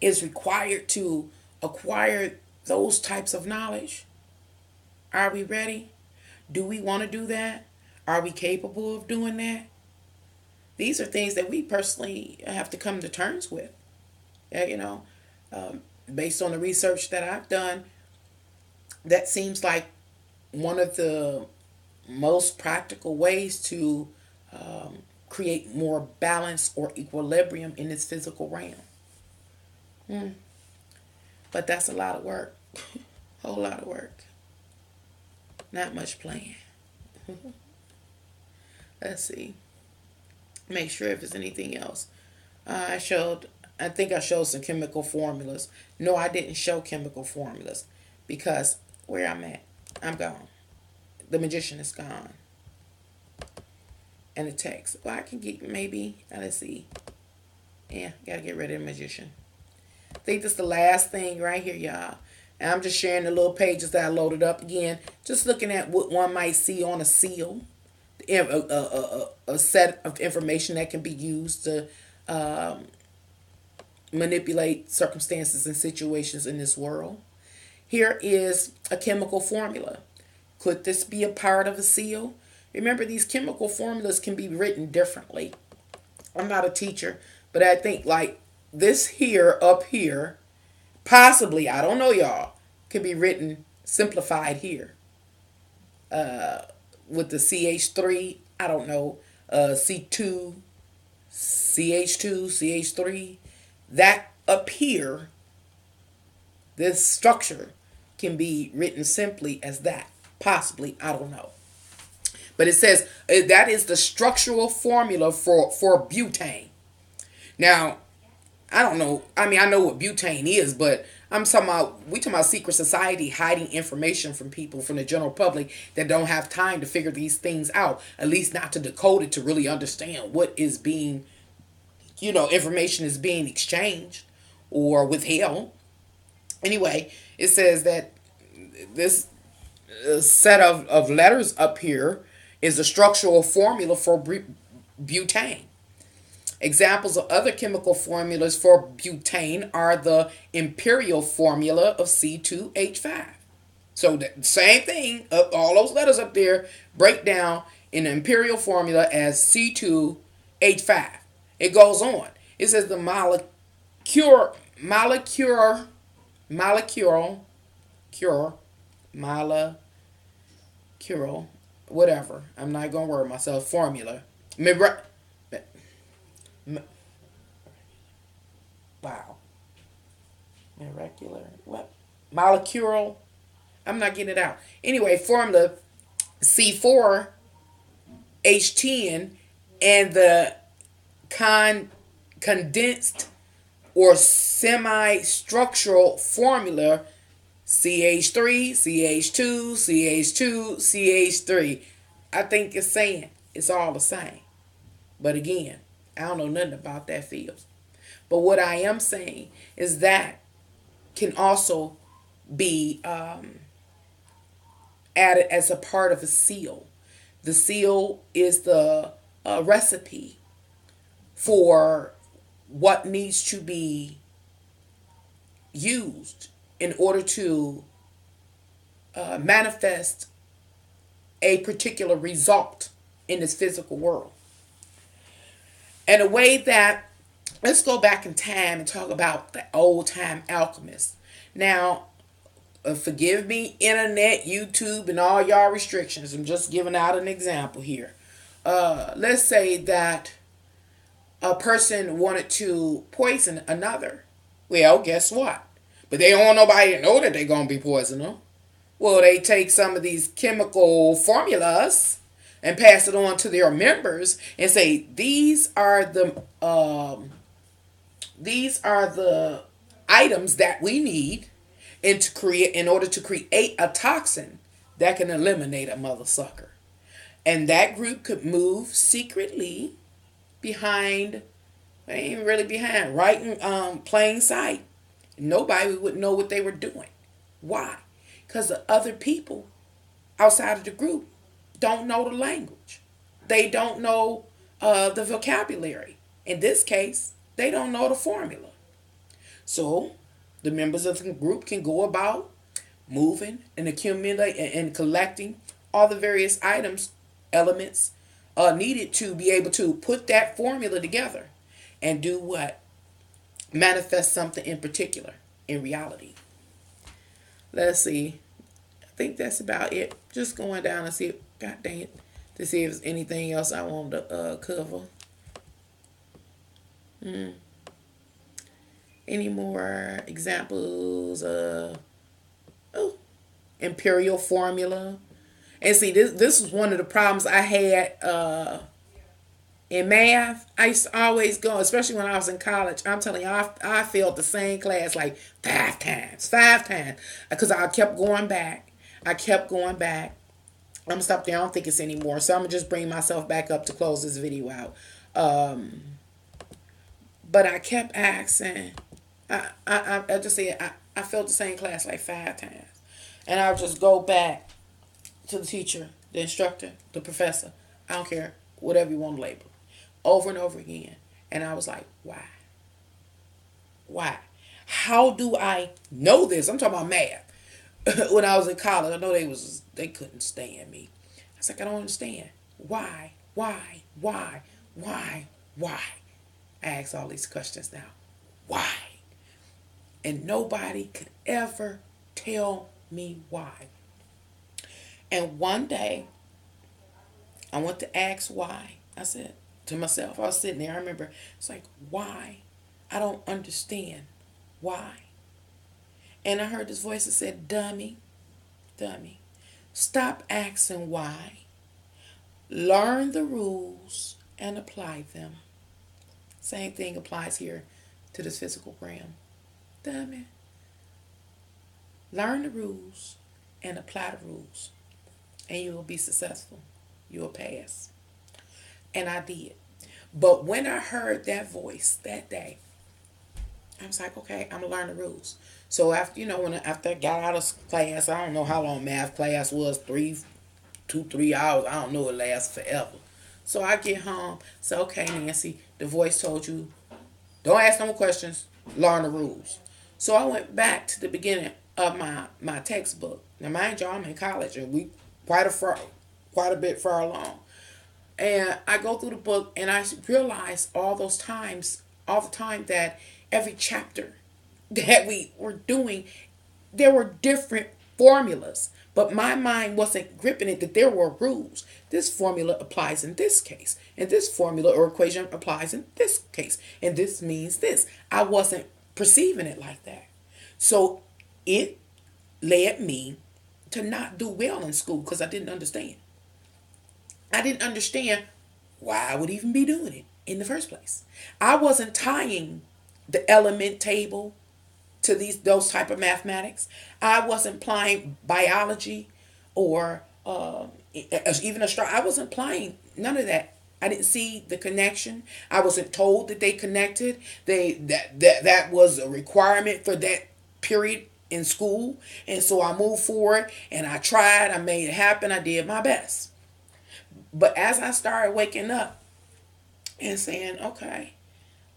is required to acquire those types of knowledge? Are we ready? Do we want to do that? Are we capable of doing that? These are things that we personally have to come to terms with. Based on the research that I've done, that seems like one of the most practical ways to create more balance or equilibrium in this physical realm. But that's a lot of work. Whole lot of work. Not much playing. Let's see. Make sure if there's anything else. I think I showed some chemical formulas. No, I didn't show chemical formulas because where I'm at, I'm gone. The magician is gone. And the text. Well, I can get let's see. Yeah, gotta get rid of the magician. I think this is the last thing right here, y'all. And I'm just sharing the little pages that I loaded up again. Just looking at what one might see on a seal. A set of information that can be used to manipulate circumstances and situations in this world. Here is a chemical formula. Could this be a part of a seal? Remember, these chemical formulas can be written differently. I'm not a teacher, But I think like this here, up here, possibly, I don't know, y'all, could be written simplified here. With the CH3, I don't know, C2, CH2, CH3. That up here, this structure can be written simply as that. Possibly, I don't know. But it says that is the structural formula for butane. Now, I don't know. I mean, I know what butane is, but we talking about secret society hiding information from people, from the general public that don't have time to figure these things out, at least not to decode it to really understand what is being, information is being exchanged or withheld. Anyway, it says that this set of letters up here is a structural formula for butane. Examples of other chemical formulas for butane are the imperial formula of C2H5. So the same thing, all those letters up there break down in the imperial formula as C2H5. It goes on. It says the molecular, whatever. I'm not going to word myself. Formula. Wow. Molecular. What? Molecular. I'm not getting it out. Anyway, formula C4H10 and the condensed or semi-structural formula CH3, CH2, CH2, CH3. I think it's saying it's all the same. But again, I don't know nothing about that field. But what I am saying is that can also be added as a part of a seal. The seal is the recipe for what needs to be used in order to manifest a particular result in this physical world. And a way that, let's go back in time and talk about the old time alchemists. Now, forgive me, internet, YouTube, and all y'all restrictions. I'm just giving out an example here. Let's say that a person wanted to poison another. Well, guess what? But they don't want nobody to know that they're going to be poisoning them. Well, they take some of these chemical formulas and pass it on to their members and say, these are the items that we need in order to create a toxin that can eliminate a mother sucker. And that group could move secretly behind, ain't really behind, right in plain sight. Nobody would know what they were doing. Why? Because the other people outside of the group don't know the language. They don't know the vocabulary. In this case, they don't know the formula. So the members of the group can go about moving and accumulating and collecting all the various items, elements needed to be able to put that formula together and do what? Manifest something in particular in reality. Let's see. I think that's about it. Just going down and see, God dang it, to see if there's anything else I want to cover. Any more examples of imperial formula? And see, this was one of the problems I had in math. I used to always go, especially when I was in college. I'm telling you, I failed the same class like five times, because I kept going back. I'm gonna stop there. I don't think it's anymore, so I'm gonna just bring myself back up to close this video out. But I kept asking. I just said I failed the same class like 5 times, and I would just go back to the teacher, the instructor, the professor. I don't care, whatever you want to label, over and over again. And I was like, why? How do I know this? I'm talking about math. When I was in college, I know they couldn't stand me. I was like, I don't understand. Why? I ask all these questions now. Why? And nobody could ever tell me why. And one day, I went to ask why. I said to myself, I was sitting there, I remember, it's like, why? I don't understand. Why? And I heard this voice that said, dummy, dummy, stop asking why. Learn the rules and apply them. Same thing applies here to this physical realm. Dummy. Learn the rules and apply the rules. And you will be successful. You will pass. And I did. But when I heard that voice that day, I was like, okay, I'm going to learn the rules. So after, after I got out of class, I don't know how long math class was, 3 hours. I don't know, it lasts forever. So I get home, say, okay, Nancy, the voice told you, don't ask no more questions, learn the rules. So I went back to the beginning of my textbook. Now, mind you, I'm in college, and we quite a bit far along. And I go through the book, and I realize all the time that every chapter that we were doing, there were different formulas. But my mind wasn't gripping it that there were rules. This formula applies in this case. And this formula or equation applies in this case. And this means this. I wasn't perceiving it like that. So it led me to not do well in school because I didn't understand. I didn't understand why I would even be doing it in the first place. I wasn't tying the element table to those type of mathematics. I wasn't applying biology or even astronomy. I wasn't applying none of that. I didn't see the connection. I wasn't told that they connected. That was a requirement for that period in school. And so I moved forward and I tried. I made it happen. I did my best. But as I started waking up and saying, okay,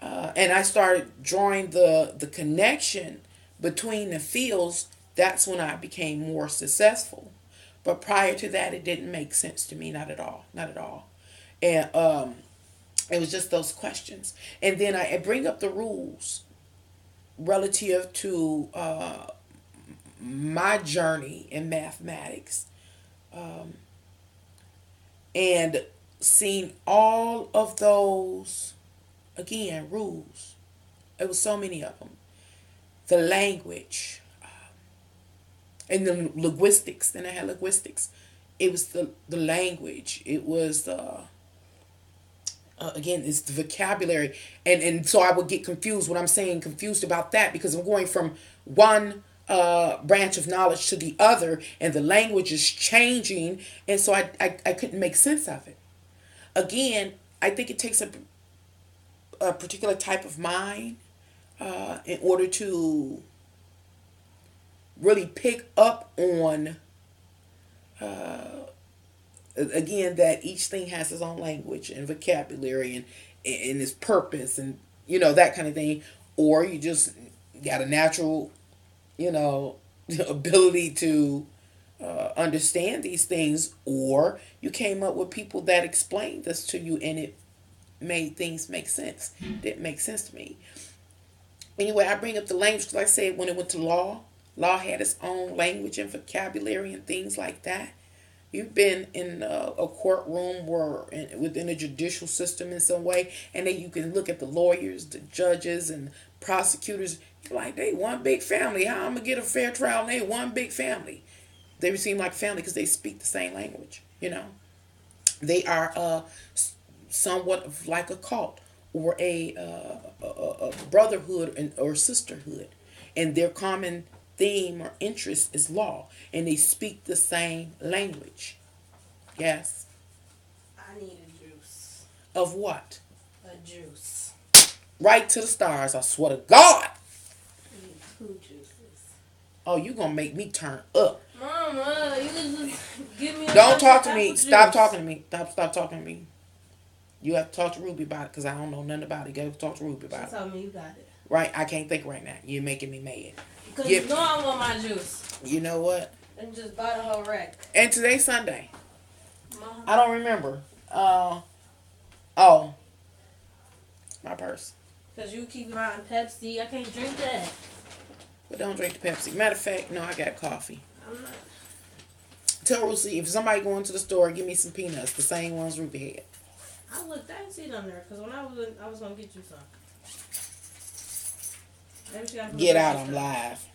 and I started drawing the connection between the fields, that's when I became more successful. But prior to that, it didn't make sense to me, not at all, not at all. And it was just those questions. And then I bring up the rules relative to my journey in mathematics, and seeing all of those, again, rules. It was so many of them. The language, and the linguistics. Then I had linguistics. It was the language. It was again, it's the vocabulary. And so I would get confused when I'm saying confused about that, because I'm going from one branch of knowledge to the other, and the language is changing, and so I couldn't make sense of it. Again, I think it takes a particular type of mind in order to really pick up on, again, that each thing has its own language and vocabulary and its purpose and, that kind of thing. Or you just got a natural, ability to understand these things, or you came up with people that explained this to you and it made things make sense. It didn't make sense to me. Anyway, I bring up the language because, like I said, when it went to law had its own language and vocabulary and things like that. You've been in a courtroom or within a judicial system in some way, and then you can look at the lawyers, the judges, and prosecutors. You're like, they one big family. How I'm going to get a fair trial? They one big family. They seem like family because they speak the same language, They are somewhat of like a cult or a brotherhood or sisterhood. And their common theme or interest is law. And they speak the same language. Yes? I need a juice. Of what? A juice. Right to the stars, I swear to God. I need 2 juices. Oh, you going to make me turn up. Mama, you can just give me a Don't talk to me. juice. Stop talking to me. Stop talking to me. You have to talk to Ruby about it because I don't know nothing about it. You got to talk to Ruby about She it. told me you got it. Right? I can't think right now. You're making me mad. Because you know I want my juice. You know what? And just buy the whole rack. And today's Sunday. Mama. I don't remember. my purse. Because you keep buying Pepsi. I can't drink that. But don't drink the Pepsi. Matter of fact, no, I got coffee. I'm not. Tell Ruthie, if somebody go into the store, give me some peanuts, the same ones Ruthie had. I looked, I didn't see it on there. Because when I was going to get you some. Maybe she got Get out, I'm live.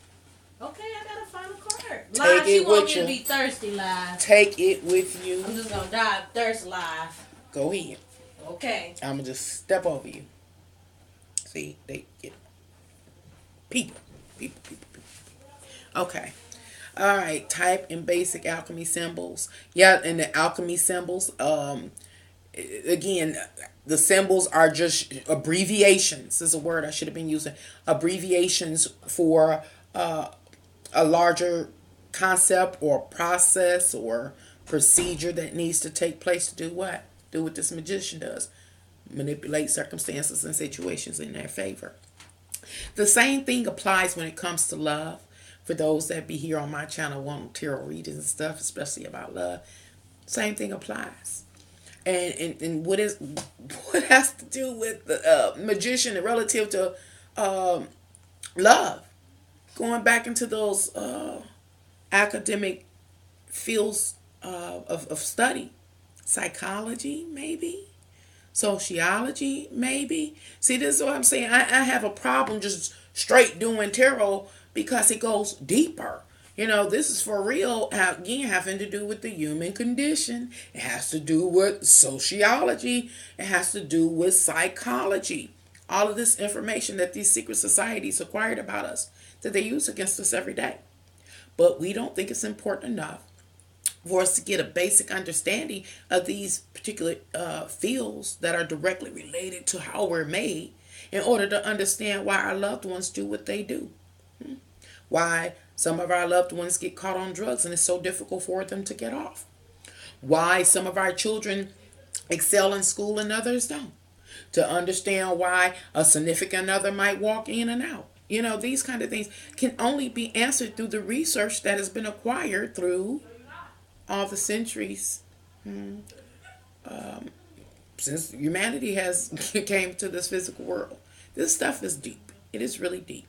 Okay, I got to find a card. Take Live, it she want with me you. to be thirsty live. Take it with you. I'm just going to die of thirst live. Go ahead. Okay. I'm going to just step over you. See, they get people. Okay. All right. Type in basic alchemy symbols. Yeah, and the alchemy symbols, again, the symbols are just abbreviations. This is a word I should have been using. Abbreviations for a larger concept or process or procedure that needs to take place to do what? Do what this magician does. Manipulate circumstances and situations in their favor. The same thing applies when it comes to love. For those that be here on my channel wanting tarot readings and stuff, especially about love, same thing applies. And what has to do with the magician relative to love? Going back into those academic fields of study, psychology maybe. Sociology, maybe. See, this is what I'm saying. I have a problem just straight doing tarot because it goes deeper. You know, this is for real, again, having to do with the human condition. It has to do with sociology. It has to do with psychology. All of this information that these secret societies acquired about us, that they use against us every day. But we don't think it's important enough for us to get a basic understanding of these particular fields that are directly related to how we're made in order to understand why our loved ones do what they do. Why some of our loved ones get caught on drugs and it's so difficult for them to get off. Why some of our children excel in school and others don't. To understand why a significant other might walk in and out. You know, these kind of things can only be answered through the research that has been acquired through all the centuries since humanity has came to this physical world. This stuff is deep. It is really deep.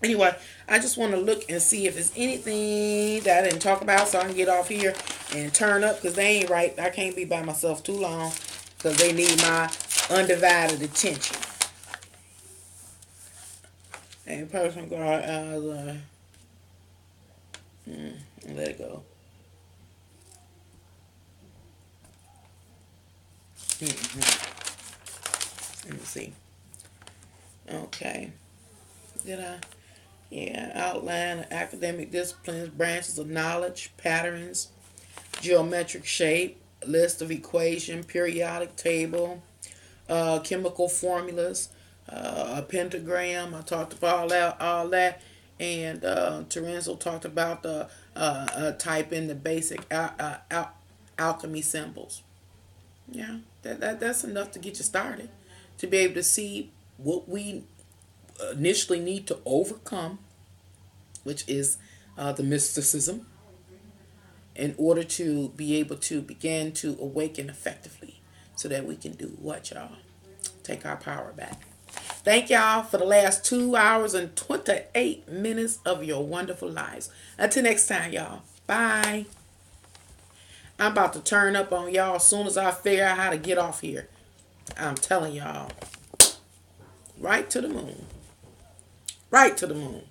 Anyway, I just want to look and see if there's anything that I didn't talk about so I can get off here and turn up, because they ain't right. I can't be by myself too long because they need my undivided attention. And personal guard, let it go. Let me see. Okay. Did I? Yeah. Outline of academic disciplines, branches of knowledge, patterns, geometric shape, list of equation, periodic table, chemical formulas, a pentagram. I talked about all that. And Terenzo talked about the type in the basic alchemy symbols. Yeah, that's enough to get you started, to be able to see what we initially need to overcome, which is the mysticism, in order to be able to begin to awaken effectively, so that we can do what, y'all? Take our power back. Thank y'all for the last 2 hours and 28 minutes of your wonderful lives. Until next time, y'all. Bye. I'm about to turn up on y'all as soon as I figure out how to get off here. I'm telling y'all. Right to the moon. Right to the moon.